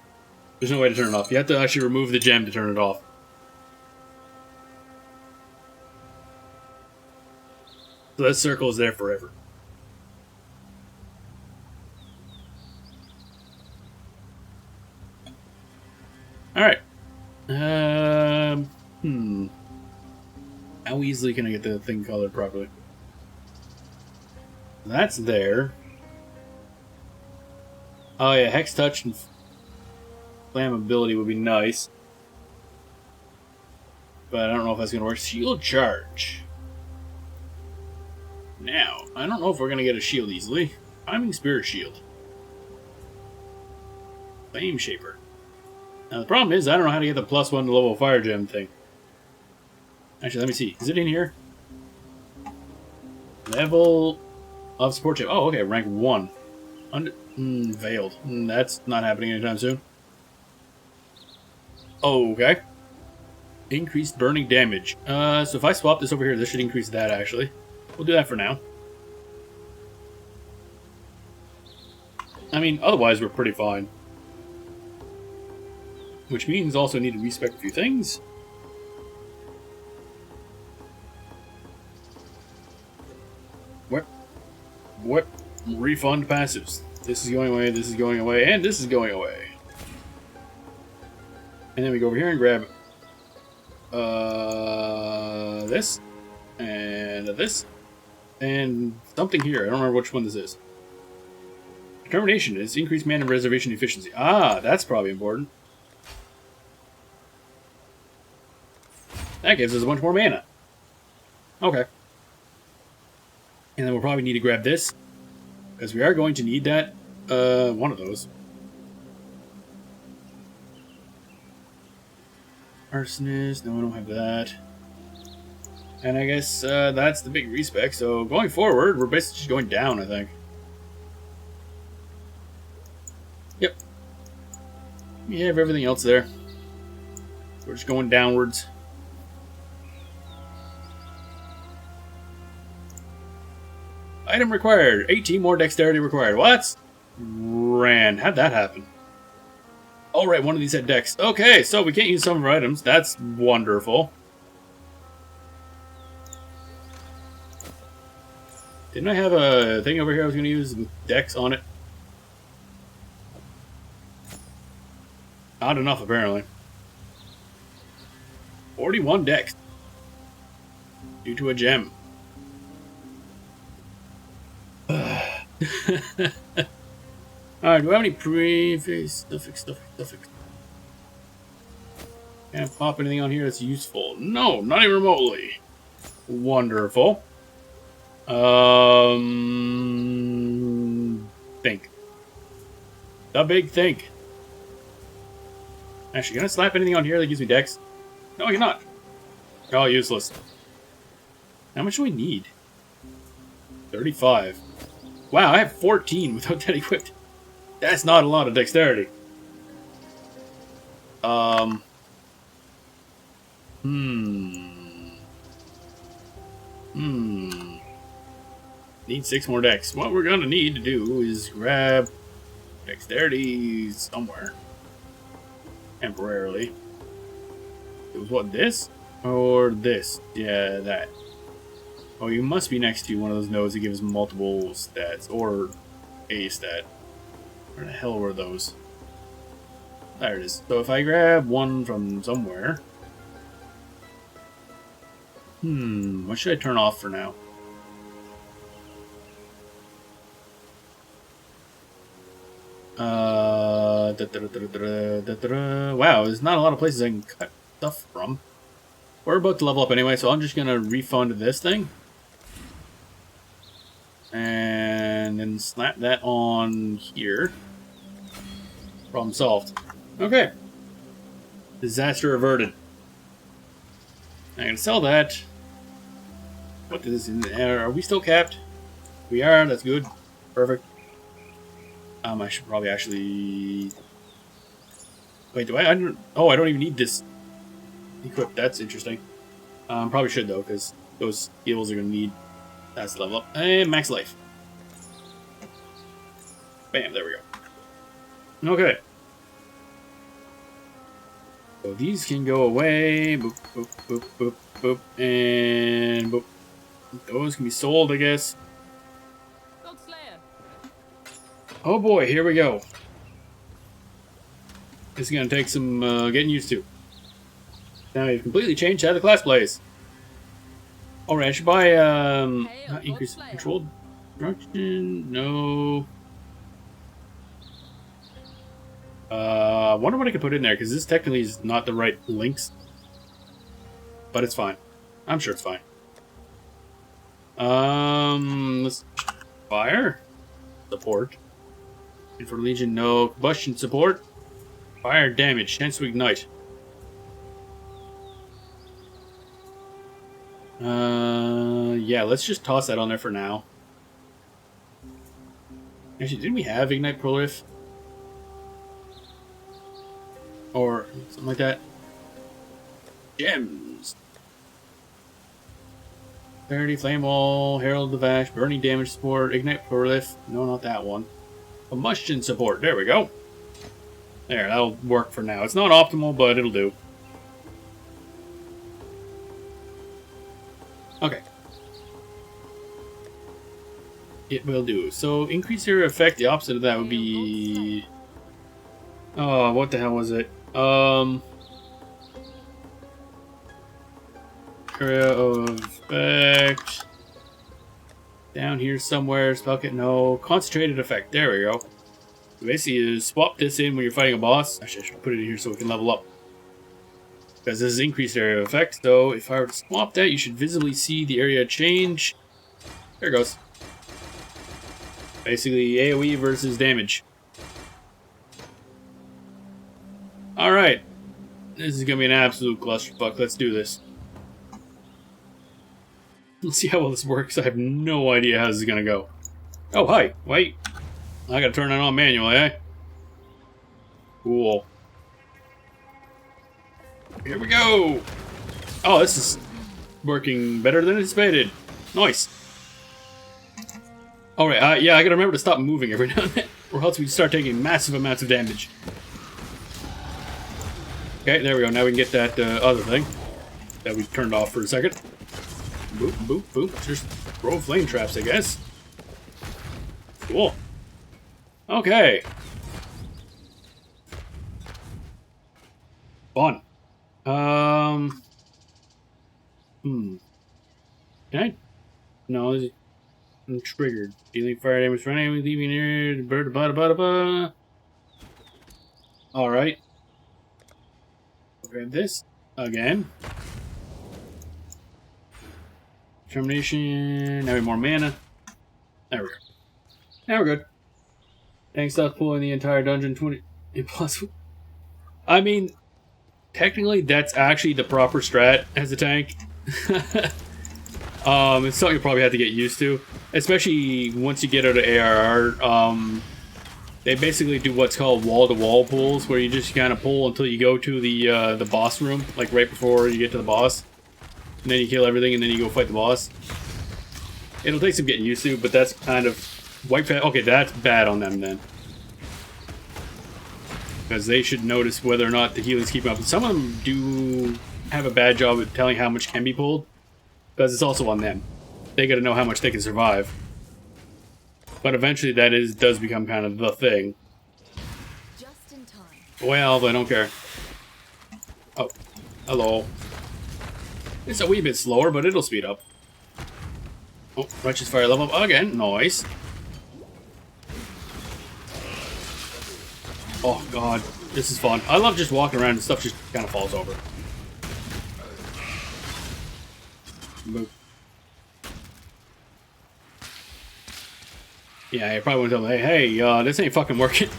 There's no way to turn it off. You have to actually remove the gem to turn it off. So that circle is there forever. Alright. How easily can I get the thing colored properly? That's there. Oh yeah, Hex Touch and Flammability would be nice. But I don't know if that's going to work. Shield Charge. Now, I don't know if we're going to get a shield easily. Timing Spirit Shield. Flame Shaper. Now the problem is, I don't know how to get the +1 level fire gem thing. Actually, let me see. Is it in here? Level of support gem. Oh, okay. Rank 1. Veiled. That's not happening anytime soon. Oh, okay. Increased burning damage. So if I swap this over here, this should increase that, actually. We'll do that for now. I mean, otherwise we're pretty fine. Which means also need to respec a few things. What? Refund passives. This is going away, this is going away, and this is going away. And then we go over here and grab this, and this, and something here. I don't remember which one this is. Determination is increased mana reservation efficiency. Ah, that's probably important. That gives us a bunch more mana. Okay. And then we'll probably need to grab this, because we are going to need that, one of those. Arsonist, no, I don't have that. And I guess that's the big respec, so going forward, we're basically just going down, I think. Yep. We have everything else there. We're just going downwards. Item required. 18 more dexterity required. Well, that's grand. How'd that happen? Oh, right, one of these had dex. Okay, so we can't use some of our items. That's wonderful. Didn't I have a thing over here I was going to use with dex on it? Not enough, apparently. 41 dex. Due to a gem. Alright, do I have any previous suffix? Can't pop anything on here that's useful. No, not even remotely. Wonderful. Think. The big think. Actually, gonna slap anything on here that gives me dex? No, you're not. Oh, useless. How much do we need? 35. Wow, I have 14 without that equipped. That's not a lot of dexterity. Need 6 more dex. What we're gonna need to do is grab dexterity somewhere. Temporarily. It was what, this? Or this? Yeah, that. Oh, you must be next to one of those nodes that gives multiple stats. Or a stat. Where the hell were those? There it is. So if I grab one from somewhere... what should I turn off for now? Wow, there's not a lot of places I can cut stuff from. We're about to level up anyway, so I'm just gonna refund this thing. And then slap that on here. Problem solved. Okay. Disaster averted. I'm gonna sell that. What is in there? Are we still capped? We are, that's good. Perfect. I should probably actually... Wait, do I don't... Oh, I don't even need this equipped. That's interesting. Probably should, though, because those skills are going to need... That's level up. And max life. Bam, there we go. Okay. So these can go away. Boop, boop, boop, boop, boop, and boop. Those can be sold, I guess. Oh boy, here we go. This is going to take some getting used to. Now you've completely changed how the class plays. Alright, I should buy, not increase controlled destruction, no. I wonder what I could put in there, because this technically is not the right links. But it's fine. I'm sure it's fine. Let's fire. Support. And for Legion, no. Combustion support. Fire damage. Chance to ignite. Yeah, let's just toss that on there for now. Actually, didn't we have Ignite Prolif? Or something like that? Gems. 30 Flame Wall, Herald of Ash, Burning Damage Support, Ignite Prolif. No, not that one. Combustion Support. There we go. There, that'll work for now. It's not optimal, but it'll do. Okay. It will do. So, increase area effect, the opposite of that would be... Oh, what the hell was it? Area of effect. Down here somewhere. Spell kit, no. Concentrated effect. There we go. So basically, you swap this in when you're fighting a boss. Actually, I should put it in here so we can level up. Because this is increased area of effect. So if I were to swap that, you should visibly see the area change. There it goes. Basically, AoE versus damage. Alright. This is going to be an absolute clusterfuck. Let's do this. Let's see how well this works. I have no idea how this is going to go. Oh, hi. Wait. I got to turn it on manually, eh? Cool. Here we go. Oh, this is working better than anticipated. Nice. Alright, yeah, I gotta remember to stop moving every now and then, or else we start taking massive amounts of damage. Okay, there we go. Now we can get that other thing that we turned off for a second. Boop, boop, boop. Just throw flame traps, I guess. Cool. Okay. Fun. Can I? No, I'm triggered. Dealing fire damage for enemy, leaving near the bird. Alright. Grab this again. Determination. Now we have more mana. There we go. Now we're good. Thanks, stop pulling the entire dungeon 20 plus. I mean, technically that's actually the proper strat as a tank. It's something you'll probably have to get used to, especially once you get out of ARR. They basically do what's called wall-to-wall pulls, where you just kind of pull until you go to the boss room, like right before you get to the boss, and then you kill everything, and then you go fight the boss. It'll take some getting used to, but that's kind of white. Okay, that's bad on them then, because they should notice whether or not the healing's keeping up. And some of them do have a bad job at telling how much can be pulled, because it's also on them. They got to know how much they can survive. But eventually that does become kind of the thing. Just in time. Well, I don't care. Oh, hello. It's a wee bit slower, but it'll speed up. Oh, righteous fire level up again. Nice. Oh god, this is fun. I love just walking around and stuff just kind of falls over. Boop. Yeah, you probably want to tell them, hey, this ain't fucking working.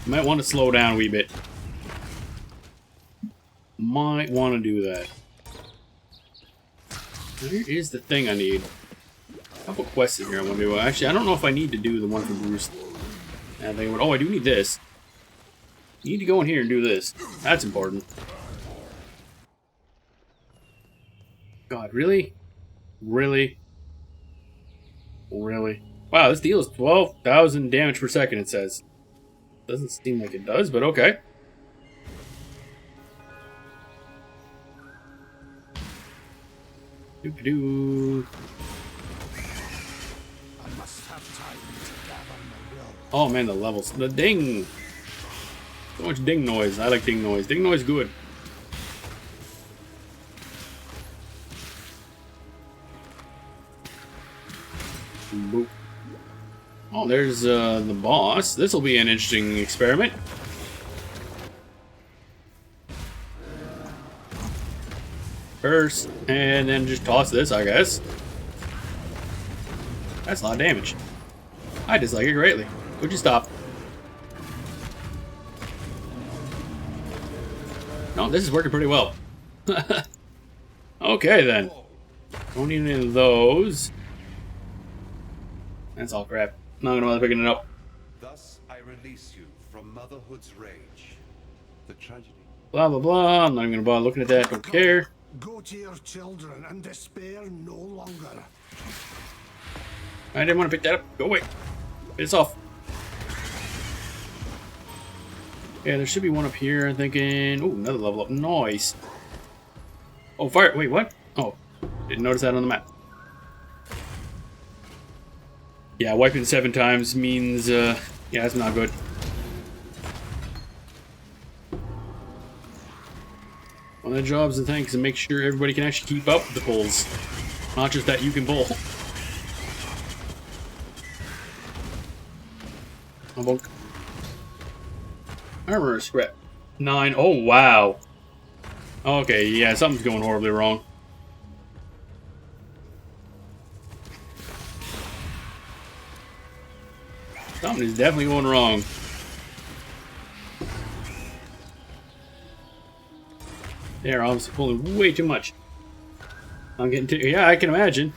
You might want to slow down a wee bit. Might want to do that. Now, here is the thing I need. A couple quests in here I want to do. Actually, I don't know if I need to do the one from Bruce. And they went, oh, I do need this. You need to go in here and do this. That's important. God, really? Really? Really? Wow, this deals 12,000 damage per second, it says. Doesn't seem like it does, but okay. Doo-doo. I must have time to gather my will. Oh man, the levels. The ding! So much ding noise. I like ding noise. Ding noise good. Boop. Oh, there's the boss. This will be an interesting experiment. First, and then just toss this, I guess. That's a lot of damage. I dislike it greatly. Would you stop? No, this is working pretty well. Okay, then. Don't need any of those. That's all crap. Not gonna bother picking it up. Thus I release you from motherhood's rage. The tragedy. Blah, blah, blah. I'm not even gonna bother looking at that. Don't care. Go to your children and despair no longer. I didn't want to pick that up. Go away. It's off. Yeah, there should be one up here, I'm thinking. Oh, another level up. Nice. Oh, fire. Wait, what? Oh, didn't notice that on the map. Yeah, wiping 7 times means, yeah, that's not good. One of the jobs, I think, is to make sure everybody can actually keep up with the pulls. Not just that you can pull. Oh, bonk. Armor scrap. 9. Oh, wow. Okay, yeah, something's going horribly wrong. Something is definitely going wrong. They're obviously pulling way too much. I'm getting too... Yeah, I can imagine.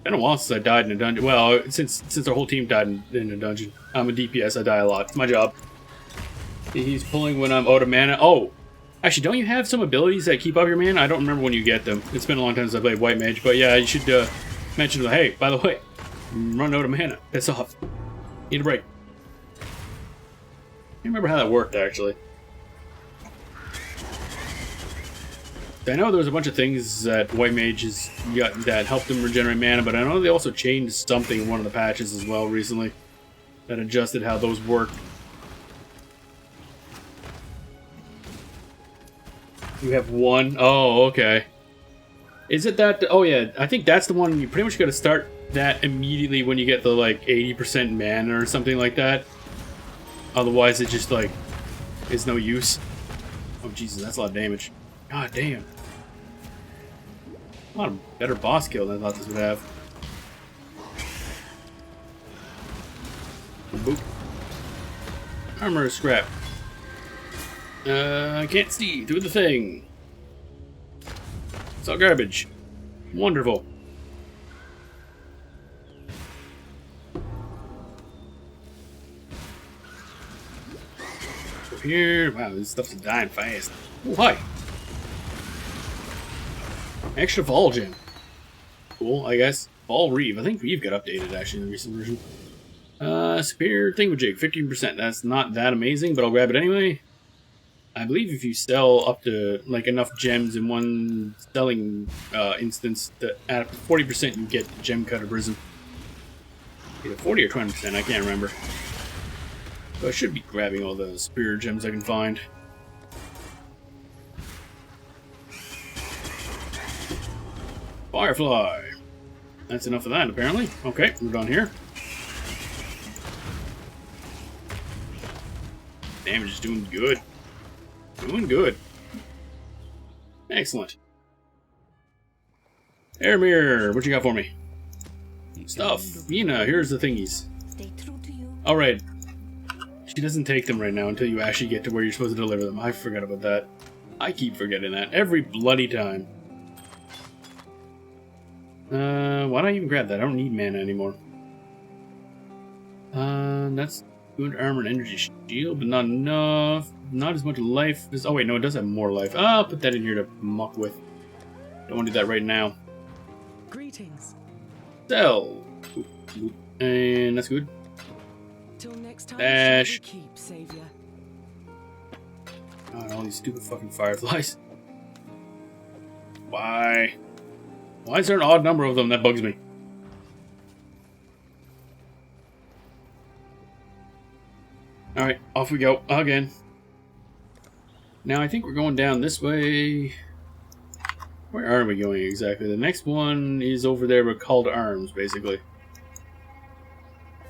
Been a while since I died in a dungeon. Well, since our whole team died in a dungeon. I'm a DPS, I die a lot. It's my job. He's pulling when I'm out of mana. Oh! Actually, don't you have some abilities that keep up your mana? I don't remember when you get them. It's been a long time since I played White Mage. But yeah, you should mention, hey, by the way, I'm running out of mana. Piss off. Need a break. I can't remember how that worked, actually. I know there was a bunch of things that White Mages got that helped them regenerate mana, but I know they also changed something in one of the patches as well recently that adjusted how those work. You have one? Oh, okay. Is it that? Oh yeah, I think that's the one you pretty much got to start that immediately when you get the like 80% mana or something like that. Otherwise, it just like is no use. Oh Jesus, that's a lot of damage. God damn. A lot of better boss kill than I thought this would have. Boop. Armor scrap. I can't see through the thing. It's all garbage. Wonderful. Over here. Wow, this stuff's dying fast. Oh, hi. Extra Fall Gem. Cool, I guess. Fall Reeve. I think Reeve got updated actually in the recent version. Superior Thingamajig, 15%. That's not that amazing, but I'll grab it anyway. I believe if you sell up to like enough gems in one selling instance, that at 40% you get the Gem Cutter Prism. Either 40 or 20%, I can't remember. So I should be grabbing all the superior gems I can find. Firefly. That's enough of that, apparently. Okay, we're done here. Damage is doing good. Doing good. Excellent. Air Mirror, what you got for me? Stuff. Mina, here's the thingies. Stay true to you. Alright. She doesn't take them right now until you actually get to where you're supposed to deliver them. I forgot about that. I keep forgetting that every bloody time. Why don't I even grab that? I don't need mana anymore. That's good armor and energy shield, but not enough. Not as much life as... Oh wait, no, it does have more life. I'll put that in here to muck with. Don't want to do that right now. Greetings. Sell. And that's good. Till next time, Dash. shall we keep, Savior. God, all these stupid fucking fireflies. Why? Why is there an odd number of them? That bugs me. Alright, off we go again. Now I think we're going down this way. Where are we going exactly? The next one is over there with Call to Arms, basically.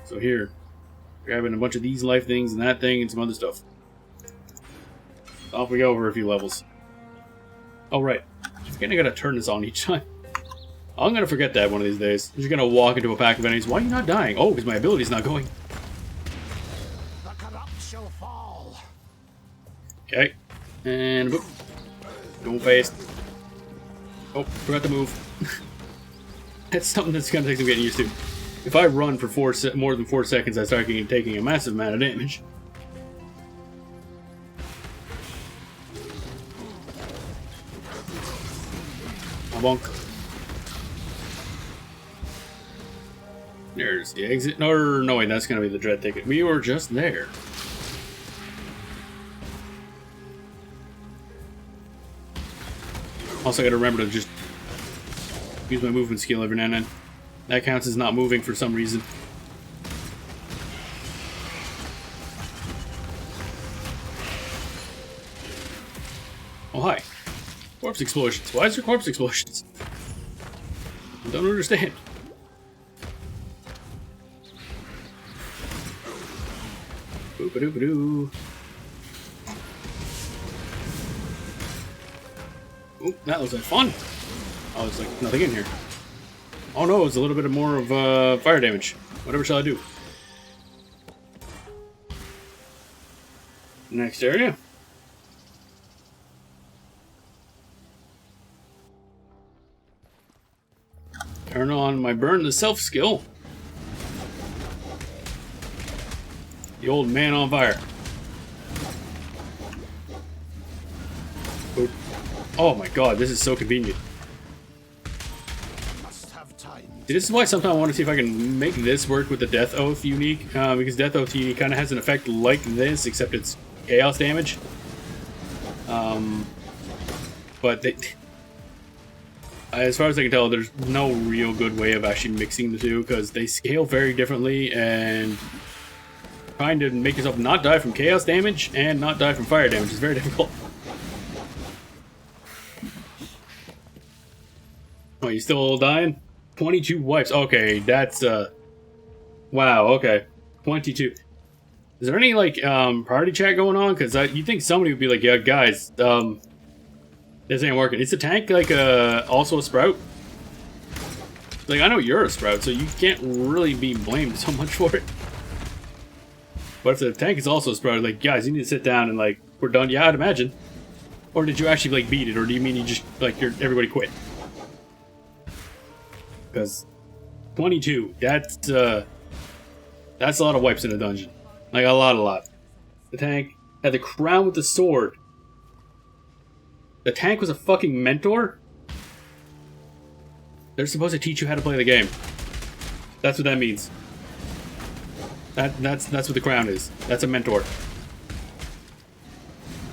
So here, grabbing a bunch of these life things and that thing and some other stuff. Off we go over a few levels. Oh right, I think I gotta turn this on each time. I'm gonna forget that one of these days. I'm just gonna walk into a pack of enemies. Why are you not dying? Oh, because my ability's not going. The corrupt shall fall. Okay. And boop. Don't fast. Oh, forgot to move. That's something that's gonna take some getting used to. If I run for more than 4 seconds, I start taking a massive amount of damage. Bonk. There's the exit. No, wait, that's gonna be the dread ticket. We were just there. Also, I gotta remember to just use my movement skill every now and then. That counts as not moving for some reason. Oh, hi. Corpse explosions. Why is there corpse explosions? I don't understand. Boop-a-doop-a-doo. Oh, that looks like fun. Oh, there's like nothing in here. Oh no, it's a little bit more of fire damage. Whatever shall I do? Next area. Turn on my burn the self skill. The old man on fire. Boop. Oh my god, this is so convenient. Must have time. This is why sometimes I want to see if I can make this work with the Death Oath unique, because Death Oath unique kind of has an effect like this, except it's chaos damage. But they, as far as I can tell, there's no real good way of actually mixing the two, because they scale very differently, and trying to make yourself not die from chaos damage and not die from fire damage is very difficult. Oh, you still dying? 22 wipes. Okay, that's wow, okay. 22. Is there any like party chat going on? Because you think somebody would be like, yeah, guys, this ain't working. Is the tank like also a sprout? Like, I know you're a sprout, so you can't really be blamed so much for it. What if the tank is also sprouted? Like, guys, you need to sit down and like, we're done. Yeah, I'd imagine. Or did you actually like beat it, or do you mean you just like everybody quit? Because 22, that's a lot of wipes in a dungeon. Like a lot. The tank had the crown with the sword. The tank was a fucking mentor? They're supposed to teach you how to play the game. That's what that means. That's what the crown is. That's a mentor.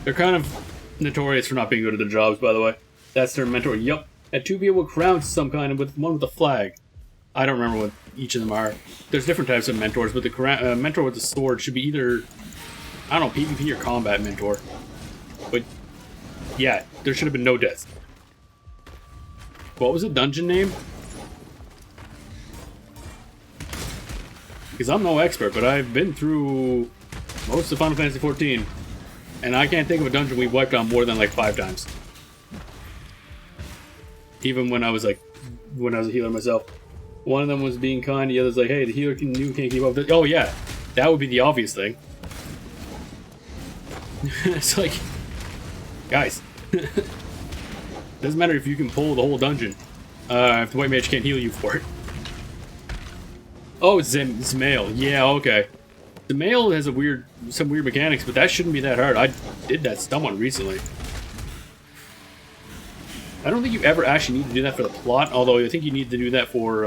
They're kind of notorious for not being good at their jobs, by the way. That's their mentor. Yup. And two people with crowns of some kind, and with one with a flag. I don't remember what each of them are. There's different types of mentors, but the mentor with the sword should be either, I don't know, PvP or combat mentor. But yeah, there should have been no deaths. What was the dungeon name? Because I'm no expert, but I've been through most of Final Fantasy XIV, and I can't think of a dungeon we've wiped on more than like 5 times. Even when I was a healer myself. One of them was being kind, the other's like, hey, the healer can't keep up with it. Oh yeah, that would be the obvious thing. It's like, guys, doesn't matter if you can pull the whole dungeon, if the white mage can't heal you for it. Oh, Zemail. Yeah, okay. Zemail has some weird mechanics, but that shouldn't be that hard. I did that someone recently. I don't think you ever actually need to do that for the plot, although I think you need to do that for,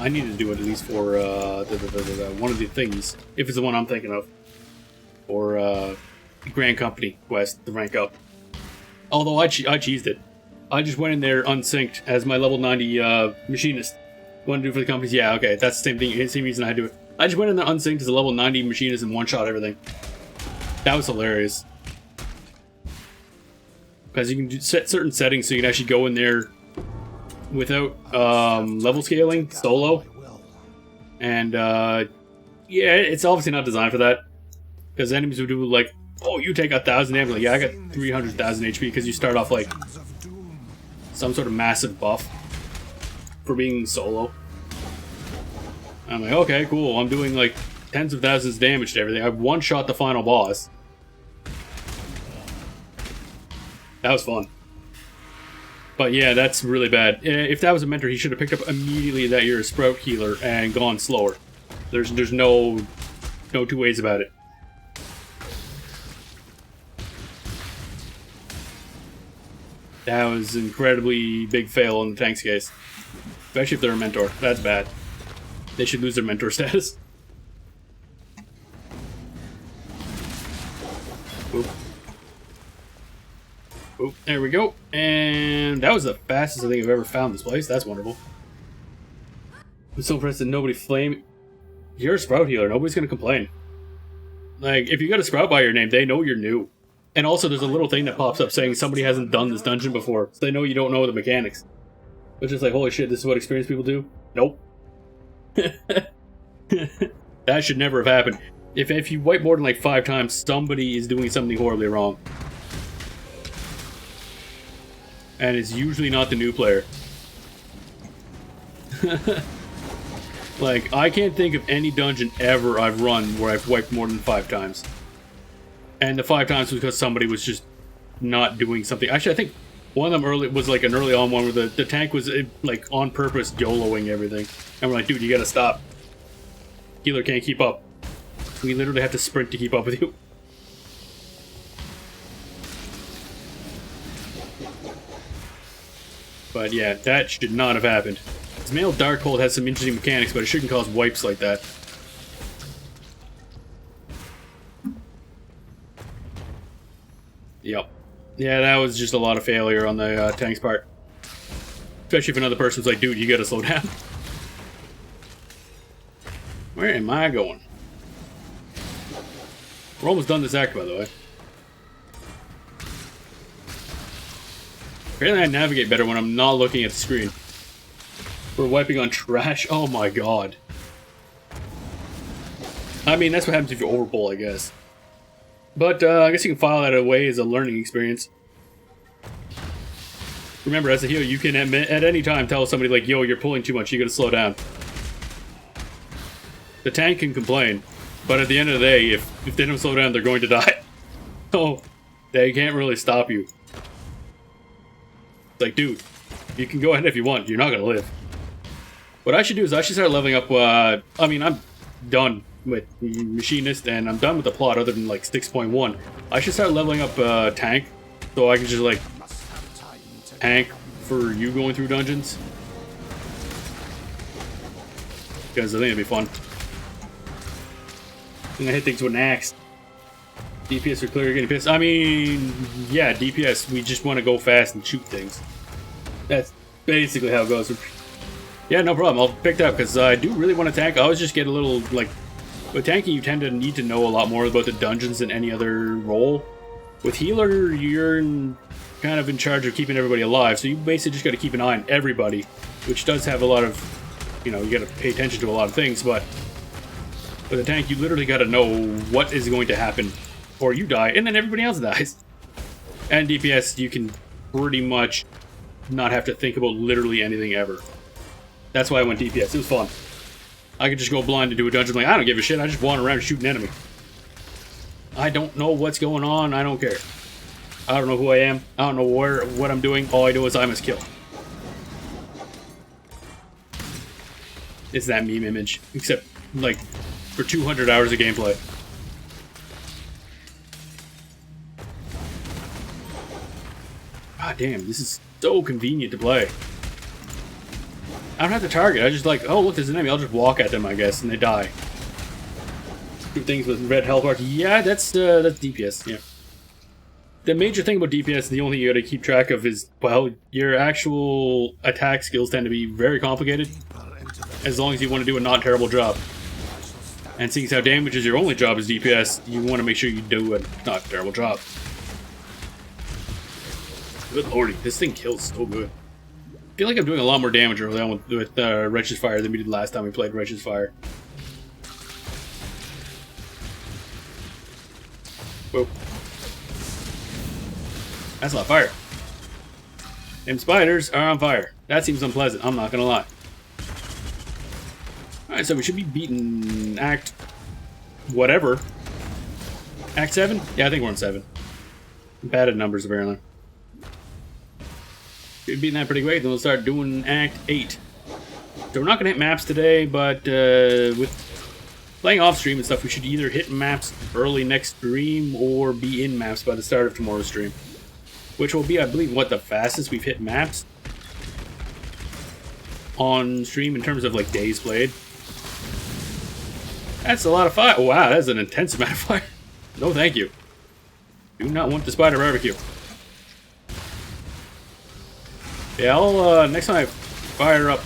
I needed to do it at least for, one of the things, if it's the one I'm thinking of. Or, Grand Company quest, to rank up. Although I cheesed it. I just went in there unsynced as my level 90, machinist. What to do for the companies? Yeah, okay, that's the same thing, same reason I do it. I just went in there unsynced as a level 90 machinist and one-shot everything. That was hilarious. Because you can set certain settings so you can actually go in there without level scaling, solo. And yeah, it's obviously not designed for that. Because enemies would do like, oh, you take 1,000 damage. Like, yeah, I got 300,000 HP because you start off like some sort of massive buff for being solo. I'm like, okay, cool. I'm doing like tens of thousands of damage to everything. I one-shot the final boss. That was fun. But yeah, that's really bad. If that was a mentor, he should have picked up immediately that you're a sprout healer and gone slower. There's no two ways about it. That was an incredibly big fail in the tank's case. Especially if they're a mentor. That's bad. They should lose their mentor status. Oop. Oop, there we go. And that was the fastest I think I've ever found this place. That's wonderful. I'm so impressed that nobody flamed. You're a sprout healer. Nobody's going to complain. Like, if you got a sprout by your name, they know you're new. And also, there's a little thing that pops up saying somebody hasn't done this dungeon before. So they know you don't know the mechanics. It's just like, holy shit, this is what experienced people do? Nope. That should never have happened. If you wipe more than like 5 times, somebody is doing something horribly wrong. And it's usually not the new player. Like, I can't think of any dungeon ever I've run where I've wiped more than 5 times. And the 5 times was because somebody was just not doing something. Actually, I think one of them was like an early on one where the tank was like on purpose YOLOing everything. And we're like, dude, you gotta stop. Healer can't keep up. We literally have to sprint to keep up with you. But yeah, that should not have happened. Zemail Darkhold has some interesting mechanics, but it shouldn't cause wipes like that. Yep. Yeah, that was just a lot of failure on the tank's part. Especially if another person's like, dude, you gotta slow down. Where am I going? We're almost done this act, by the way. Apparently I navigate better when I'm not looking at the screen. We're wiping on trash? Oh my god. I mean, that's what happens if you overpull, I guess. But, I guess you can file that away as a learning experience. Remember, as a healer, you can at any time tell somebody like, yo, you're pulling too much, you gotta slow down. The tank can complain, But at the end of the day, if they don't slow down, they're going to die. So they can't really stop you. It's like, dude, you can go ahead if you want. You're not gonna live. What I should do is I should start leveling up. I mean, I'm done with Machinist, and I'm done with the plot other than like 6.1. I should start leveling up Tank, so I can just like tank for you going through dungeons. Because I think it'd be fun. I'm gonna hit things with an axe. DPS are clear, you're getting pissed. I mean, yeah, DPS, we just want to go fast and shoot things. That's basically how it goes. Yeah, no problem. I'll pick that up because I do really want to tank. I always just get a little, like, with tanking, you tend to need to know a lot more about the dungeons than any other role. With healer, you're kind of in charge of keeping everybody alive, so you basically just got to keep an eye on everybody, which does have a lot of, you know, you got to pay attention to a lot of things, but with a tank, you literally got to know what is going to happen, or you die, and then everybody else dies. And DPS, you can pretty much not have to think about literally anything ever. That's why I went DPS. It was fun. I could just go blind and do a dungeon like, I don't give a shit. I just wander around and shoot an enemy. I don't know what's going on. I don't care. I don't know who I am. I don't know what I'm doing. All I know is I must kill. It's that meme image. Except, like, for 200 hours of gameplay. God damn, this is so convenient to play. I don't have to target. I just like, oh look, there's an enemy. I'll just walk at them, I guess, and they die. Do things with red health bars. Yeah, that's DPS. Yeah. The major thing about DPS, the only thing you got to keep track of is, well, your actual attack skills tend to be very complicated, as long as you want to do a not terrible job. And seeing as how damage is your only job as DPS, you want to make sure you do a not terrible job. Good lordy, this thing kills so good. I feel like I'm doing a lot more damage early on with Wretch's Fire than we did last time we played Wretch's Fire. Whoa. That's not fire. Them spiders are on fire. That seems unpleasant, I'm not gonna lie. Alright, so we should be beating Act... whatever. Act 7? Yeah, I think we're on 7. Bad at numbers, apparently. Should be beating that pretty quick, then we'll start doing Act 8. So we're not gonna hit maps today, but with playing off stream and stuff, we should either hit maps early next stream or be in maps by the start of tomorrow's stream. Which will be, I believe, what, the fastest we've hit maps on stream in terms of like days played. That's a lot of fire. Oh, wow, that's an intense amount of fire. No thank you. Do not want the spider barbecue. Yeah, I'll, next time I fire up...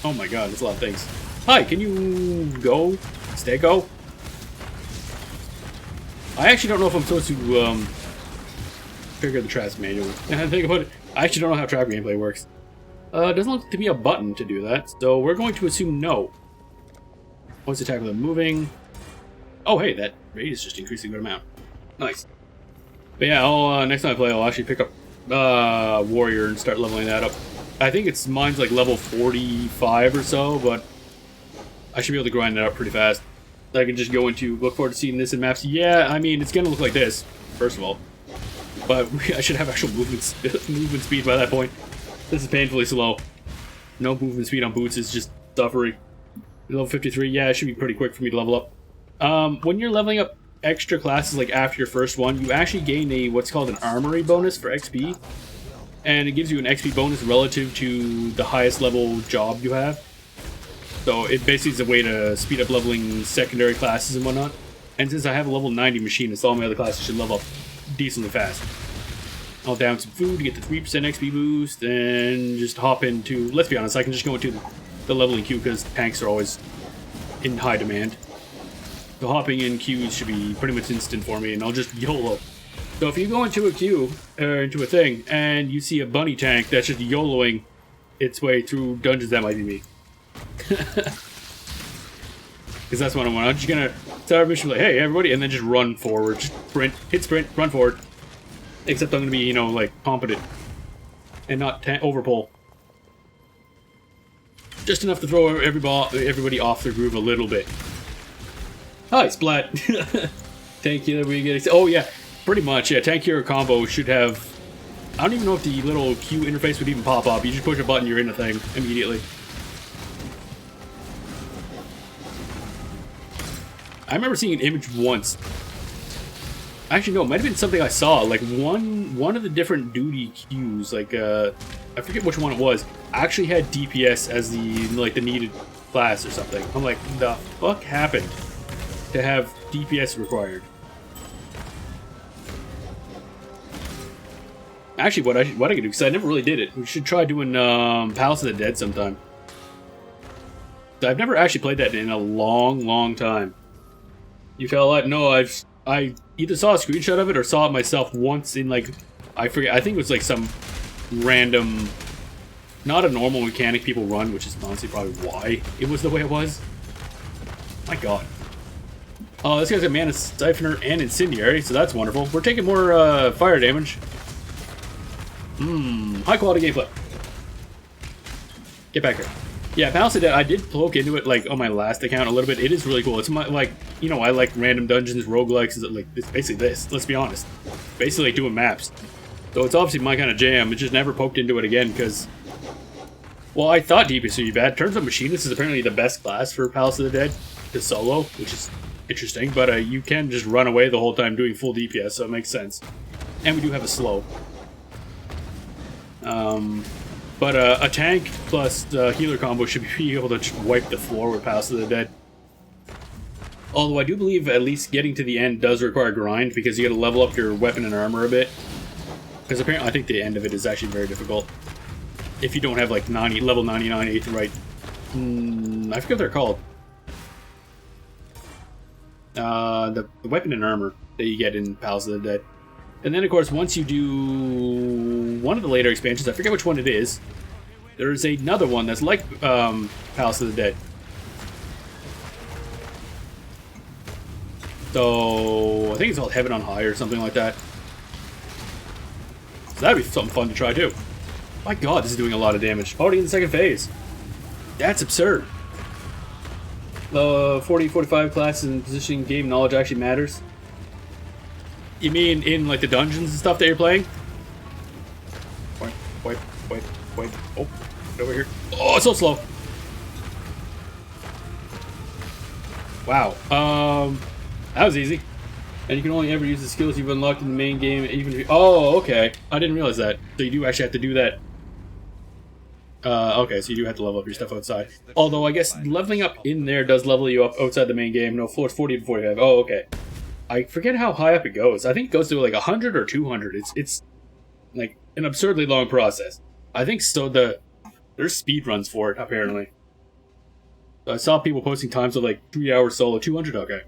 Oh my god, there's a lot of things. Hi, can you go? Stay go? I actually don't know if I'm supposed to, figure the traps manually. And I think about it, I actually don't know how trap gameplay works. It doesn't look to be a button to do that, so we're going to assume no. Once attack with a moving... Oh, hey, that rate is just increasing a good amount. Nice. But yeah, I'll, next time I play, I'll actually pick up Warrior and start leveling that up. I think mine's like level 45 or so, but I should be able to grind that up pretty fast. I can just go into, look forward to seeing this in maps. Yeah, I mean, it's going to look like this, first of all. But I should have actual movement speed by that point. This is painfully slow. No movement speed on boots is just suffering. Level 53, yeah, it should be pretty quick for me to level up. When you're leveling up extra classes, like after your first one, you actually gain what's called an armory bonus for XP. And it gives you an XP bonus relative to the highest level job you have. So it basically is a way to speed up leveling secondary classes and whatnot. And since I have a level 90 machinist, all my other classes should level up decently fast. I'll down some food to get the 3% XP boost, and just hop into... Let's be honest, I can just go into the leveling queue because tanks are always in high demand. So hopping in queues should be pretty much instant for me, and I'll just YOLO. So if you go into a queue, or into a thing, and you see a bunny tank that's just YOLOing its way through dungeons, that might be me. Because that's what I want. I'm just gonna start a mission like, hey everybody, and then just run forward. Just sprint, hit sprint, run forward. Except I'm gonna be, you know, like, competent. And not overpull. Just enough to throw everybody off their groove a little bit. Hi, Splat. Tank healer, we get. Oh yeah, pretty much. Yeah, tank hero combo should have. I don't even know if the little Q interface would even pop up. You just push a button, you're in the thing immediately. I remember seeing an image once. Actually, no, it might have been something I saw. Like one of the different duty queues, like I forget which one it was, actually had DPS as the needed class or something. I'm like, the fuck happened to have DPS required? Actually, what I could do, because I never really did it. We should try doing Palace of the Dead sometime. I've never actually played that in a long time. You fell like no, I either saw a screenshot of it or saw it myself once in like I forget. I think it was like some random, not a normal mechanic people run, which is honestly probably why it was the way it was. My God. Oh, this guy's a Mana Siphoner and Incendiary, so that's wonderful. We're taking more fire damage. High quality gameplay. Get back here. Yeah, Palace of Dead, I did poke into it like on my last account a little bit. It is really cool. It's my like, you know, I like random dungeons, roguelikes. Like it's basically this. Let's be honest. Basically like doing maps. So it's obviously my kind of jam. It just never poked into it again because, well, I thought DPS would be bad. Turns out Machinist is apparently the best class for Palace of the Dead to solo, which is interesting. But you can just run away the whole time doing full DPS, so it makes sense. And we do have a slow. But a tank plus healer combo should be able to just wipe the floor with Palace of the Dead. Although I do believe at least getting to the end does require grind because you got to level up your weapon and armor a bit. Because apparently I think the end of it is actually very difficult. If you don't have like level 99 Aetheryte. I forget what they're called. The weapon and armor that you get in Palace of the Dead. And then, of course, once you do one of the later expansions, I forget which one it is, there's another one that's like Palace of the Dead. So, I think it's called Heaven on High or something like that. So that'd be something fun to try, too. My God, this is doing a lot of damage. Already in the second phase. That's absurd. The 40-45 classes and positioning game knowledge actually matters. You mean in like the dungeons and stuff that you're playing? Wait. Oh, get over here. Oh, it's so slow. Wow. That was easy. And you can only ever use the skills you've unlocked in the main game, even if you... Oh, okay. I didn't realize that. So you do actually have to do that. Okay, so you do have to level up your stuff outside. Although I guess leveling up in there does level you up outside the main game. No, floors 40 to 45. Oh, okay. I forget how high up it goes. I think it goes to like 100 or 200. It's like an absurdly long process. I think so. There's speed runs for it apparently. I saw people posting times of like 3 hours solo. 200. Okay.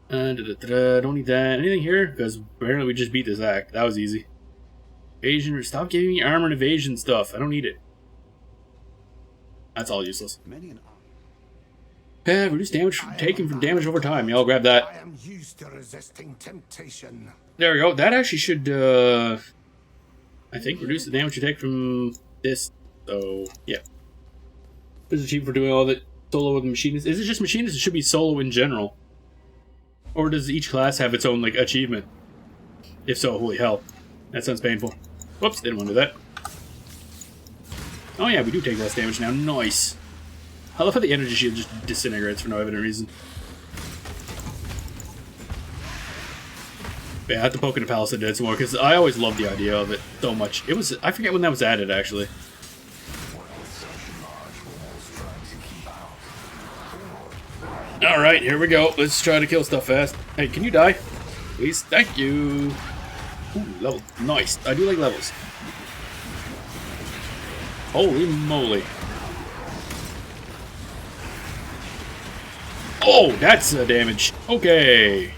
Don't need that. Anything here? Because apparently we just beat this act. That was easy. Evasion. Stop giving me armor and evasion stuff. I don't need it. That's all useless. Reduce damage taken from damage over time. Y'all grab that. I am used to resisting temptation. There we go. That actually should, I think, reduce the damage you take from this. So, yeah. There's a achievement for doing all that solo with Machinist. Is it just Machinist? It should be solo in general. Or does each class have its own, like, achievement? If so, holy hell. That sounds painful. Whoops, didn't want to do that. Oh yeah, we do take less damage now. Nice. I love how the energy shield just disintegrates for no evident reason. Yeah, I have to poke into Palace of the Dead some more, because I always loved the idea of it so much. It was, I forget when that was added, actually. Alright, here we go. Let's try to kill stuff fast. Hey, can you die? Please, thank you. Ooh, level. Nice. I do like levels. Holy moly. Oh, that's damage. Okay.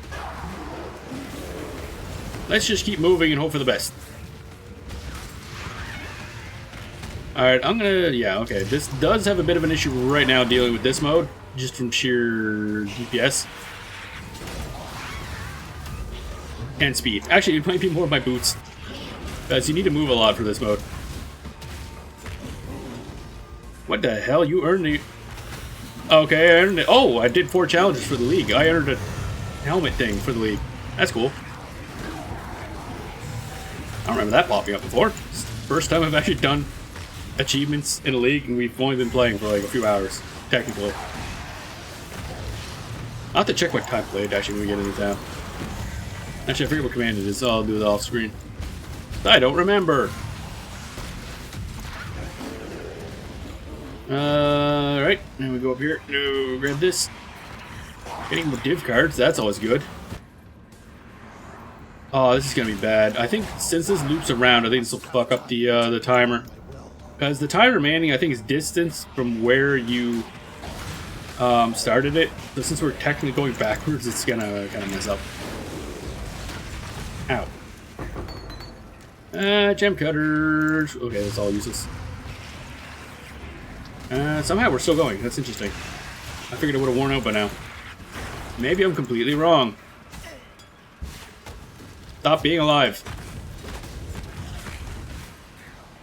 Let's just keep moving and hope for the best. Alright, I'm gonna... Yeah, okay. This does have a bit of an issue right now dealing with this mode. Just from sheer DPS. And speed. Actually, it might be more of my boots. Because you need to move a lot for this mode. What the hell? You earned the... Okay, I earned it. Oh, I did 4 challenges for the league. I earned a helmet thing for the league. That's cool. I don't remember that popping up before. It's the first time I've actually done achievements in a league, and we've only been playing for like a few hours, technically. I'll have to check what time played actually when we get into town. Actually, I forget what command it is, so I'll do it off screen. I don't remember. Alright, now we go up here. No, grab this. Getting more div cards, that's always good. Oh, this is gonna be bad. I think since this loops around, I think this will fuck up the timer. Because the timer manning, I think, is distance from where you started it. So since we're technically going backwards, it's gonna kind of mess up. Ow. Gem cutters. Okay, that's all useless. Somehow we're still going. That's interesting. I figured it would have worn out by now. Maybe I'm completely wrong. Stop being alive.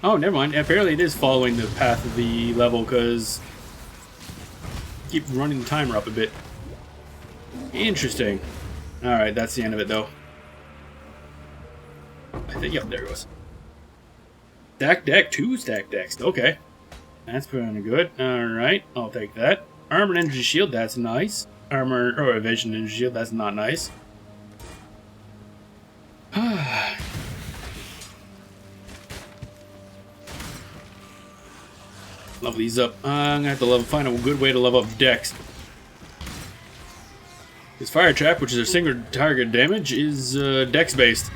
Oh, never mind. Apparently it is following the path of the level because keep running the timer up a bit. Interesting. Alright, that's the end of it though. I think, yep, there it goes. Stack deck, 2 stack decks. Okay. That's pretty good. Alright, I'll take that. Armor and energy shield, that's nice. Armor, or evasion energy shield, that's not nice. Level these up. I'm gonna have to find a good way to level up decks. This fire trap, which is a single target damage, is dex based.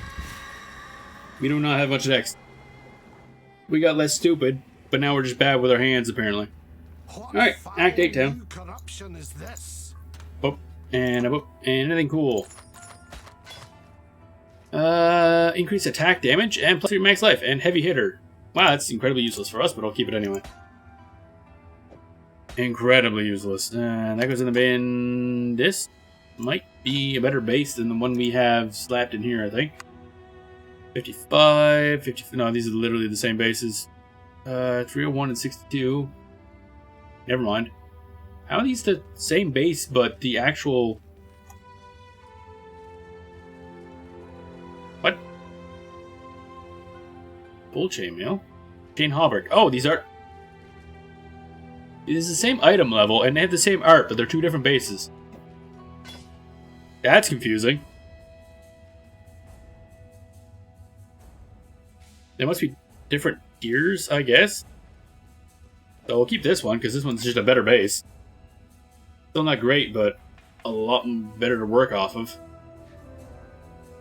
We do not have much dex. We got less stupid, but now we're just bad with our hands apparently. Alright, Act 8 town. Corruption is this? Boop, and a boop, and anything cool. Increase attack damage and plus 3 max life and heavy hitter. Wow, that's incredibly useless for us, but I'll keep it anyway. Incredibly useless. And that goes in the bin. This might be a better base than the one we have slapped in here, I think. 55, 50. No, these are literally the same bases. 301 and 62. Never mind. How are these the same base, but the actual... What? Full chainmail? Chain hauberk. Oh, these are... It is the same item level, and they have the same art, but they're 2 different bases. That's confusing. They must be different gears, I guess. So we'll keep this one, because this one's just a better base. Still not great, but a lot better to work off of.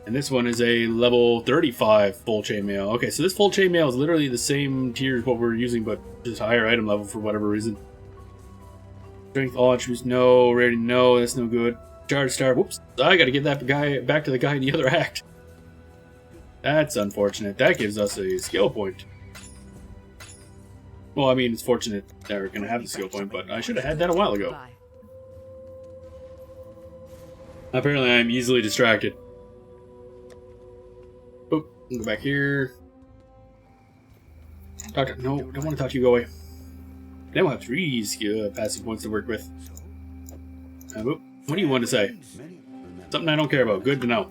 And this one is a level 35 full chainmail. Okay, so this full chainmail is literally the same tier as what we're using, but just higher item level for whatever reason. Strength, all attributes, no. Rarity, no. That's no good. Charge star, whoops. I gotta give that guy back to the guy in the other act. That's unfortunate. That gives us a skill point. Well, I mean, it's fortunate that we're gonna have the skill point, but I should have had that a while ago. Apparently, I'm easily distracted. Oop, go back here. Doctor, no, don't want to talk to you. Go away. Then we'll have 3 skill passing points to work with. Oop, what do you want to say? Something I don't care about. Good to know.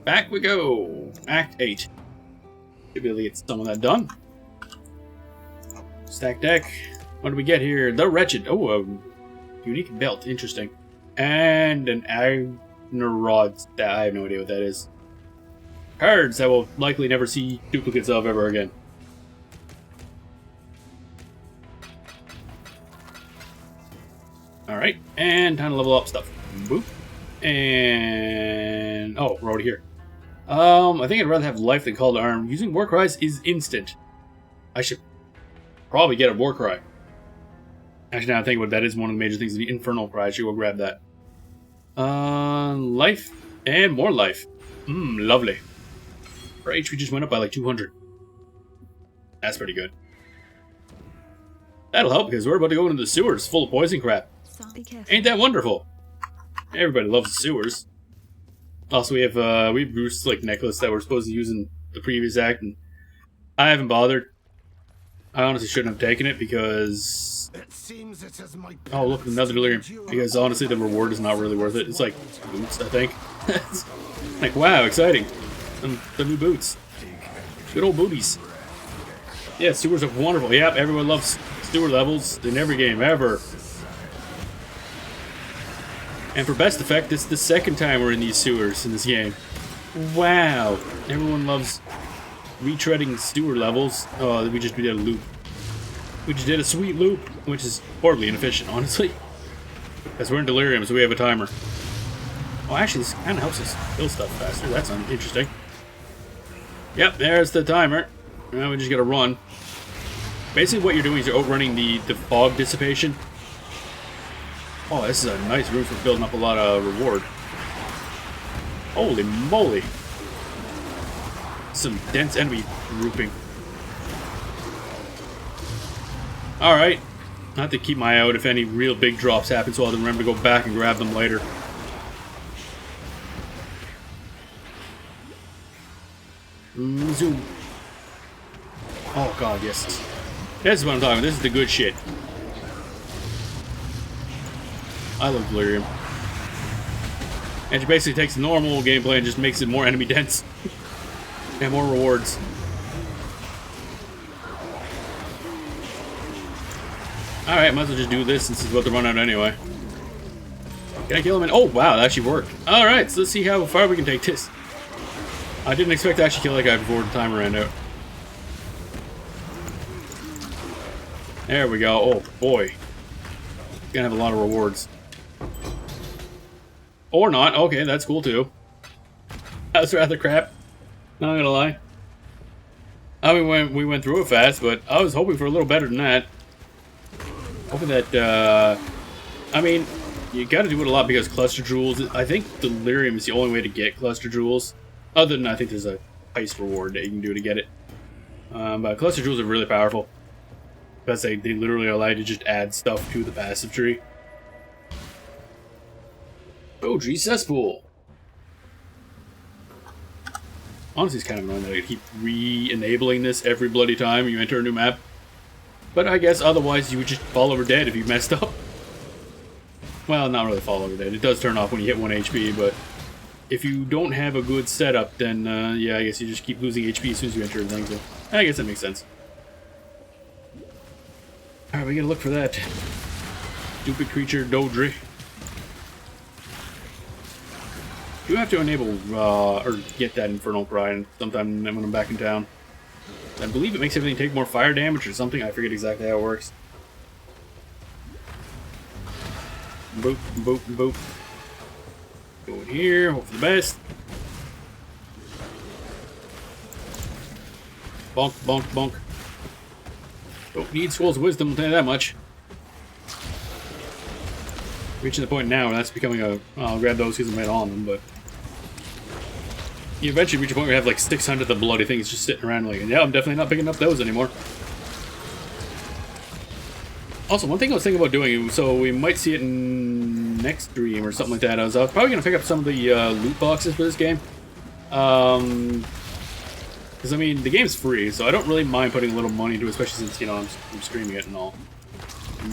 Back we go. Act 8. Should be able to get some of that done. Stack deck. What do we get here? The Wretched. Oh, a unique belt. Interesting. And an iron rod. I have no idea what that is. Cards that we'll likely never see duplicates of ever again. Alright, and time to level up stuff. Boop. And... oh, we're already here. I think I'd rather have life than call to arm. Using war cries is instant. I should probably get a war cry. Actually, now I think about that is one of the major things, the infernal cry. I should go grab that. Life and more life. Lovely. Our HP just went up by like 200. That's pretty good. That'll help because we're about to go into the sewers full of poison crap. Ain't that wonderful? Everybody loves the sewers. Also, we have Bruce's like necklace that we're supposed to use in the previous act, and I haven't bothered. I honestly shouldn't have taken it because... It seems it is my Oh, look, another delirium. Because honestly, the reward is not really worth it. It's like boots, I think. It's like, wow, exciting. The new boots. Good old booties. Yeah, sewers are wonderful. Yep, everyone loves sewer levels in every game ever. And for best effect, this is the second time we're in these sewers in this game. Wow. Everyone loves retreading sewer levels. Oh, we did a loop. We just did a sweet loop, which is horribly inefficient, honestly. Because we're in delirium, so we have a timer. Oh, actually, this kind of helps us kill stuff faster. That's interesting. Yep, there's the timer. Now we just gotta run. Basically, what you're doing is you're outrunning the fog dissipation. Oh, this is a nice room for building up a lot of reward. Holy moly. Some dense enemy grouping. Alright. I have to keep my eye out if any real big drops happen, so I'll remember to go back and grab them later. Zoom. Oh god, yes. This is what I'm talking about. This is the good shit. I love delirium. And it basically takes the normal gameplay and just makes it more enemy dense. And more rewards. Alright, might as well just do this since it's about to run out anyway. Can I kill him? Oh wow, that actually worked. Alright, so let's see how far we can take this. I didn't expect to actually kill that guy before the timer ran out. There we go. Oh boy. Gonna have a lot of rewards. Or not. Okay, that's cool too. That was rather crap. Not gonna lie. I mean, we went through it fast, but I was hoping for a little better than that. Hoping that, I mean, you gotta do it a lot because cluster jewels, I think delirium is the only way to get cluster jewels. Other than, I think there's a heist reward that you can do to get it. But cluster jewels are really powerful. Because they literally allow you to just add stuff to the passive tree. Poetry cesspool. Honestly, it's kind of annoying that I keep re-enabling this every bloody time you enter a new map. But I guess otherwise you would just fall over dead if you messed up. Well, not really fall over dead. It does turn off when you hit 1 HP, but if you don't have a good setup, then yeah, I guess you just keep losing HP as soon as you enter everything. So I guess that makes sense. Alright, we gotta look for that stupid creature, Dodri. You have to enable, or get that Infernal Cry sometime when I'm back in town. I believe it makes everything take more fire damage or something. I forget exactly how it works. Boop, boop, boop. Go in here, hope for the best. Bonk, bonk, bonk. Don't need Scrolls of Wisdom, I'll tell you that much. Reaching the point now where that's becoming a... I'll grab those because I'm right on them, but... You eventually reach a point where you have like 600 of the bloody things just sitting around like, yeah, I'm definitely not picking up those anymore. Also, one thing I was thinking about doing, so we might see it in next stream or something like that, I was probably going to pick up some of the loot boxes for this game. Because, I mean, the game's free, so I don't really mind putting a little money into it, especially since, you know, I'm streaming it and all.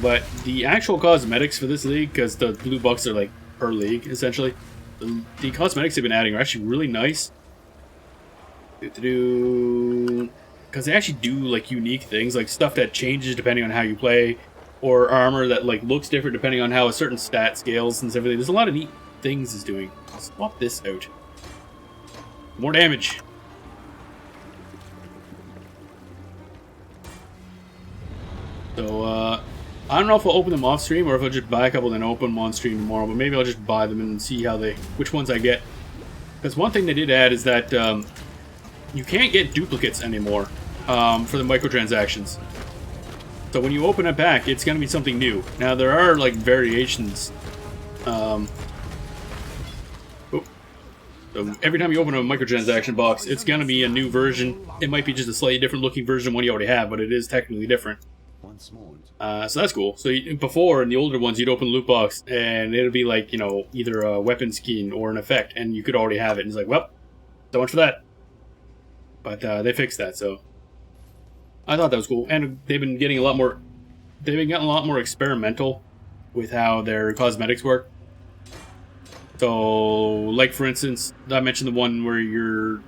But the actual cosmetics for this league, because the loot boxes are, like, per league, essentially, the cosmetics they've been adding are actually really nice. Because they actually do, like, unique things, like stuff that changes depending on how you play, or armor that, like, looks different depending on how a certain stat scales and everything. There's a lot of neat things it's doing. Swap this out. More damage. So, I don't know if I'll open them off stream or if I'll just buy a couple and then open them on stream tomorrow, but maybe I'll just buy them and see how which ones I get. Because one thing they did add is that you can't get duplicates anymore for the microtransactions. So when you open a pack, it's going to be something new. Now there are like variations. So every time you open a microtransaction box, it's going to be a new version. It might be just a slightly different looking version of one you already have, but it is technically different. So that's cool. So before, in the older ones, you'd open the loot box, and it'd be like, you know, either a weapon skin or an effect, and you could already have it. And it's like, well, so much for that. But they fixed that, so I thought that was cool, and they've been getting a lot more. They've been getting a lot more experimental with how their cosmetics work. So, like for instance, I mentioned the one where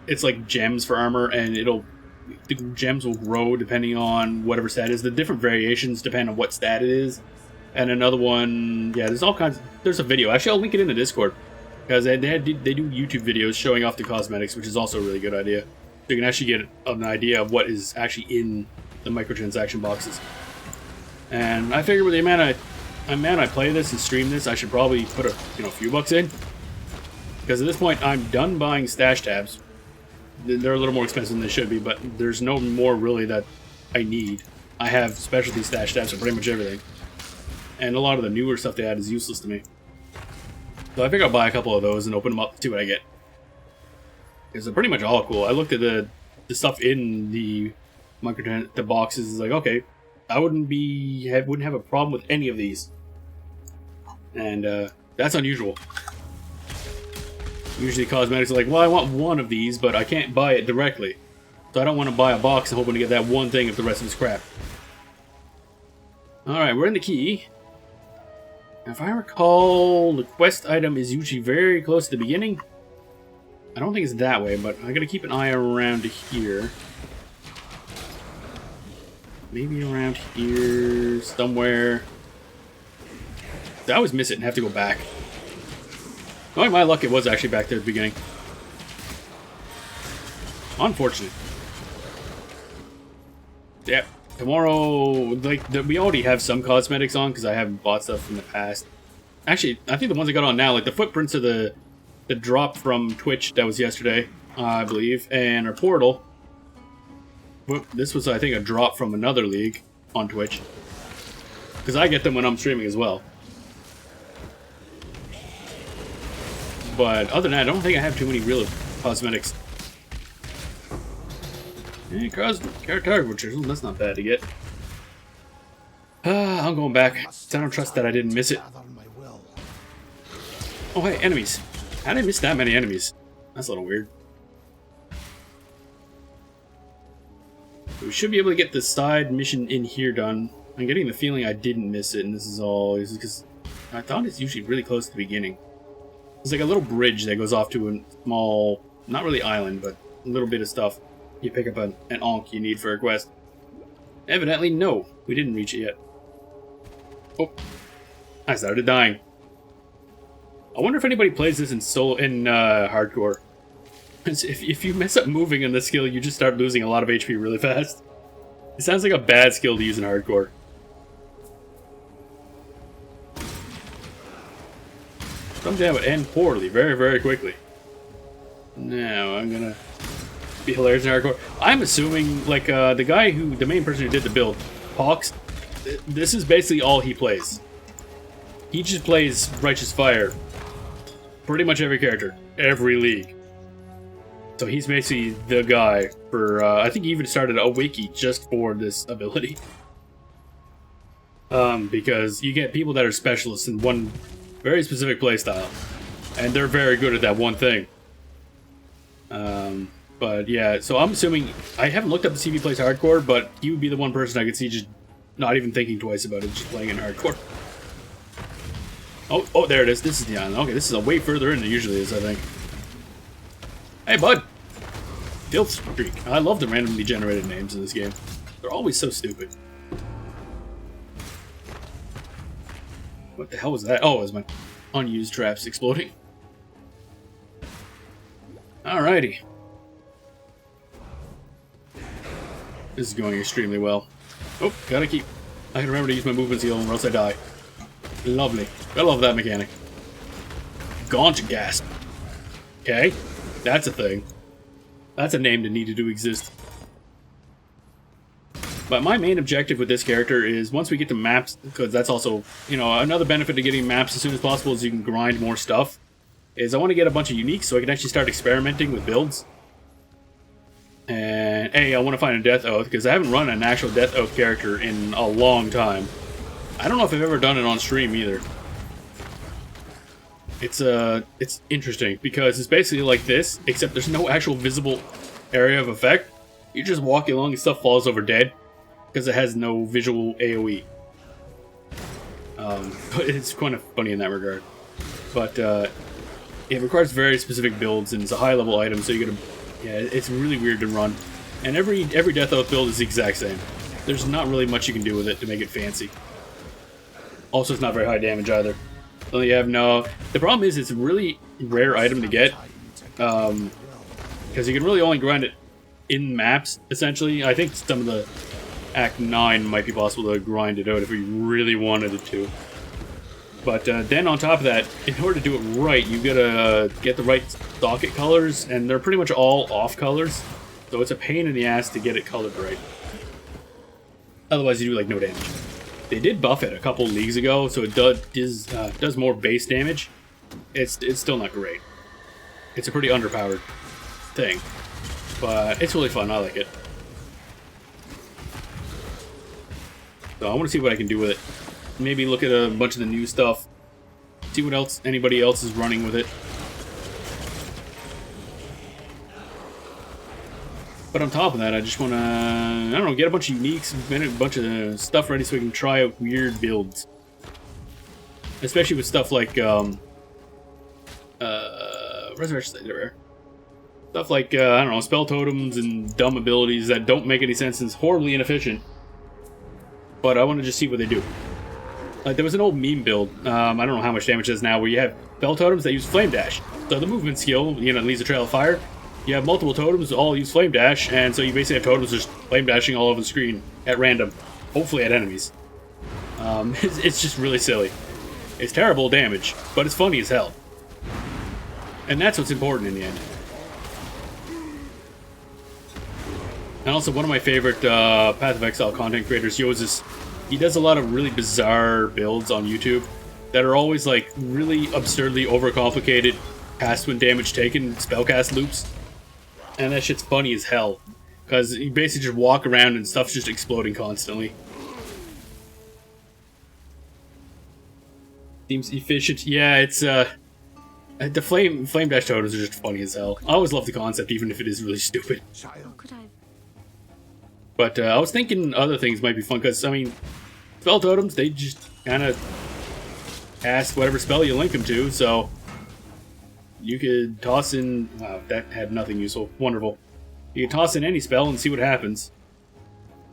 it's like gems for armor, and the gems will grow depending on whatever stat is. The different variations depend on what stat it is. And another one, yeah, there's all kinds. There's a video. Actually, I'll link it in the Discord because they do YouTube videos showing off the cosmetics, which is also a really good idea. So you can actually get an idea of what is actually in the microtransaction boxes. And I figure with the amount I play this and stream this, I should probably put a few bucks in. Because at this point, I'm done buying stash tabs. They're a little more expensive than they should be, but there's no more really that I need. I have specialty stash tabs for pretty much everything. And a lot of the newer stuff they add is useless to me. So I think I'll buy a couple of those and open them up to see what I get. Because they're pretty much all cool. I looked at the stuff in the boxes. It's like, okay, I wouldn't have a problem with any of these. And that's unusual. Usually cosmetics are like, well, I want one of these, but I can't buy it directly. So I don't want to buy a box and hoping to get that one thing if the rest of it's crap. Alright, we're in the key. If I recall, the quest item is usually very close to the beginning. I don't think it's that way, but I gotta keep an eye around here. Maybe around here somewhere. I always miss it and have to go back. Knowing my luck, it was actually back there at the beginning. Unfortunate. Yep. Tomorrow, we already have some cosmetics on because I haven't bought stuff from the past. Actually, I think the ones I got on now, like the footprints of the drop from Twitch that was yesterday, I believe, and our portal. This was, I think, a drop from another league on Twitch. Because I get them when I'm streaming as well. But other than that, I don't think I have too many real cosmetics. Hey, character, that's not bad to get. I'm going back. I don't trust that I didn't miss it. Oh, hey, enemies. How did I miss that many enemies? That's a little weird. We should be able to get the side mission in here done. I'm getting the feeling I didn't miss it, and this is all because I thought it's usually really close to the beginning. There's like a little bridge that goes off to a small, not really island, but a little bit of stuff. You pick up an onk you need for a quest. Evidently, no. We didn't reach it yet. Oh. I started dying. I wonder if anybody plays this in hardcore. If you mess up moving in this skill, you just start losing a lot of HP really fast. It sounds like a bad skill to use in hardcore. Someday that would end poorly, very, very quickly. Now, I'm gonna be hilarious in hardcore. I'm assuming, like, the main person who did the build, Hawks, this is basically all he plays. He just plays Righteous Fire. Pretty much every character. Every league. So he's basically the guy for, I think he even started a wiki just for this ability. Because you get people that are specialists in one very specific playstyle. And they're very good at that one thing. But yeah, so I'm assuming, I haven't looked up to see if he plays hardcore, but he would be the one person I could see just not even thinking twice about it, just playing in hardcore. Oh, there it is. This is the island. Okay, this is a way further in than it usually is, I think. Hey, bud! Filth Streak. I love the randomly generated names in this game. They're always so stupid. What the hell was that? Oh, it was my unused traps exploding. Alrighty. This is going extremely well. Oh, gotta keep... I can remember to use my movement seal or else I die. Lovely. I love that mechanic. Gaunt Gasp. Okay, that's a thing. That's a name that needed to exist. But my main objective with this character is once we get to maps, because that's also, you know, another benefit to getting maps as soon as possible is you can grind more stuff, is I want to get a bunch of uniques so I can actually start experimenting with builds. And, I want to find a Death Oath, because I haven't run an actual Death Oath character in a long time. I don't know if I've ever done it on stream either. It's interesting, because it's basically like this, except there's no actual visible area of effect. You're just walking along and stuff falls over dead because it has no visual AoE. But it's kind of funny in that regard. But it requires very specific builds, and it's a high level item, so you gotta, yeah, it's really weird to run. And every Death Oath build is the exact same. There's not really much you can do with it to make it fancy. Also, it's not very high damage either. So you have no. The problem is it's a really rare item to get, because you can really only grind it in maps. Essentially, I think some of the Act 9 might be possible to grind it out if we really wanted it to. But then on top of that, in order to do it right, you gotta get the right socket colors, and they're pretty much all off colors. So it's a pain in the ass to get it colored right. Otherwise, you do like no damage. They did buff it a couple leagues ago, so it does more base damage. It's still not great. It's a pretty underpowered thing, but it's really fun. I like it. So I want to see what I can do with it. Maybe look at a bunch of the new stuff. See what else anybody else is running with it. But on top of that, I just want to, I don't know, get a bunch of uniques, get a bunch of stuff ready so we can try out weird builds. Especially with stuff like, Resurrection State Rare. Stuff like, I don't know, spell totems and dumb abilities that don't make any sense and is horribly inefficient. But I want to just see what they do. Like, there was an old meme build, I don't know how much damage it is now, where you have spell totems that use Flame Dash. So the movement skill, you know, leaves a trail of fire. You have multiple totems, all use Flame Dash, and so you basically have totems just Flame Dashing all over the screen at random. Hopefully at enemies. It's just really silly. It's terrible damage, but it's funny as hell. And that's what's important in the end. And also, one of my favorite Path of Exile content creators, Yozis, he does a lot of really bizarre builds on YouTube that are always like really absurdly overcomplicated cast when damage taken spellcast loops. And that shit's funny as hell. Because you basically just walk around and stuff's just exploding constantly. Seems efficient. Yeah, it's the flame dash totems are just funny as hell. I always love the concept, even if it is really stupid. How could I? But I was thinking other things might be fun, because, I mean, spell totems, they just kind of cast whatever spell you link them to, so you could toss in... Wow, that had nothing useful. Wonderful. You can toss in any spell and see what happens.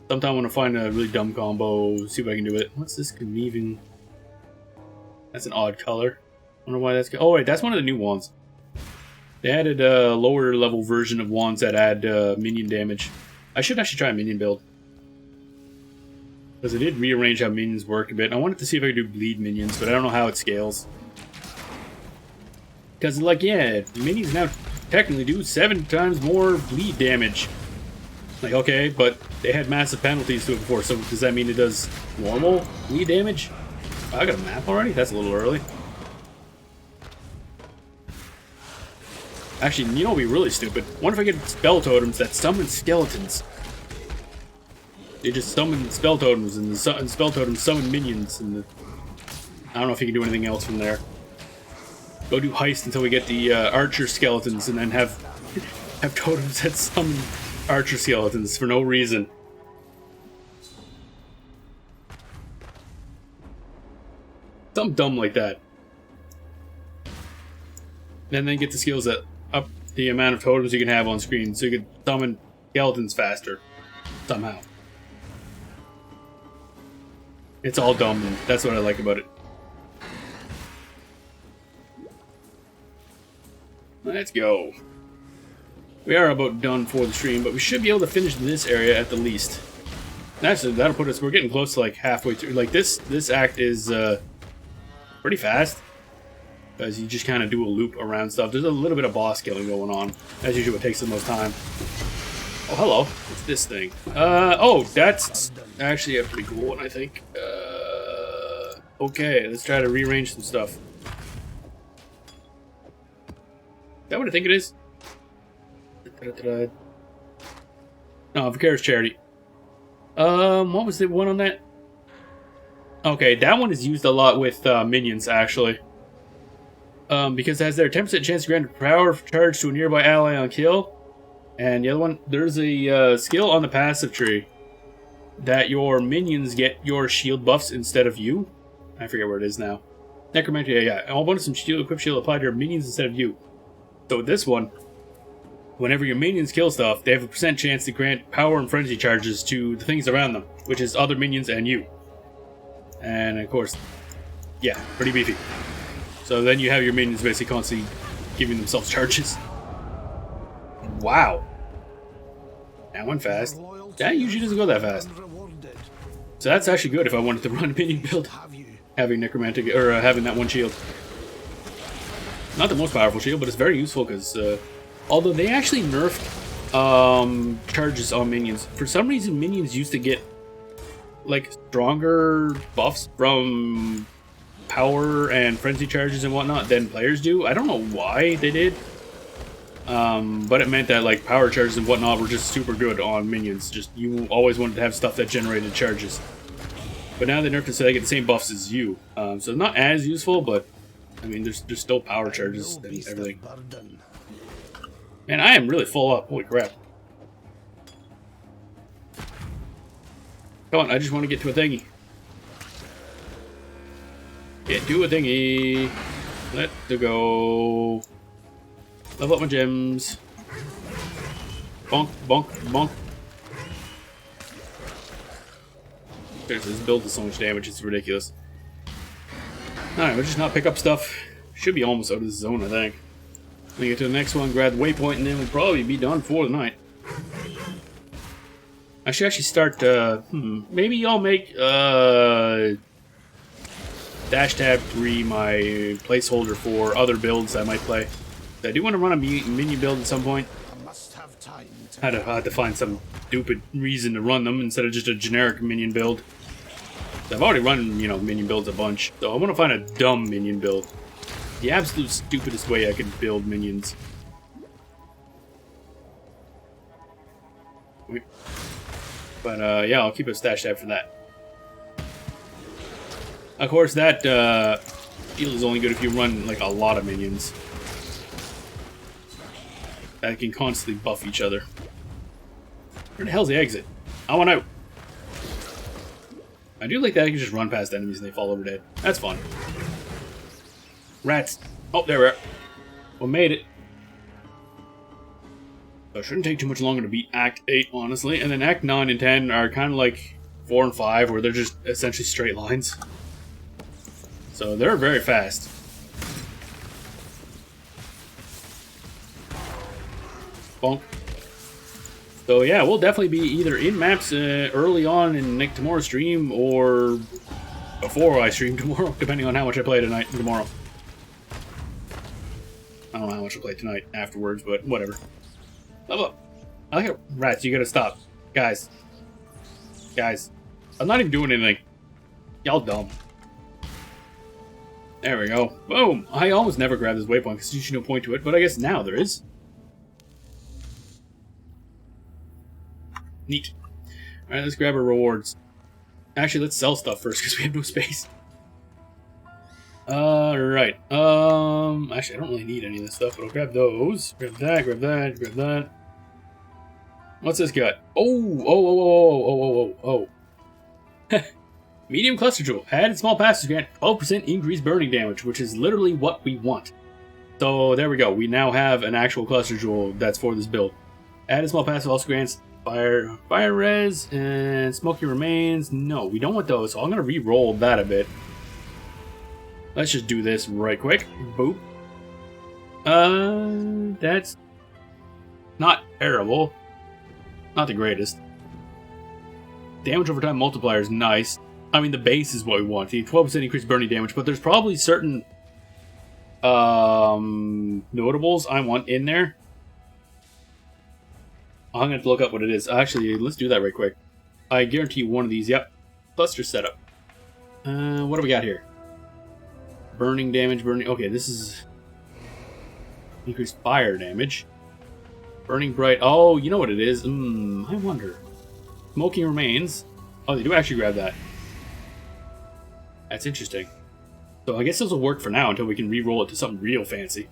Sometime I want to find a really dumb combo, see what I can do with it. What's this conniving? That's an odd color. I wonder why that's... Oh, wait, that's one of the new wands. They added a lower level version of wands that add minion damage. I should actually try a minion build. Because I did rearrange how minions work a bit. I wanted to see if I could do bleed minions, but I don't know how it scales. Because, like, yeah, minions now technically do 7 times more bleed damage. Like, okay, but they had massive penalties to it before, so does that mean it does normal bleed damage? Oh, I got a map already? That's a little early. Actually, you know what would be really stupid? What if I get spell totems that summon skeletons? They just summon spell totems, and the spell totems summon minions, and I don't know if you can do anything else from there. Go do heist until we get the archer skeletons, and then have totems that summon archer skeletons for no reason. Something dumb like that. And then get the skills that up the amount of totems you can have on screen, so you can summon skeletons faster. Somehow. It's all dumb, and that's what I like about it. Let's go. We are about done for the stream, but we should be able to finish this area at the least. Actually, that'll put us... We're getting close to like halfway through. Like this act is pretty fast, because you just kind of do a loop around stuff. There's a little bit of boss killing going on. As usual, it takes the most time. Oh, hello. What's this thing? Oh, that's actually a pretty cool one, I think. Okay, let's try to rearrange some stuff. Is that what I think it is? No, Vicarious Charity. What was the one on that? Okay, that one is used a lot with minions, actually. Because it has their 10% chance to grant power charge to a nearby ally on kill. And the other one, there's a skill on the passive tree that your minions get your shield buffs instead of you. I forget where it is now. Necromancer, yeah. All bonus and shield equip shield apply to your minions instead of you. So with this one, whenever your minions kill stuff, they have a % chance to grant power and frenzy charges to the things around them, which is other minions and you. And of course, yeah, pretty beefy. So then you have your minions basically constantly giving themselves charges. Wow. That went fast. That usually doesn't go that fast. So that's actually good if I wanted to run a minion build. Having necromantic, or having that one shield. Not the most powerful shield, but it's very useful because, although they actually nerfed charges on minions. For some reason, minions used to get, like, stronger buffs from power and frenzy charges and whatnot than players do. I don't know why they did. But it meant that, like, power charges and whatnot were just super good on minions. Just, you always wanted to have stuff that generated charges. But now they nerfed it so they get the same buffs as you. So not as useful, but, I mean, there's still power charges and everything. And I am really full up. Holy crap. Come on, I just want to get to a thingy. Get to a thingy. Let's go. Level up my gems. Bonk, bonk, bonk. Seriously, this build does so much damage, it's ridiculous. Alright, we'll just not pick up stuff. Should be almost out of the zone, I think. We get to the next one, grab the waypoint, and then we'll probably be done for the night. I should actually start, maybe I'll make, dash tab 3 my placeholder for other builds I might play. I do want to run a minion build at some point. I had to find some stupid reason to run them instead of just a generic minion build. I've already run, you know, minion builds a bunch, so I want to find a dumb minion build. The absolute stupidest way I could build minions. But, yeah, I'll keep a stash tab for that. Of course, that shield is only good if you run, like, a lot of minions that can constantly buff each other. Where the hell's the exit? I want out. I do like that I can just run past enemies and they fall over dead. That's fun. Rats. Oh, there we are. Well, made it. So it shouldn't take too much longer to beat Act 8, honestly. And then Act 9 and 10 are kind of like 4 and 5, where they're just essentially straight lines. So they're very fast. Bonk. So yeah, we'll definitely be either in maps early on in Nick tomorrow's stream or before I stream tomorrow, depending on how much I play tonight and tomorrow. I don't know how much I play tonight afterwards, but whatever. Level up. I like it. Rats, you gotta stop. Guys. Guys. I'm not even doing anything. Y'all dumb. There we go. Boom! I almost never grab this waypoint because there's no point to it, but I guess now there is. Neat. Alright, let's grab our rewards. Actually, let's sell stuff first because we have no space. Alright. Actually, I don't really need any of this stuff, but I'll grab those. Grab that, grab that, grab that. What's this got? Oh. Medium cluster jewel. Added small passes grant 12% increased burning damage, which is literally what we want. So there we go. We now have an actual cluster jewel that's for this build. Added small passive also grants fire res and smoky remains. No, we don't want those, so I'm gonna re-roll that a bit. Let's just do this right quick. Boop. That's not terrible. Not the greatest. Damage over time multiplier is nice. I mean, the base is what we want. The 12% increased burning damage, but there's probably certain notables I want in there. I'm going to have to look up what it is. Actually, let's do that right quick. I guarantee you one of these. Yep. Cluster setup. What do we got here? Burning damage, burning... Okay, this is... increased fire damage. Burning bright... Oh, you know what it is. I wonder. Smoking remains. Oh, they do actually grab that. That's interesting. So I guess this will work for now until we can re-roll it to something real fancy.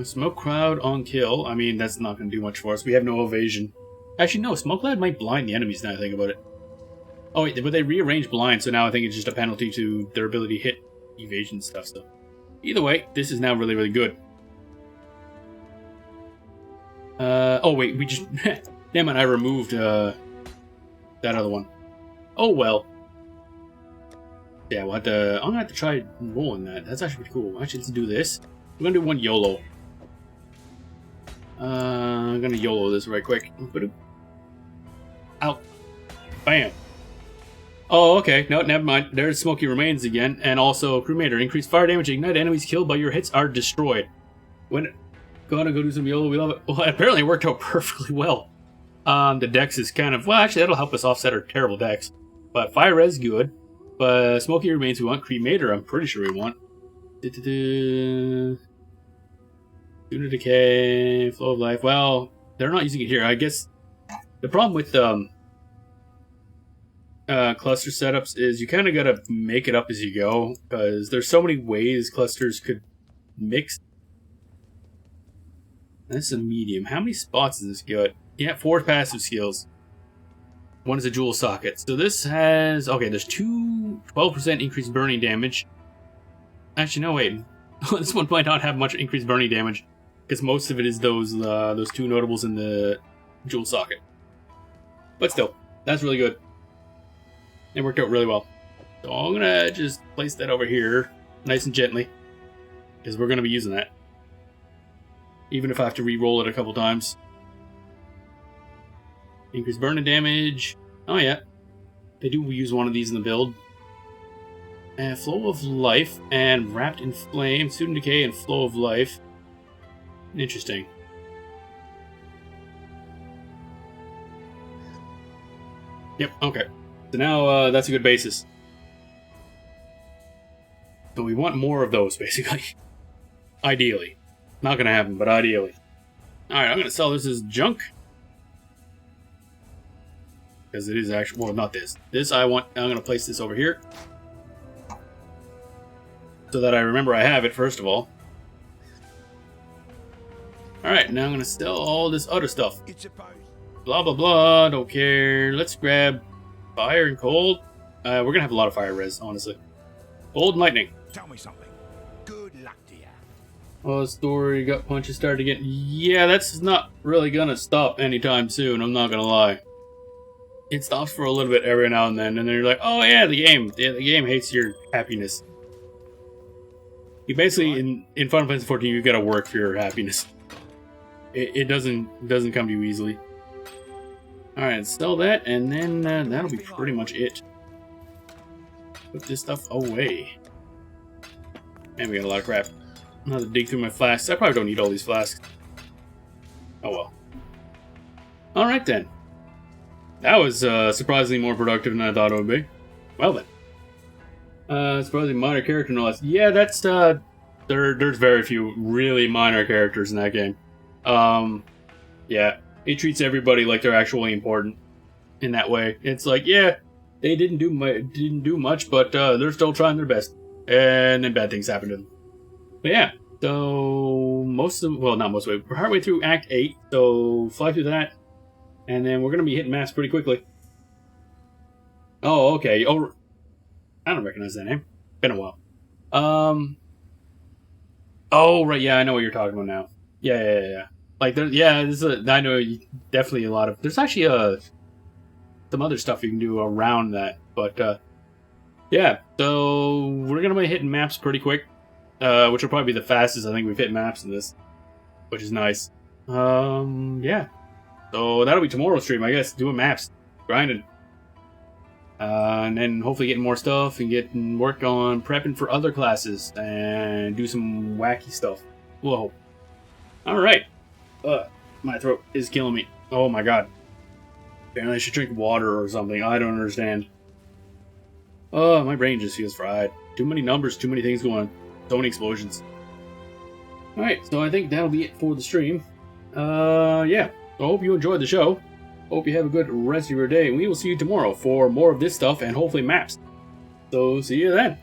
Smoke Cloud on kill. I mean, that's not going to do much for us. We have no evasion. Actually, no. Smoke Cloud might blind the enemies now I think about it. Oh, wait, but they rearranged blind, so now I think it's just a penalty to their ability to hit evasion stuff. So, either way, this is now really, really good. Oh, wait, we just... Damn it, I removed that other one. Oh, well. Yeah, I'm gonna have to try rolling that. That's actually pretty cool. Actually, let's do this. We're gonna do one YOLO. I'm gonna YOLO this right quick. Out. Bam. Oh, okay. No, never mind. There's Smoky Remains again. And also, Cremator. Increased fire damage. Ignite enemies killed by your hits are destroyed. When... Gonna go do some YOLO. We love it. Well, apparently it worked out perfectly well. The dex is kind of... Well, actually, that'll help us offset our terrible dex. But Fire Res good. But Smoky Remains we want. Cremator I'm pretty sure we want. Tune of Decay. Flow of Life. Well, they're not using it here. I guess the problem with cluster setups is you kind of gotta make it up as you go. Because there's so many ways clusters could mix. This is a medium. How many spots does this get? Yeah, 4 passive skills. One is a jewel socket. So this has... Okay, there's 12% increased burning damage. Actually, no, wait. This one might not have much increased burning damage. Because most of it is those 2 notables in the jewel socket. But still, that's really good. It worked out really well. So I'm going to just place that over here. Nice and gently. Because we're going to be using that. Even if I have to re-roll it a couple times. Increased burning damage. Oh yeah. They do use one of these in the build. And Flow of Life and Wrapped in Flame. Student Decay and Flow of Life. Interesting. Yep, okay. So now that's a good basis. So we want more of those, basically. Ideally. Not gonna happen, but ideally. Alright, I'm gonna sell this as junk. Because it is actually... Well, not this. This I'm gonna place this over here. So that I remember I have it, first of all. Alright, now I'm gonna sell all this other stuff. Blah, blah, blah. Don't care. Let's grab fire and cold. We're gonna have a lot of fire res, honestly. Cold and lightning. Tell me something. Good luck to you. Oh, story gut punches started again. Yeah, that's not really gonna stop anytime soon, I'm not gonna lie. It stops for a little bit every now and then you're like, oh yeah, the game hates your happiness. You basically, in Final Fantasy 14, you gotta work for your happiness. It doesn't come to you easily. Alright, sell that, and then that'll be pretty much it. Put this stuff away. And we got a lot of crap. I'll have to dig through my flasks. I probably don't need all these flasks. Oh well. Alright then. That was surprisingly more productive than I thought it would be. Well then. Surprisingly minor character no less. Yeah, that's there's very few really minor characters in that game. Yeah. It treats everybody like they're actually important in that way. It's like, yeah, they didn't do much, but they're still trying their best. And then bad things happen to them. But yeah, so not most of it. We're halfway through Act 8, so fly through that. And then we're going to be hitting maps pretty quickly. Oh, okay. Oh, I don't recognize that name. Been a while. Oh, right, yeah, I know what you're talking about now. Yeah. Like, I know definitely a lot of... There's actually some other stuff you can do around that. But, yeah, so we're going to be hitting maps pretty quick. Which will probably be the fastest I think we've hit maps in this. Which is nice. Yeah. So that'll be tomorrow's stream, I guess. Doing maps. Grinding. And then hopefully getting more stuff and work on prepping for other classes. And do some wacky stuff. Whoa. Alright. My throat is killing me. Oh my god. Apparently I should drink water or something. I don't understand. Oh, my brain just feels fried. Too many numbers, too many things going on. So many explosions. Alright, so I think that'll be it for the stream. Yeah. So I hope you enjoyed the show. Hope you have a good rest of your day. We will see you tomorrow for more of this stuff and hopefully maps. So see you then.